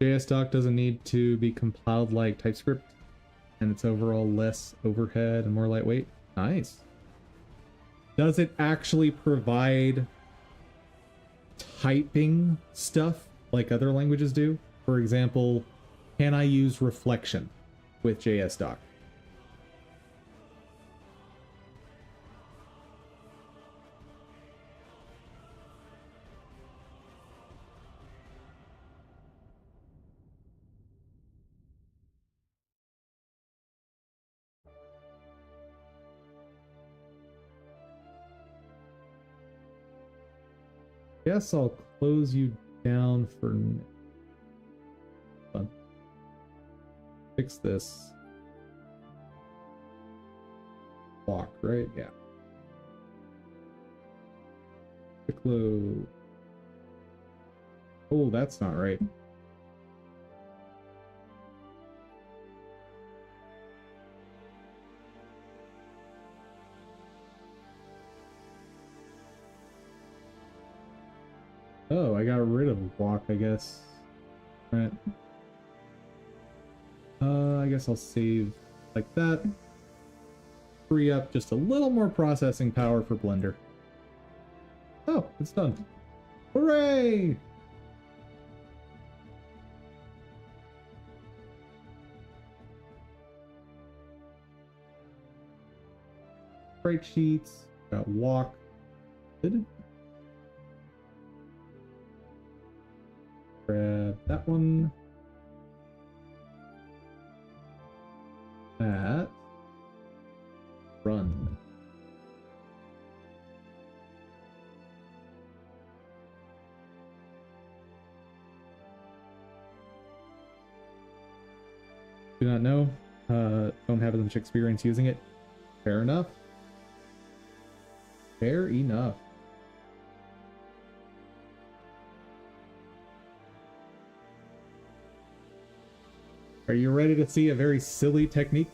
JS doc doesn't need to be compiled like TypeScript, and it's overall less overhead and more lightweight. Nice. Does it actually provide typing stuff like other languages do? For example, can I use reflection with JSDoc? Guess I'll close you down for fun. Fix this. Walk, right? Yeah. Quick load. Oh, that's not right. Oh, I got rid of walk, I guess. Right. I guess I'll save like that. Free up just a little more processing power for Blender. Oh, it's done. Hooray! Sprite sheets, got walk. Grab that one. That. Run. Do not know. Don't have as much experience using it. Fair enough. Fair enough. Are you ready to see a very silly technique?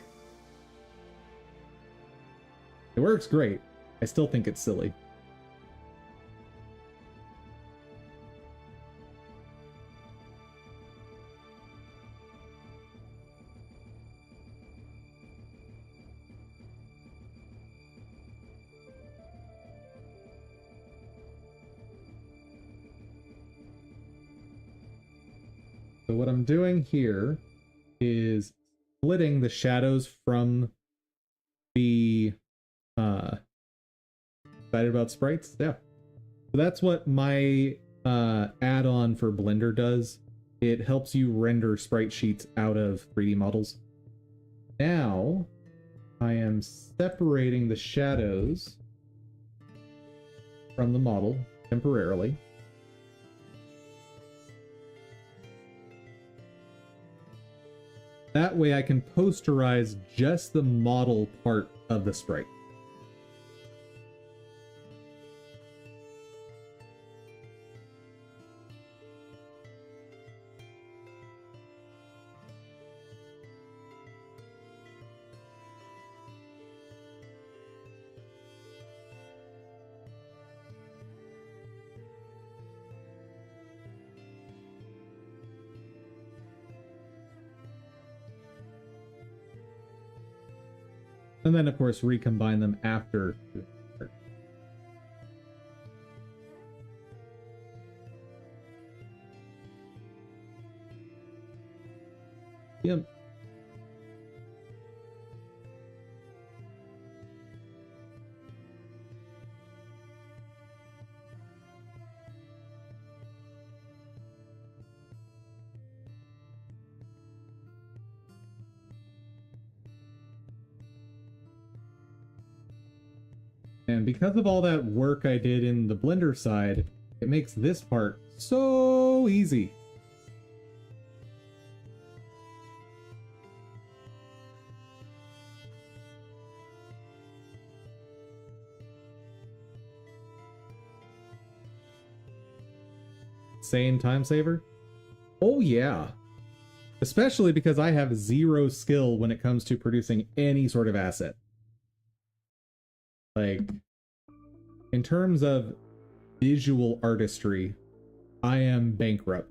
It works great. I still think it's silly. So what I'm doing here is splitting the shadows from the excited about sprites. Yeah. So that's what my add-on for Blender does. It helps you render sprite sheets out of 3D models. Now I am separating the shadows from the model temporarily. That way I can posterize just the model part of the sprite. And then, of course, recombine them after. Yep. And because of all that work I did in the Blender side, it makes this part so easy. Same time saver? Oh yeah. Especially because I have zero skill when it comes to producing any sort of asset. Like, in terms of visual artistry, I am bankrupt.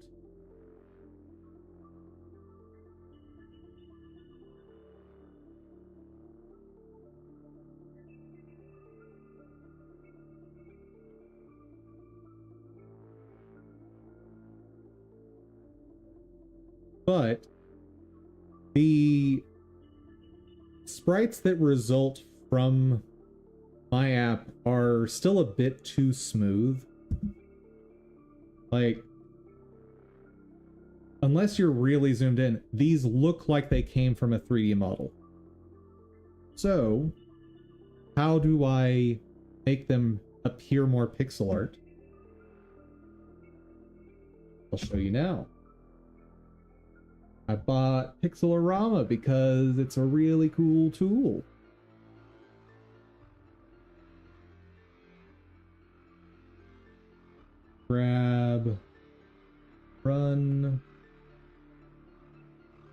but the sprites that result from my app are still a bit too smooth. Like, unless you're really zoomed in, these look like they came from a 3D model. So, how do I make them appear more pixel art? I'll show you now. I bought Pixelorama because it's a really cool tool. Grab, run,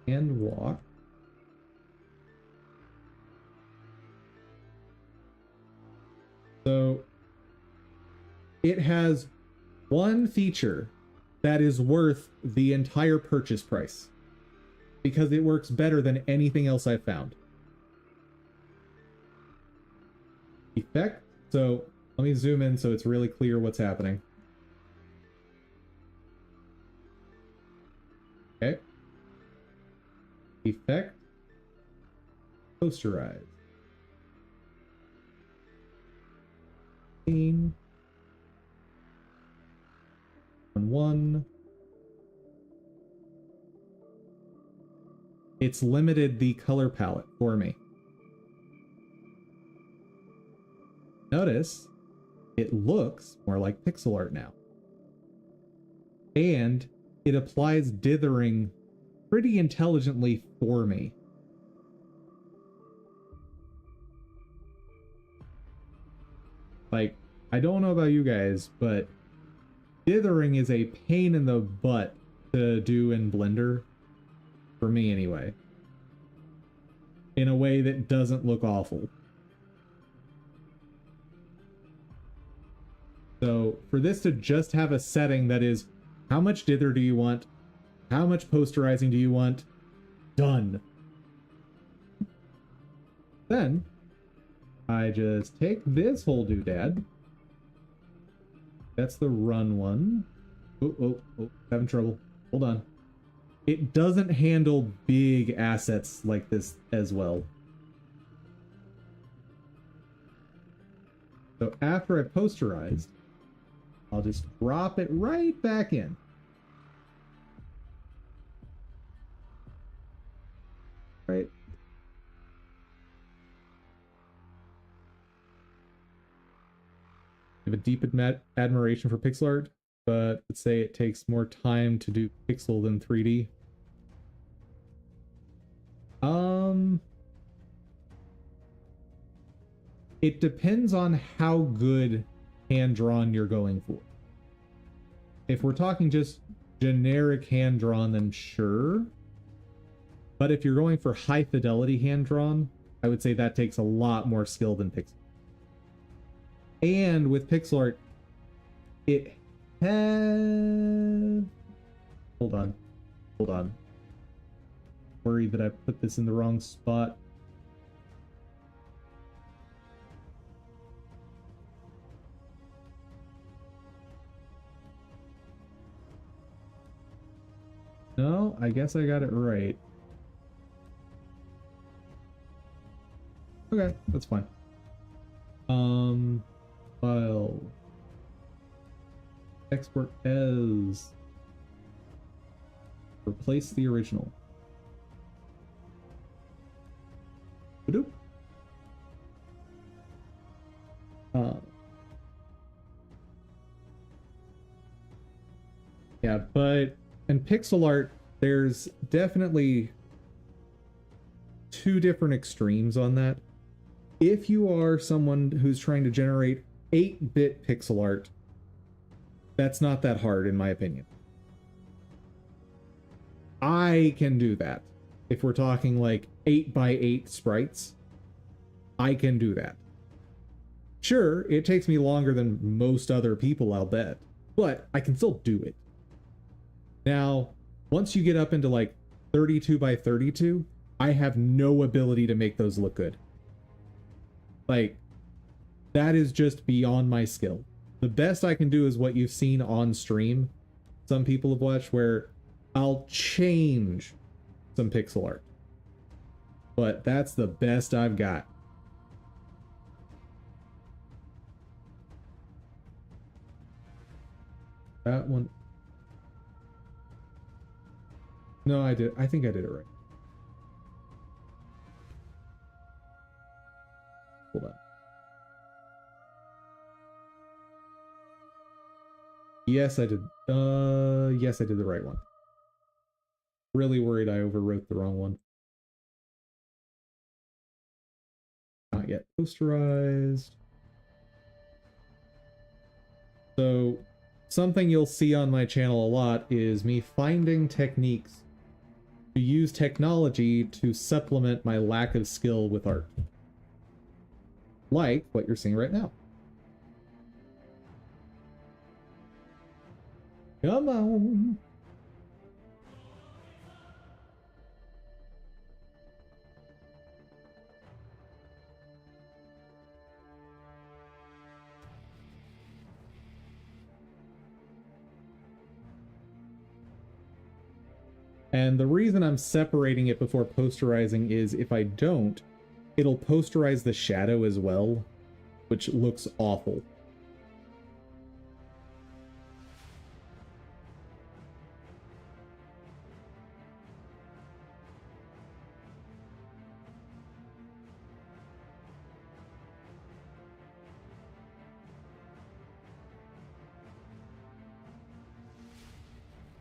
and walk. So it has one feature that is worth the entire purchase price because it works better than anything else I've found. Effect. So let me zoom in so it's really clear what's happening. Okay. Effect. Posterize. On one. It's limited the color palette for me. Notice it looks more like pixel art now. And it applies dithering pretty intelligently for me. Like, I don't know about you guys, but dithering is a pain in the butt to do in Blender. For me, anyway. In a way that doesn't look awful. So, for this to just have a setting that is, how much dither do you want? How much posterizing do you want? Done. Then, I just take this whole doodad. That's the run one. Oh, having trouble. Hold on. It doesn't handle big assets like this as well. So after I posterized, I'll just drop it right back in. Right. I have a deep admiration for pixel art, but let's say it takes more time to do pixel than 3D. It depends on how good hand-drawn you're going for. If we're talking just generic hand-drawn, then sure. But if you're going for high-fidelity hand-drawn, I would say that takes a lot more skill than pixel. And with pixel art, it has... Hold on. Worried that I put this in the wrong spot. No, I guess I got it right. Okay, that's fine. File. Export as. Replace the original. Godot. Yeah, but in pixel art, there's definitely two different extremes on that. If you are someone who's trying to generate 8-bit pixel art, that's not that hard, in my opinion. I can do that. If we're talking like 8x8 sprites, I can do that. Sure, it takes me longer than most other people, I'll bet, but I can still do it. Now, once you get up into like 32x32, I have no ability to make those look good. Like, that is just beyond my skill. The best I can do is what you've seen on stream. Some people have watched where I'll change some pixel art, but that's the best I've got. That one. No, I did. I think I did it right. Hold on. Yes, I did. Yes, I did the right one. Really worried I overwrote the wrong one. Not yet posterized. So, something you'll see on my channel a lot is me finding techniques to use technology to supplement my lack of skill with art. Like what you're seeing right now. Come on. And the reason I'm separating it before posterizing is if I don't, it'll posterize the shadow as well, which looks awful.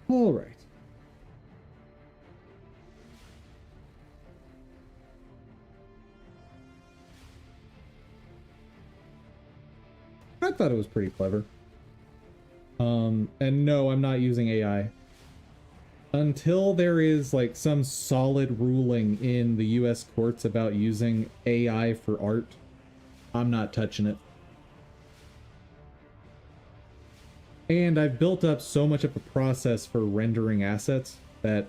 All right. I thought it was pretty clever. And no, I'm not using AI. Until there is like some solid ruling in the US courts about using AI for art, I'm not touching it. And I've built up so much of a process for rendering assets that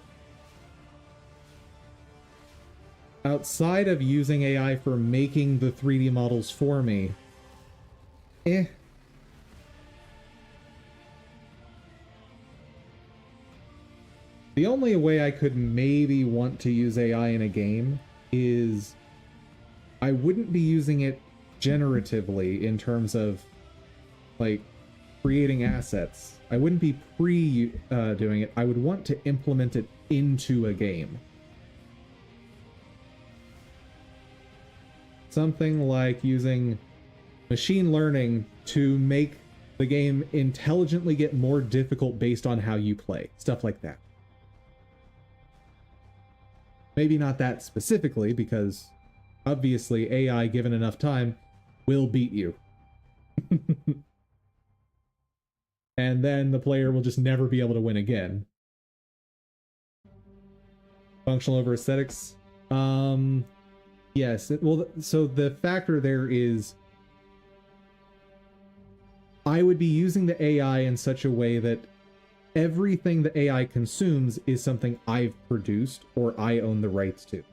outside of using AI for making the 3D models for me, The only way I could maybe want to use AI in a game is I wouldn't be using it generatively in terms of like creating assets. I wouldn't be doing it. I would want to implement it into a game. Something like using machine learning to make the game intelligently get more difficult based on how you play. Stuff like that. Maybe not that specifically, because obviously AI, given enough time, will beat you. And then the player will just never be able to win again. Functional over aesthetics? Yes. Well, so the factor there is I would be using the AI in such a way that everything the AI consumes is something I've produced or I own the rights to.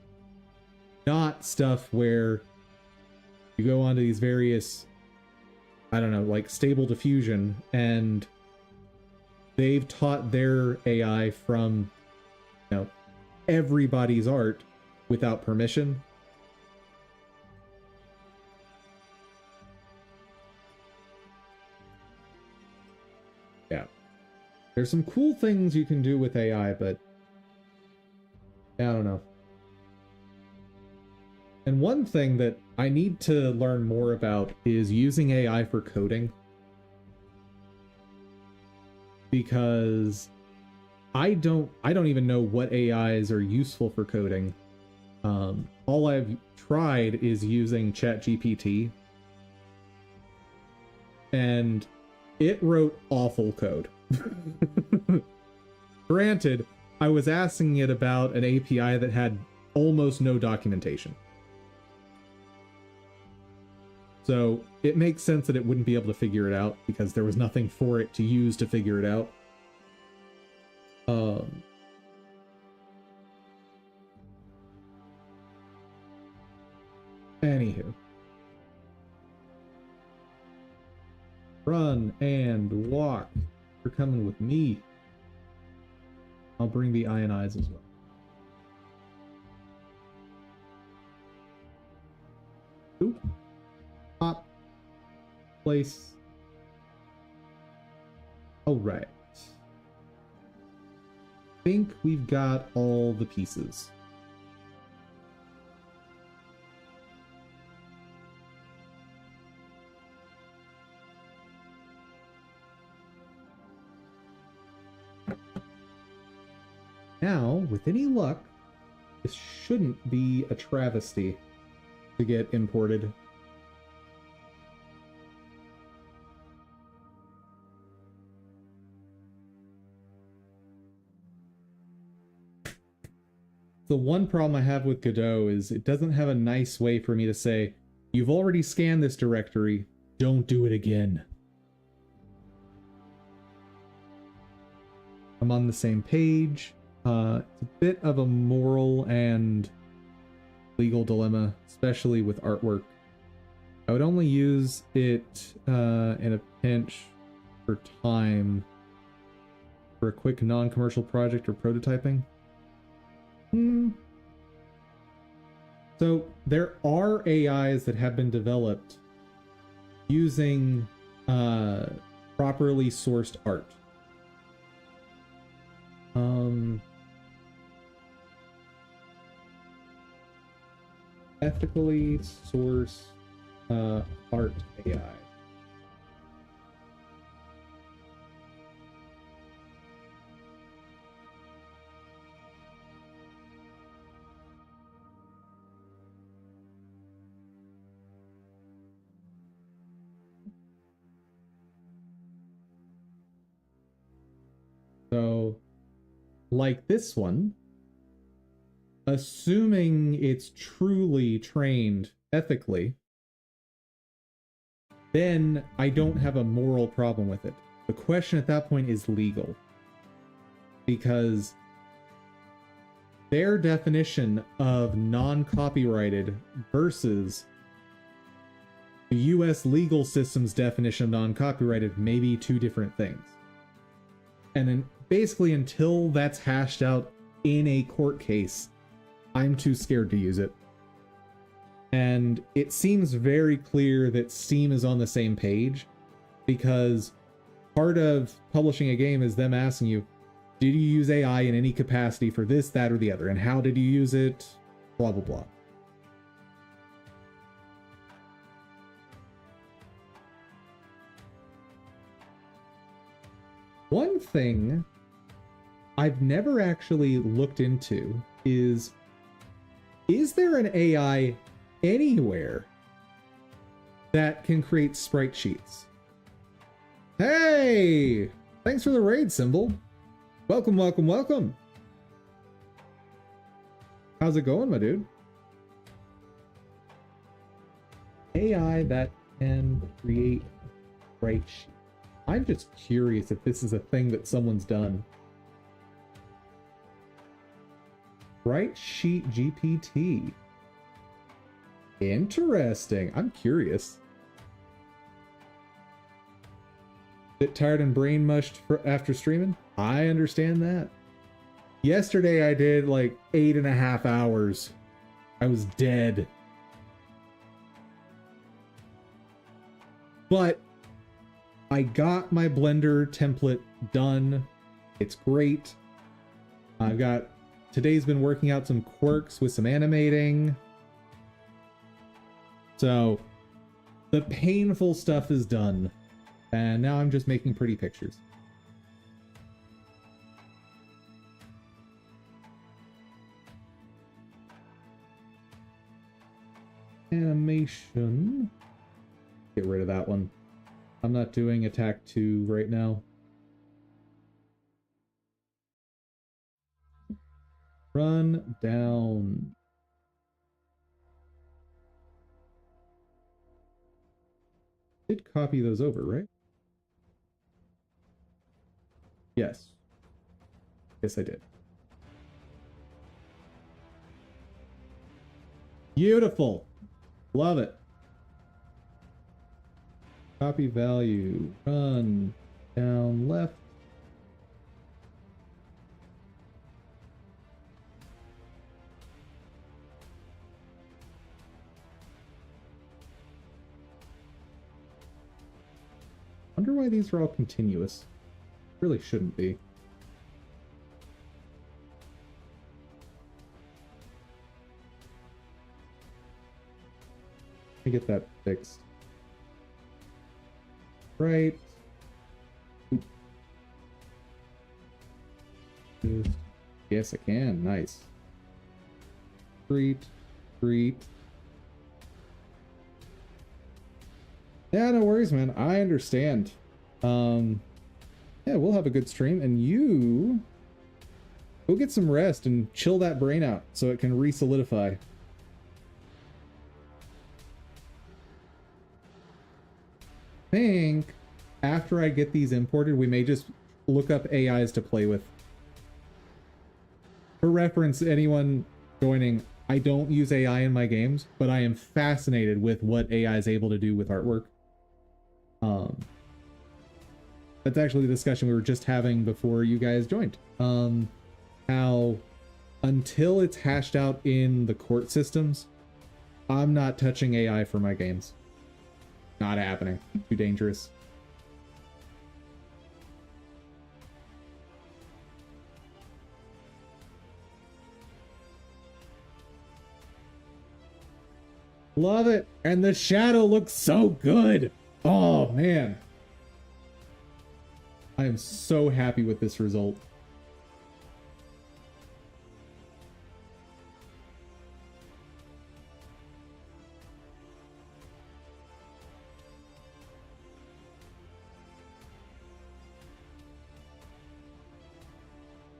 Not stuff where you go onto these various, I don't know, like Stable Diffusion, and they've taught their AI from, you know, everybody's art without permission. Yeah. There's some cool things you can do with AI, but I don't know. And one thing that I need to learn more about is using AI for coding. Because I don't even know what AIs are useful for coding. All I've tried is using ChatGPT. And it wrote awful code. Granted, I was asking it about an API that had almost no documentation. So it makes sense that it wouldn't be able to figure it out because there was nothing for it to use to figure it out. Anywho. Run and walk. You're coming with me. I'll bring the ionize as well. Oop. Pop. Place. All right. I think we've got all the pieces. Now, with any luck, this shouldn't be a travesty to get imported. The one problem I have with Godot is it doesn't have a nice way for me to say, you've already scanned this directory, don't do it again. I'm on the same page. It's a bit of a moral and legal dilemma, especially with artwork. I would only use it in a pinch for time for a quick non-commercial project or prototyping. So there are AIs that have been developed using properly sourced art. Ethically source art AI. So, like this one, assuming it's truly trained ethically, then I don't have a moral problem with it. The question at that point is legal. Because their definition of non-copyrighted versus the US legal system's definition of non-copyrighted may be two different things. And then basically until that's hashed out in a court case, I'm too scared to use it. And it seems very clear that Steam is on the same page, because part of publishing a game is them asking you, did you use AI in any capacity for this, that, or the other? And how did you use it? Blah, blah, blah. One thing I've never actually looked into is there an AI anywhere that can create sprite sheets? Hey! Thanks for the raid, Symbol. Welcome, welcome, welcome. How's it going, my dude? AI that can create sprite sheets. I'm just curious if this is a thing that someone's done. Sprite sheet GPT. Interesting. I'm curious. Bit tired and brain mushed after streaming? I understand that. Yesterday I did like 8.5 hours. I was dead. But I got my Blender template done. It's great. Today's been working out some quirks with some animating. So the painful stuff is done. And now I'm just making pretty pictures. Animation. Get rid of that one. I'm not doing attack 2 right now. Run down. Did copy those over, right? Yes. Yes, I did. Beautiful. Love it. Copy value. Run down left. Wonder why these are all continuous. Really shouldn't be. Let me get that fixed. Right. Yes, I can. Nice. Great. Yeah, no worries, man. I understand. Yeah, we'll have a good stream, and you go get some rest and chill that brain out so it can re-solidify. I think after I get these imported, we may just look up AIs to play with. For reference, anyone joining, I don't use AI in my games, but I am fascinated with what AI is able to do with artwork. That's actually the discussion we were just having before you guys joined. How until it's hashed out in the court systems, I'm not touching AI for my games. Not happening. Too dangerous. Love it. And the shadow looks so good. Oh, man. I am so happy with this result.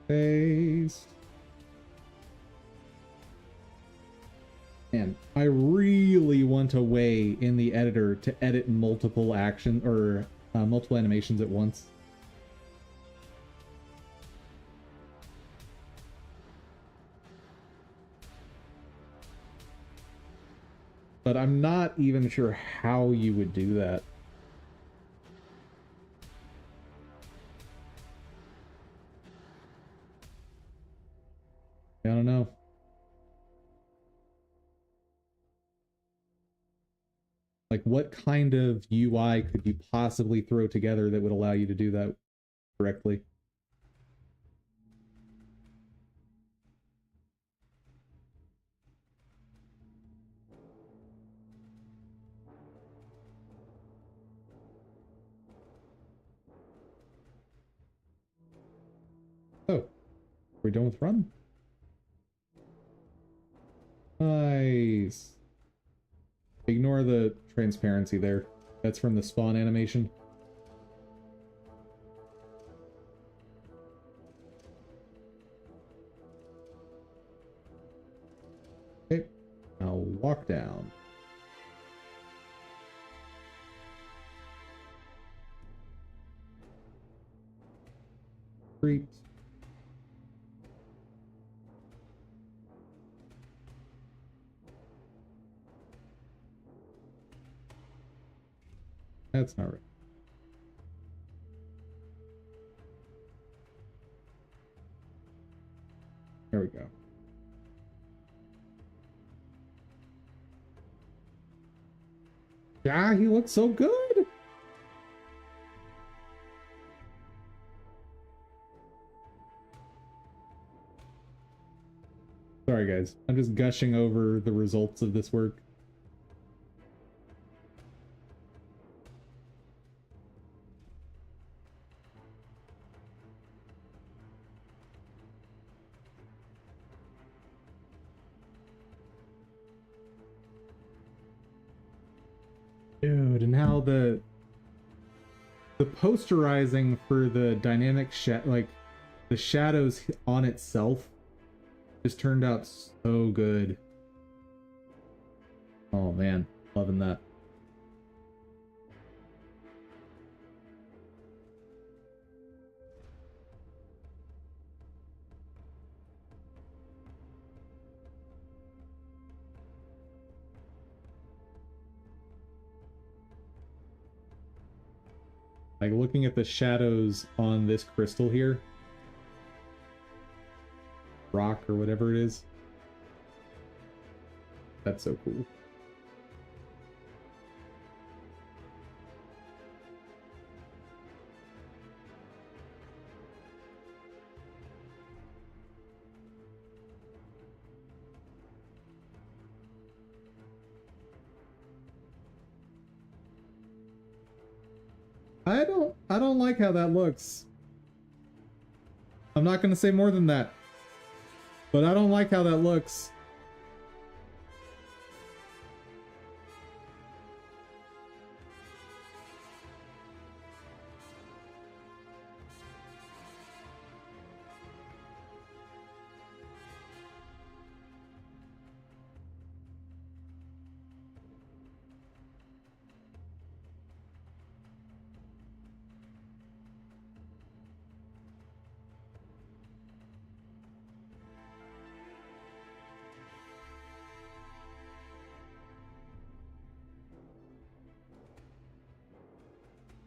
Paste. Man, I really want a way in the editor to edit multiple action or multiple animations at once. But I'm not even sure how you would do that. I don't know. Like, what kind of UI could you possibly throw together that would allow you to do that correctly? Oh, we're done with run? Nice. Ignore the transparency there. That's from the spawn animation. Okay, I'll walk down. Street. That's not right. There we go. Yeah, he looks so good. Sorry, guys. I'm just gushing over the results of this work. Dude, and how the posterizing for the dynamic like the shadows on itself just turned out so good. Oh man, loving that. Like looking at the shadows on this crystal here, rock or whatever it is. That's so cool. I don't like how that looks. I'm not going to say more than that. But I don't like how that looks.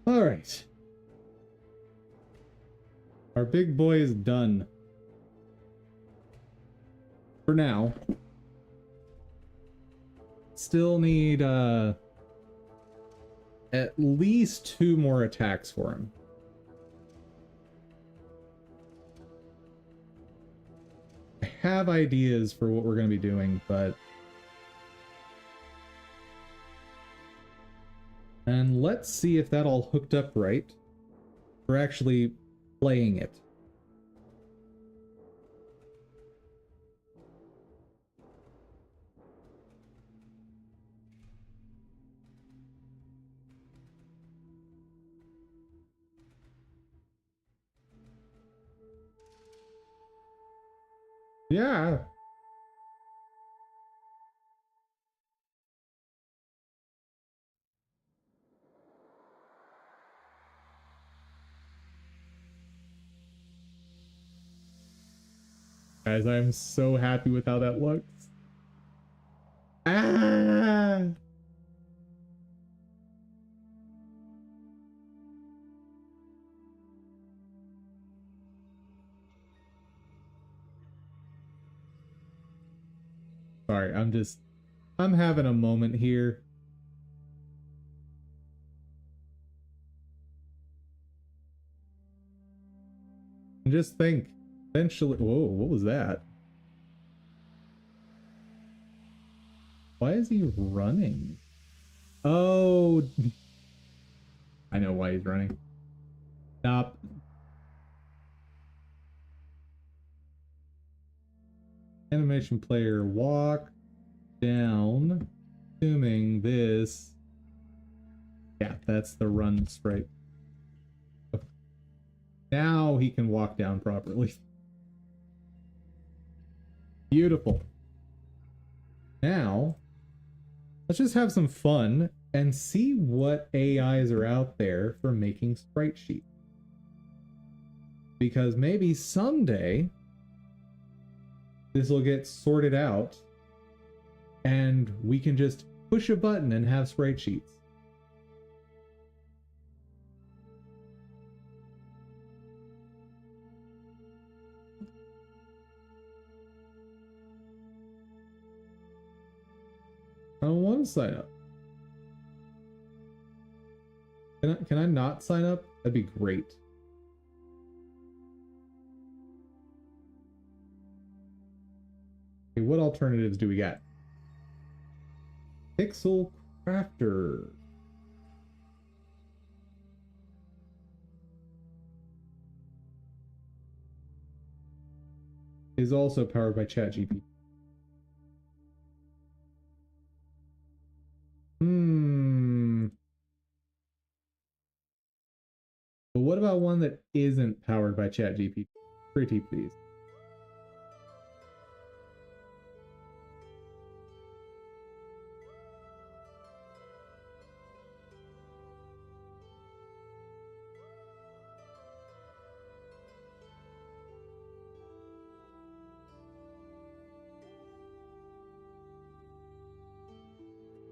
All right. Our big boy is done. For now. Still need at least 2 more attacks for him. I have ideas for what we're going to be doing, but... And let's see if that all hooked up right. We're actually playing it. Yeah. Guys, I'm so happy with how that looks. Ah! Sorry, I'm having a moment here. And just think, eventually, whoa, what was that? Why is he running? Oh, I know why he's running. Stop. Animation player, walk down, assuming this. Yeah, that's the run sprite. Now he can walk down properly. Beautiful. Now, let's just have some fun and see what AIs are out there for making sprite sheets. Because maybe someday this will get sorted out and we can just push a button and have sprite sheets. I don't want to sign up. Can I not sign up? That'd be great. Okay, what alternatives do we got? Pixel Crafter. Is also powered by ChatGPT. But what about one that isn't powered by ChatGPT? Pretty please.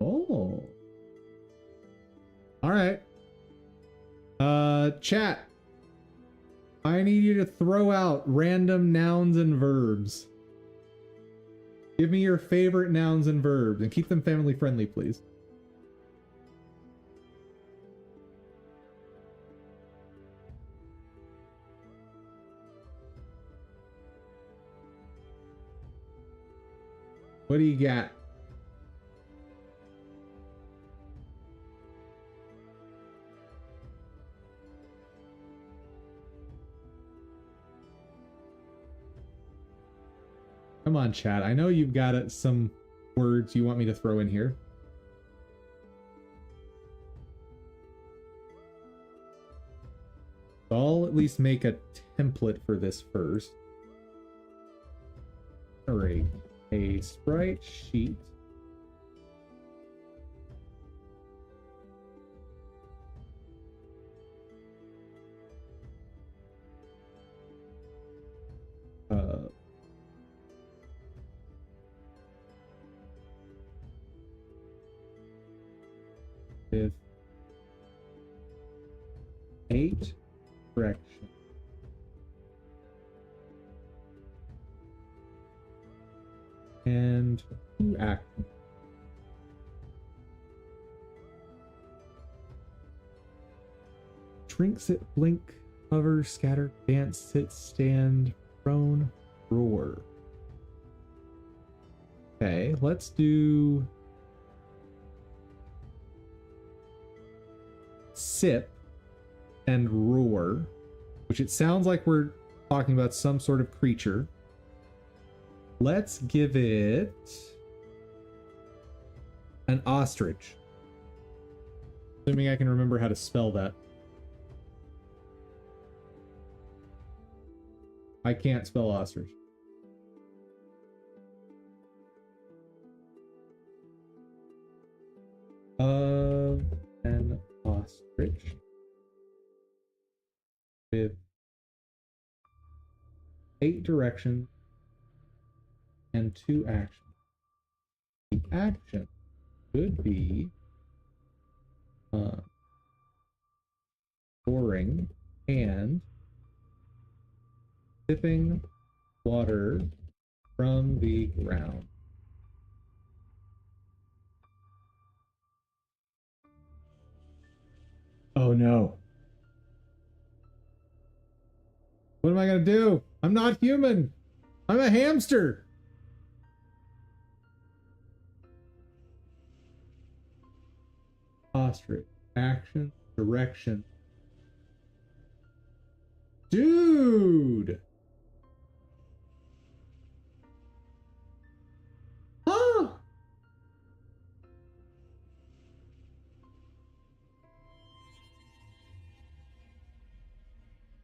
Oh. All right. Chat. I need you to throw out random nouns and verbs. Give me your favorite nouns and verbs and keep them family friendly, please. What do you got? Come on, chat. I know you've got some words you want me to throw in here. So I'll at least make a template for this first. Generate a sprite sheet. With 8 directions. And 2 actions. Shrink, sit, blink, hover, scatter, dance, sit, stand, prone, roar. Okay, let's do sip and roar, which it sounds like we're talking about some sort of creature. Let's give it an ostrich. Assuming I can remember how to spell that. I can't spell ostrich. An ostrich with 8 directions and 2 actions. The action could be pouring and sipping water from the ground. Oh no. What am I gonna do? I'm not human. I'm a hamster. Ostrich. Action. Direction. Dude. Huh?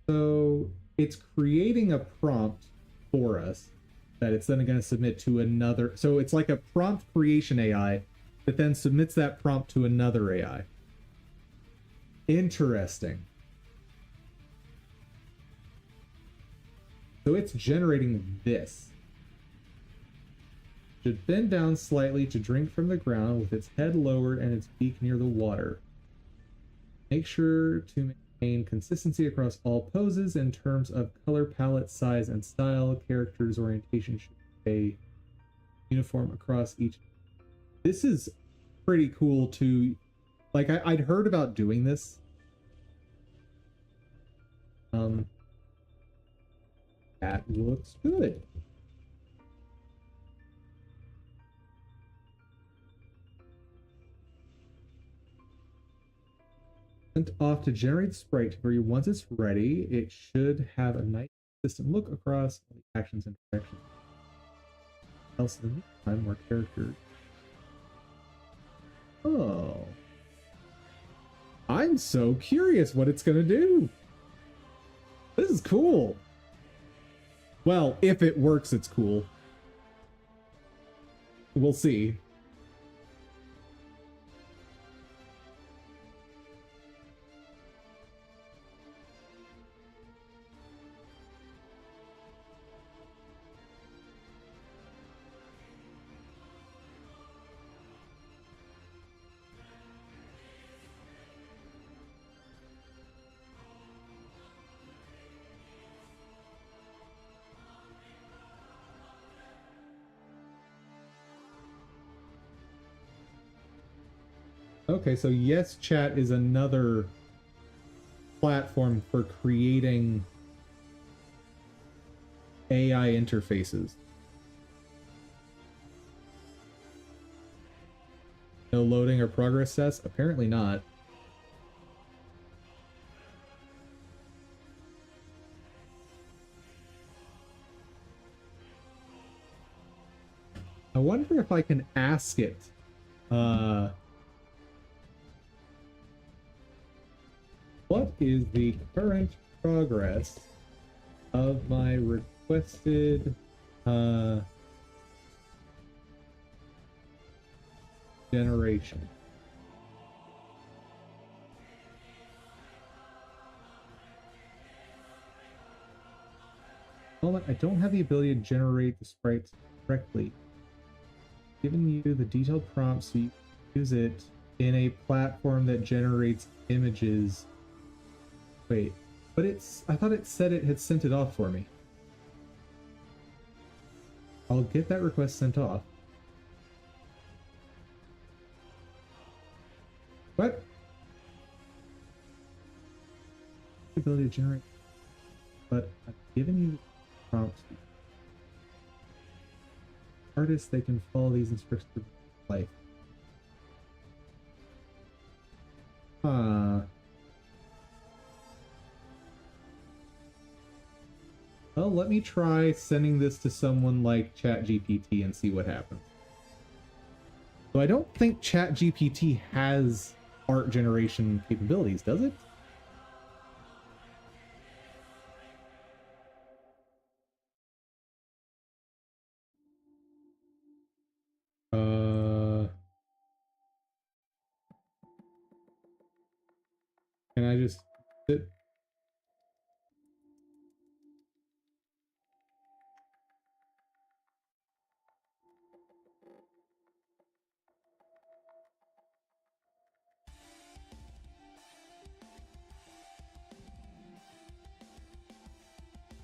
So it's creating a prompt for us that it's then going to submit to another. So it's like a prompt creation AI that then submits that prompt to another AI. Interesting. So it's generating this. Should bend down slightly to drink from the ground with its head lowered and its beak near the water. Make sure to maintain consistency across all poses in terms of color palette, size, and style. Character's orientation should stay uniform across each. This is pretty cool to, like, I'd heard about doing this. That looks good. Sent off to generate sprite for you. Once it's ready, it should have a nice consistent look across all the actions and directions. Else in the meantime, more characters. Oh. I'm so curious what it's gonna do. This is cool. Well, if it works, it's cool. We'll see. Okay, so Yes Chat is another platform for creating AI interfaces. No loading or progress sets? Apparently not. wonder if I can ask it. What is the current progress of my requested generation? Well, I don't have the ability to generate the sprites correctly. Giving you the detailed prompts so you can use it in a platform that generates images. Wait, but I thought it said it had sent it off for me. I'll get that request sent off. What? Ability to generate, but I've given you prompts. Artists, they can follow these instructions for life. Well, let me try sending this to someone like ChatGPT and see what happens. So I don't think ChatGPT has art generation capabilities, does it? Can I just sit?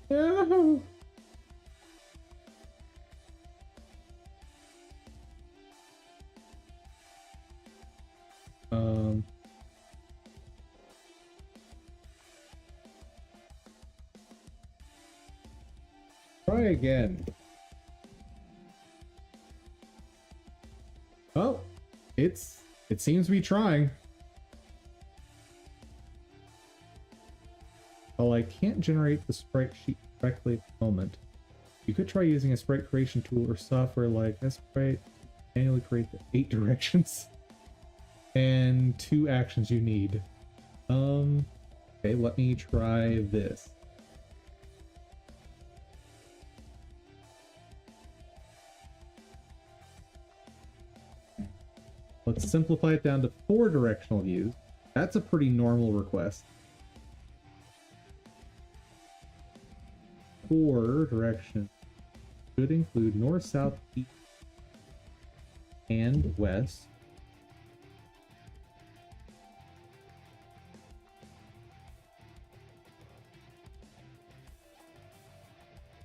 No. Try again. Oh, it seems to be trying. Well, I can't generate the sprite sheet correctly at the moment. You could try using a sprite creation tool or software like Sprite to manually create the 8 directions and 2 actions you need. Okay, let me try this. Let's simplify it down to 4 directional views. That's a pretty normal request. 4 directions should include north, south, east, and west.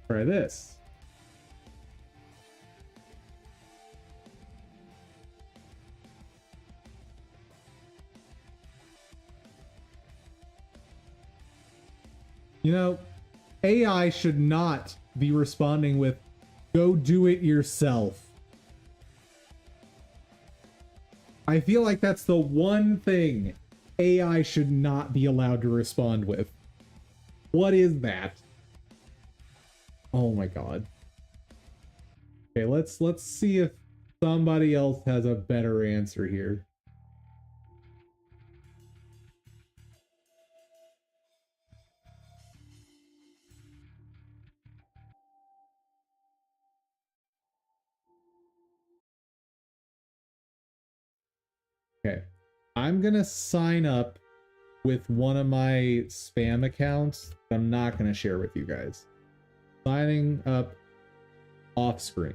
Try this. You know, AI should not be responding with, go do it yourself. I feel like that's the one thing AI should not be allowed to respond with. What is that? Oh my god. Okay, let's see if somebody else has a better answer here. Okay, I'm gonna sign up with one of my spam accounts that I'm not gonna share with you guys. Signing up off screen.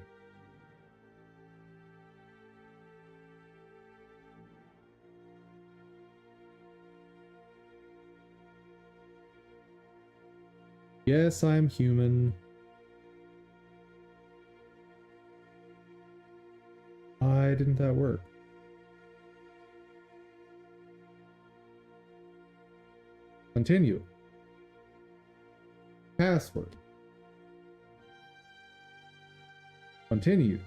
Yes, I'm human. Why didn't that work? Continue. Password. Continue.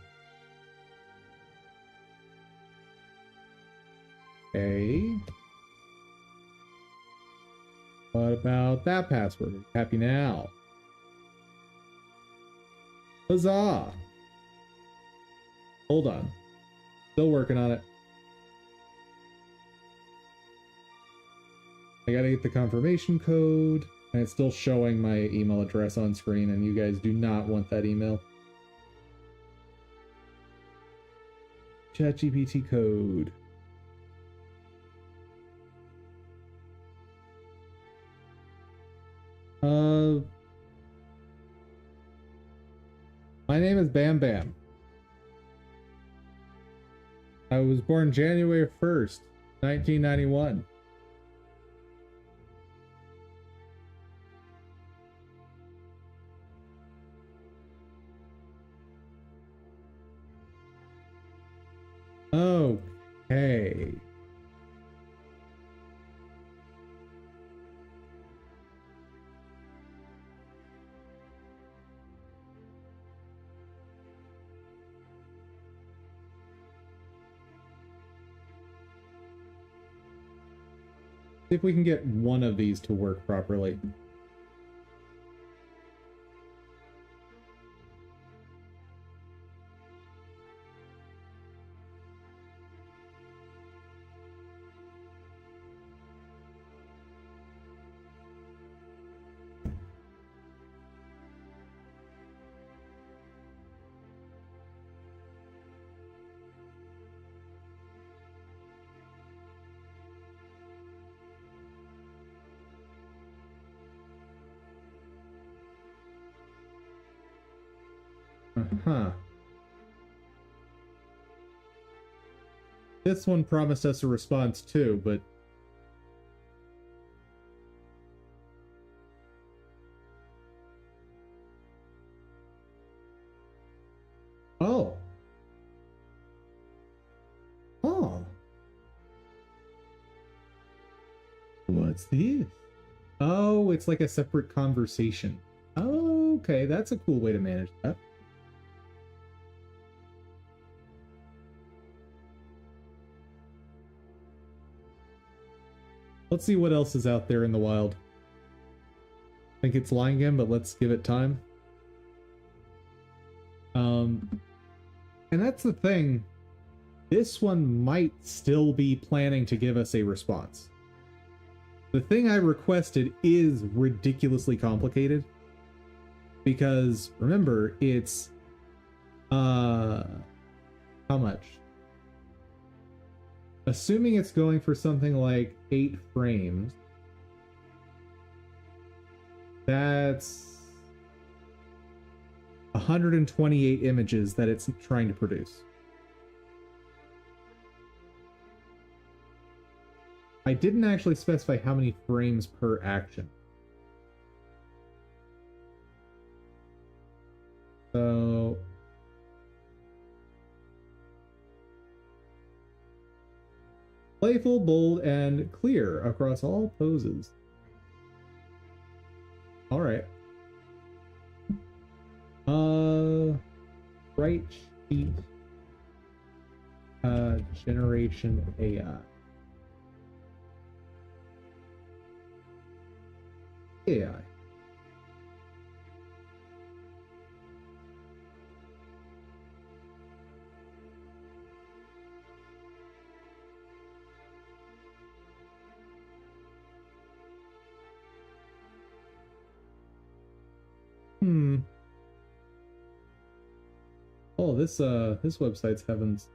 Okay. What about that password? Happy now. Huzzah! Hold on. Still working on it. I gotta get the confirmation code, and it's still showing my email address on screen, and you guys do not want that email. ChatGPT code. My name is Bam Bam. I was born January 1st, 1991. Okay. See if we can get one of these to work properly. Uh-huh. This one promised us a response too, but... Oh. Oh. What's this? Oh, it's like a separate conversation. Oh, okay, that's a cool way to manage that. Let's see what else is out there in the wild. I think it's lying again, but let's give it time. And that's the thing. This one might still be planning to give us a response. The thing I requested is ridiculously complicated. Because, remember, it's... how much? Assuming it's going for something like 8 frames, that's 128 images that it's trying to produce. I didn't actually specify how many frames per action. So... playful, bold, and clear across all poses. Alright. Right sheet. Generation AI. AI. Oh, this website's heavens.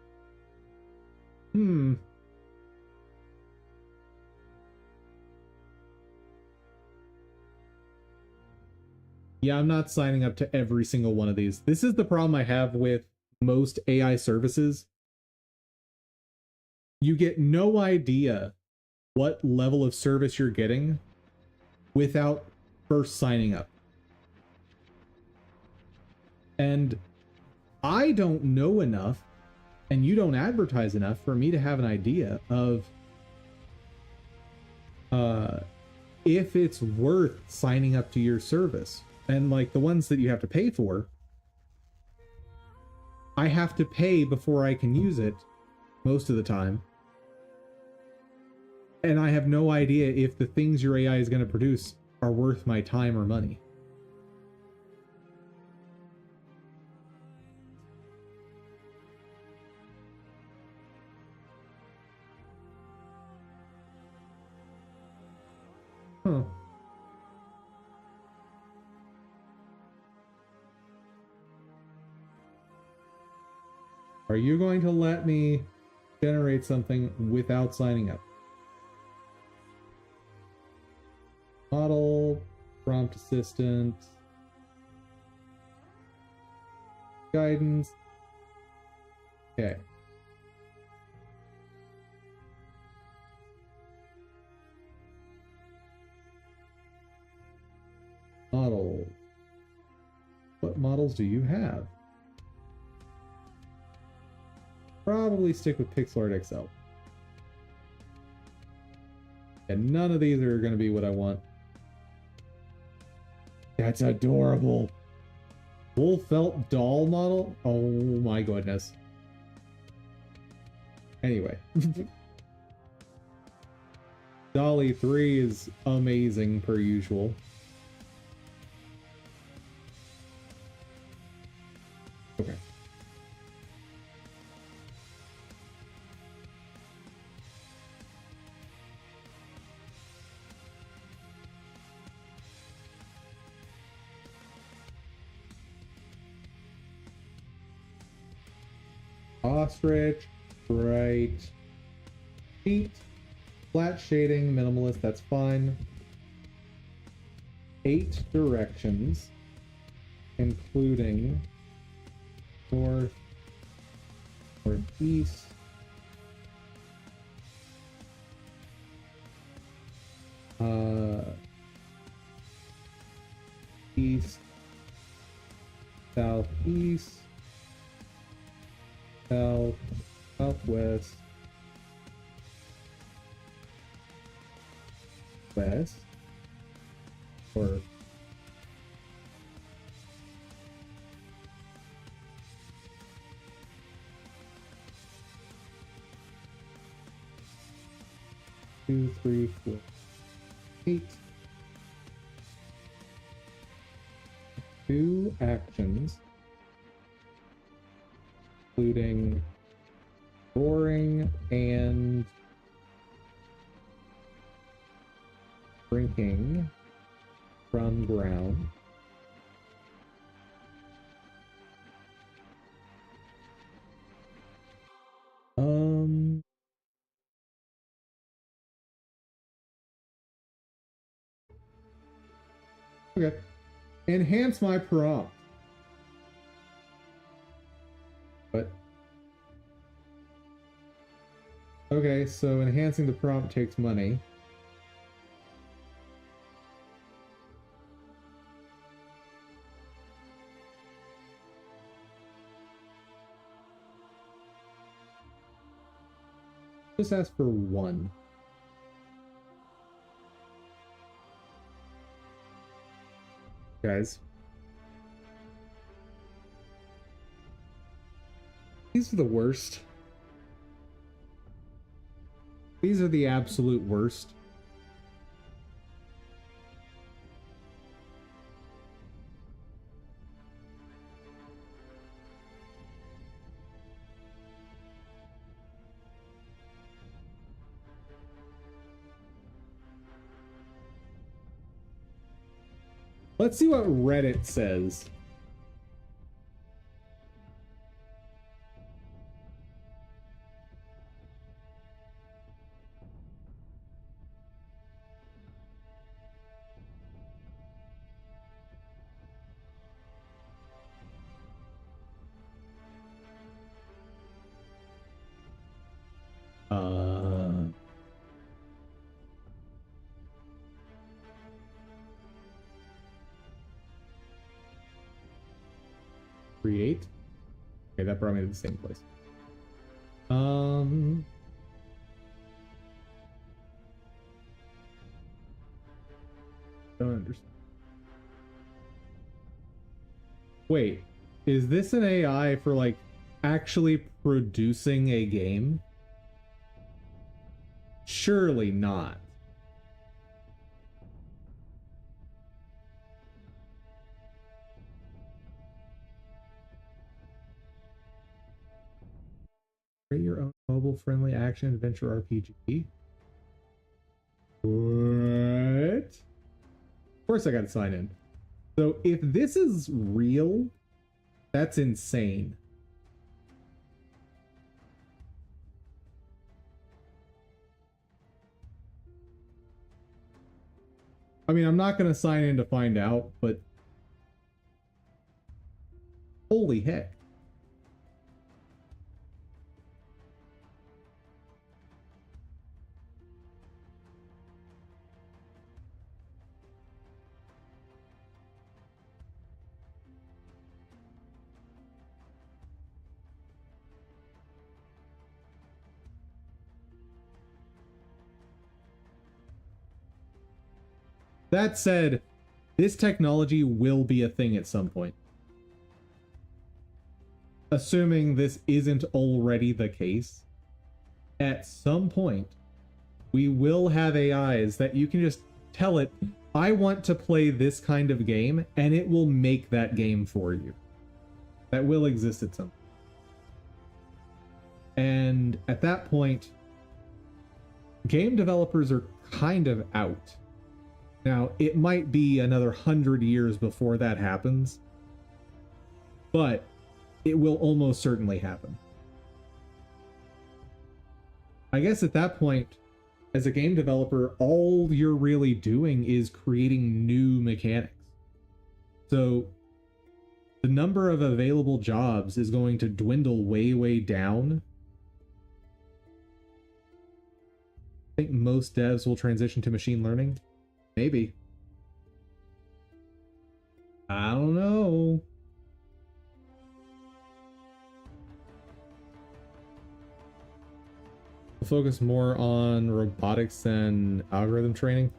Yeah, I'm not signing up to every single one of these. This is the problem I have with most AI services. You get no idea what level of service you're getting without first signing up. And I don't know enough, and you don't advertise enough for me to have an idea of if it's worth signing up to your service. And like the ones that you have to pay for, I have to pay before I can use it most of the time. And I have no idea if the things your AI is going to produce are worth my time or money. Huh. Are you going to let me generate something without signing up? Model, prompt assistant, guidance. Okay. Model. What models do you have? Probably stick with Pixel Art XL. And none of these are going to be what I want. That's adorable. Wool felt doll model? Oh my goodness. Anyway. Dolly 3 is amazing per usual. Okay. Ostrich, bright, feet, flat shading, minimalist, that's fine. 8 directions, including north, northeast, east, southeast, south, southwest, west, or two, three, four, 8. 2 actions, including roaring and drinking from ground. Okay. Enhance my prompt. What? Okay, so enhancing the prompt takes money. Just ask for 1. Guys. These are the worst. These are the absolute worst. Let's see what Reddit says. Create. Okay, that brought me to the same place. Don't understand. Wait, is this an AI for like actually producing a game? Surely not. Create your own mobile-friendly action-adventure RPG. What? Of course I gotta sign in. So if this is real, that's insane. I mean, I'm not gonna sign in to find out, but holy heck. That said, this technology will be a thing at some point. Assuming this isn't already the case, at some point, we will have AIs that you can just tell it, I want to play this kind of game, and it will make that game for you. That will exist at some point. And at that point, game developers are kind of out. Now, it might be another 100 years before that happens, but it will almost certainly happen. I guess at that point, as a game developer, all you're really doing is creating new mechanics. So the number of available jobs is going to dwindle way, way down. I think most devs will transition to machine learning. Maybe. I don't know. We'll focus more on robotics than algorithm training.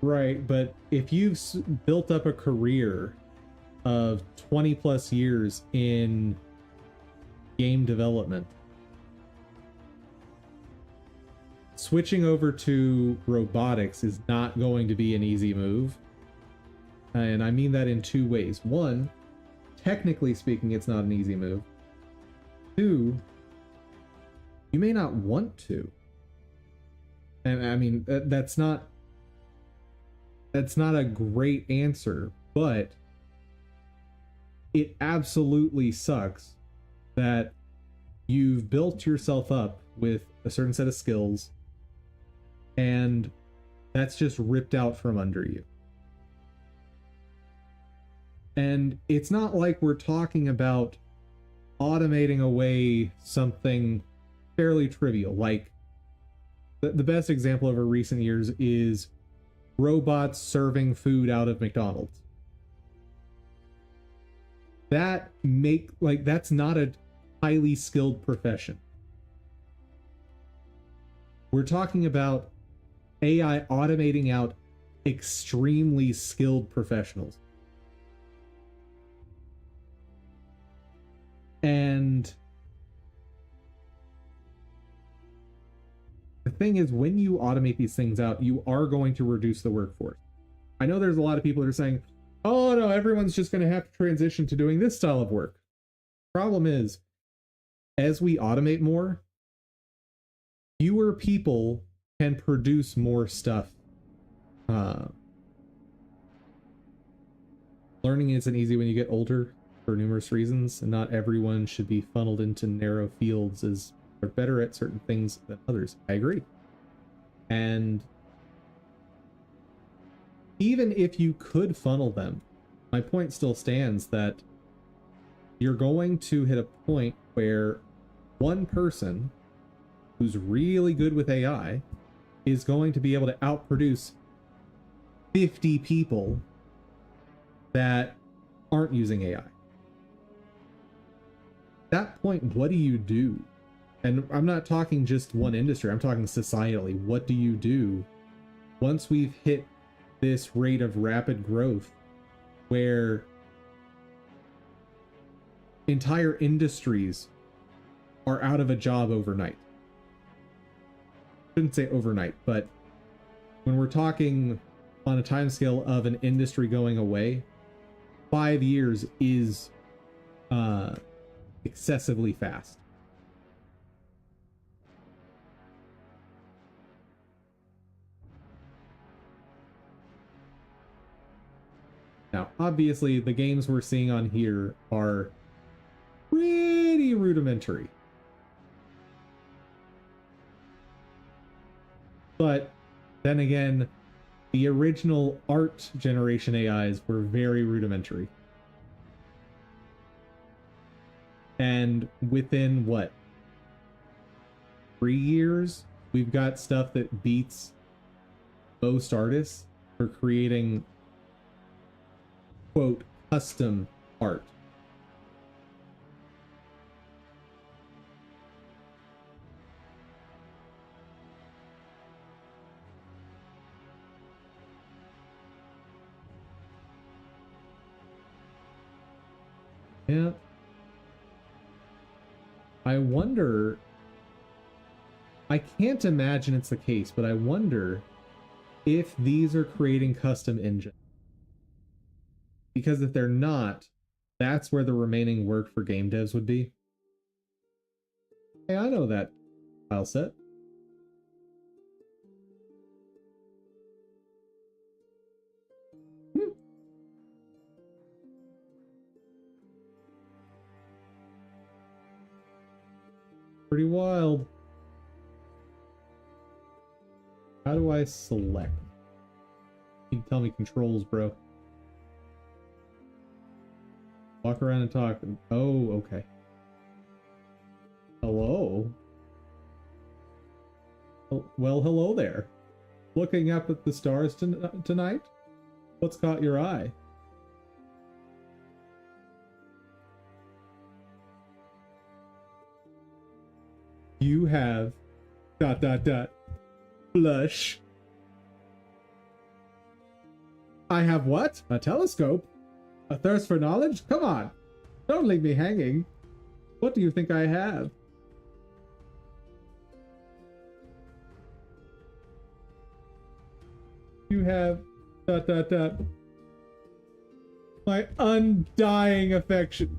Right, but if you've built up a career of 20 plus years in game development, switching over to robotics is not going to be an easy move. And I mean that in two ways. One, technically speaking, it's not an easy move. Two, you may not want to. And I mean, that's not a great answer, but it absolutely sucks that you've built yourself up with a certain set of skills and that's just ripped out from under you. And it's not like we're talking about automating away something fairly trivial. Like the best example over recent years is robots serving food out of McDonald's. That's not a highly skilled profession. We're talking about AI automating out extremely skilled professionals. And the thing is, when you automate these things out, you are going to reduce the workforce. I know there's a lot of people that are saying, oh no, everyone's just going to have to transition to doing this style of work. Problem is, as we automate more, fewer people can produce more stuff. Learning isn't easy when you get older for numerous reasons, and not everyone should be funneled into narrow fields as they're better at certain things than others. I agree. And even if you could funnel them, my point still stands that you're going to hit a point where one person who's really good with AI is going to be able to outproduce 50 people that aren't using AI. At that point, what do you do? And I'm not talking just one industry, I'm talking societally. What do you do once we've hit this rate of rapid growth where entire industries are out of a job overnight? I shouldn't say overnight, but when we're talking on a timescale of an industry going away, 5 years is excessively fast. Now, obviously, the games we're seeing on here are pretty rudimentary. But then again, the original art generation AIs were very rudimentary. And within, what, 3 years, we've got stuff that beats most artists for creating, quote, custom art. Yeah. I wonder, I can't imagine it's the case, but I wonder if these are creating custom engines. Because if they're not, that's where the remaining work for game devs would be. Hey, I know that file set. Pretty wild. How do I select? You tell me controls, bro. Walk around and talk. Oh, okay. Hello? Oh, well, hello there. Looking up at the stars tonight? What's caught your eye? You have... ... Blush. I have what? A telescope? A thirst for knowledge? Come on! Don't leave me hanging. What do you think I have? You have... ... my undying affection.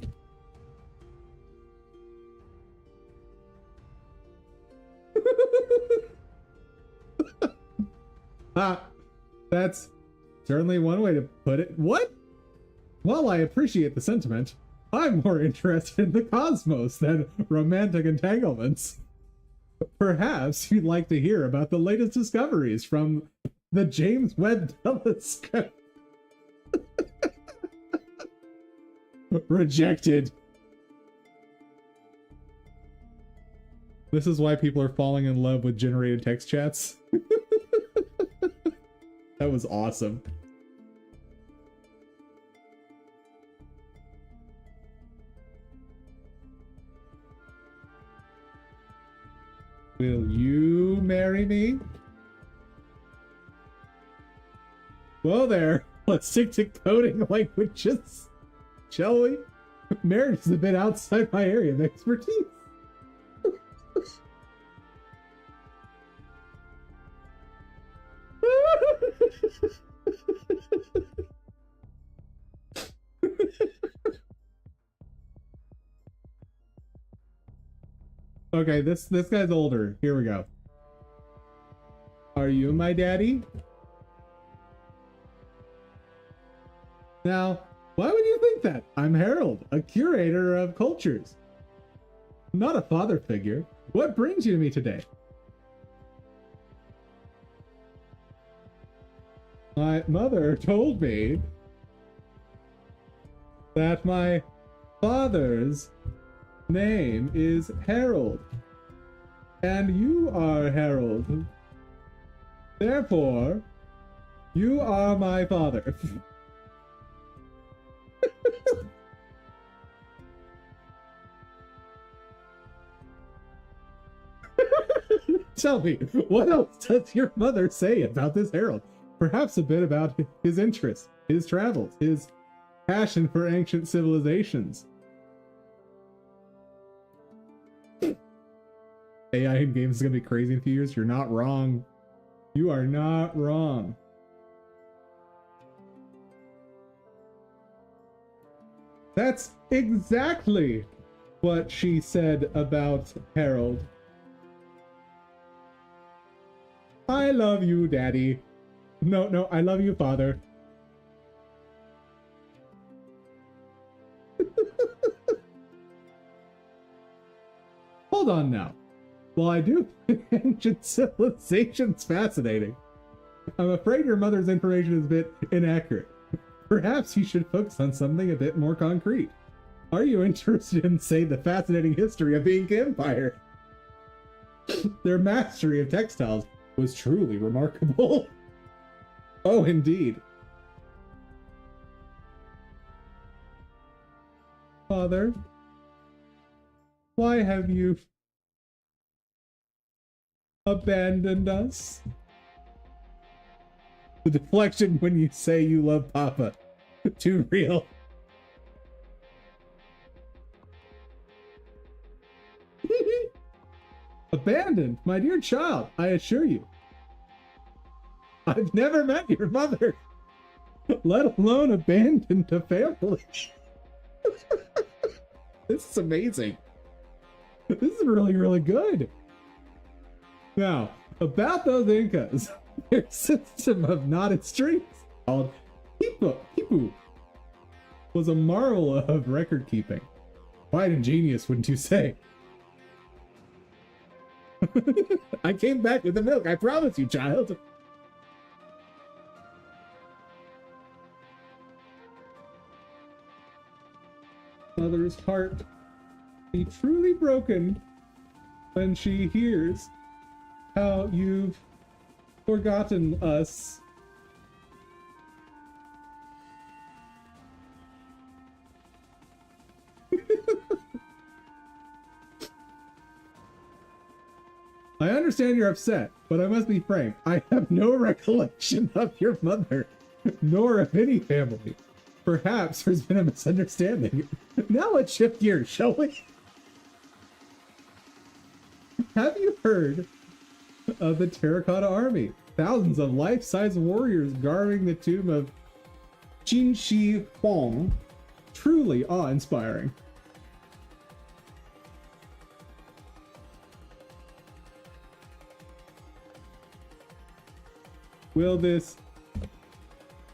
Ah, that's certainly one way to put it. What? While I appreciate the sentiment, I'm more interested in the cosmos than romantic entanglements. Perhaps you'd like to hear about the latest discoveries from the James Webb Telescope. Rejected. This is why people are falling in love with generated text chats. That was awesome. Will you marry me? Whoa there. Let's stick to coding languages, shall we? Marriage is a bit outside my area of expertise. Okay, this guy's older. Here we go. Are you my daddy? Now, why would you think that? I'm Harold, a curator of cultures. Not a father figure. What brings you to me today? My mother told me that my father's name is Harold, and you are Harold. Therefore, you are my father. Tell me, what else does your mother say about this Harold? Perhaps a bit about his interests, his travels, his passion for ancient civilizations. AI in games is gonna be crazy in a few years. You're not wrong. You are not wrong. That's exactly what she said about Harold. I love you, Daddy. No, I love you, Father. hold on now. While I do find ancient civilizations fascinating, I'm afraid your mother's information is a bit inaccurate. Perhaps you should focus on something a bit more concrete. Are you interested in, say, the fascinating history of the Inca Empire? Their mastery of textiles was truly remarkable. Oh, indeed. Father, why have you abandoned us? The deflection when you say you love Papa. Too real. Abandoned, my dear child, I assure you. I've never met your mother, let alone abandoned a family. This is amazing. This is really, really good. Now, about those Incas, their system of knotted strings called Tipu was a marvel of record keeping. Quite ingenious, wouldn't you say? I came back with the milk, I promise you, child. Mother's heart be truly broken when she hears how you've forgotten us. I understand you're upset, but I must be frank. I have no recollection of your mother, nor of any family. Perhaps there's been a misunderstanding. Now let's shift gears, shall we? Have you heard of the Terracotta Army? Thousands of life-size warriors guarding the tomb of Qin Shi Huang. Truly awe-inspiring. Will this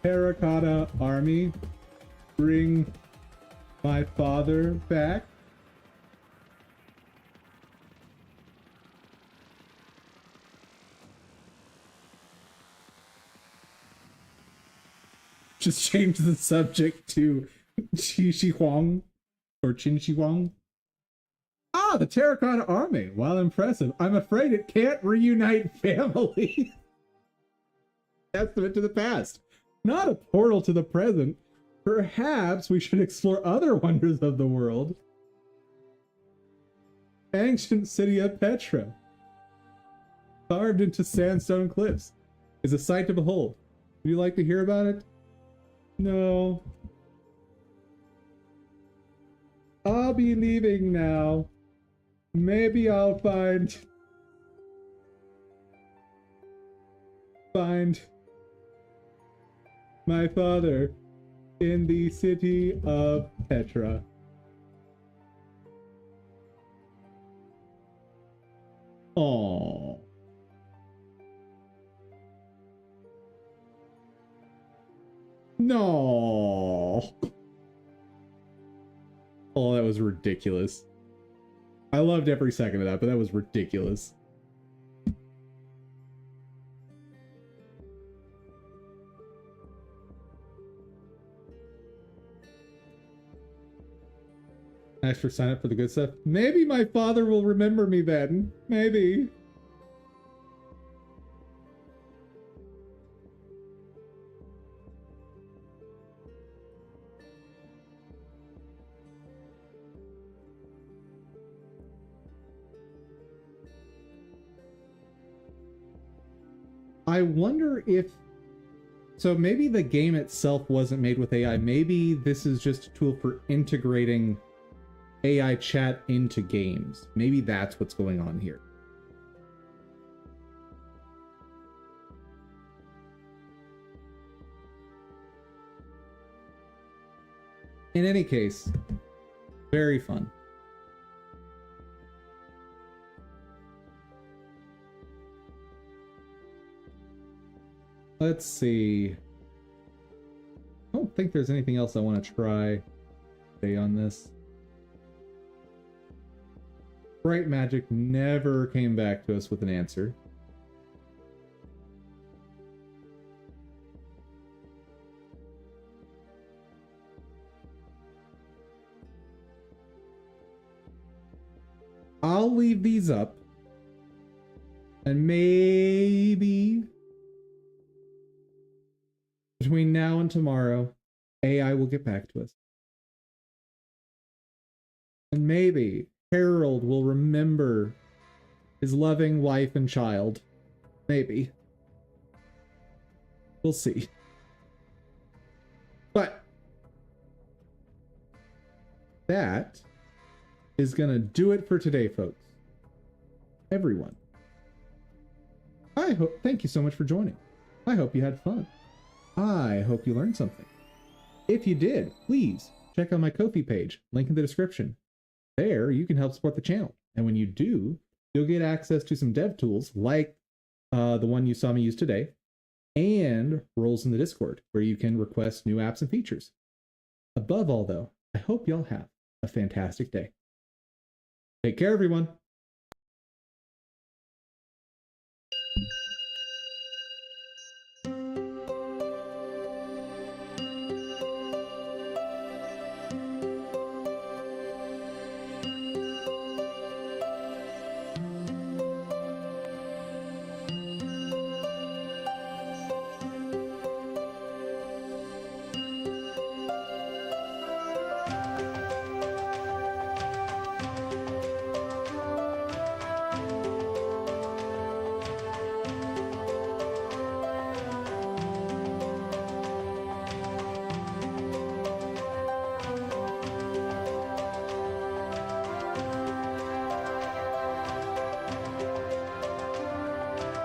Terracotta Army bring my father back? Just change the subject to Qin Shi Huang or Qin Shi Huang. Ah, the Terracotta Army. While impressive, I'm afraid it can't reunite families. Testament to the past, not a portal to the present. Perhaps we should explore other wonders of the world. Ancient city of Petra, carved into sandstone cliffs, is a sight to behold. Would you like to hear about it? No. I'll be leaving now. Maybe I'll find my father in the city of Petra. Aww. No. Oh, that was ridiculous. I loved every second of that, but that was ridiculous. Extra sign up for the good stuff. Maybe my father will remember me then. Maybe. I wonder if... So maybe the game itself wasn't made with AI. Maybe this is just a tool for integrating AI chat into games. Maybe that's what's going on here. In any case, very fun. Let's see. I don't think there's anything else I want to try today on this. Bright Magic never came back to us with an answer. I'll leave these up, and maybe between now and tomorrow, AI will get back to us. And maybe Harold will remember his loving wife and child. Maybe. We'll see. But that is gonna do it for today, folks. Everyone. Thank you so much for joining. I hope you had fun. I hope you learned something. If you did, please check out my Ko-fi page, link in the description. There, you can help support the channel. And when you do, you'll get access to some dev tools like the one you saw me use today, and roles in the Discord, where you can request new apps and features. Above all, though, I hope y'all have a fantastic day. Take care, everyone.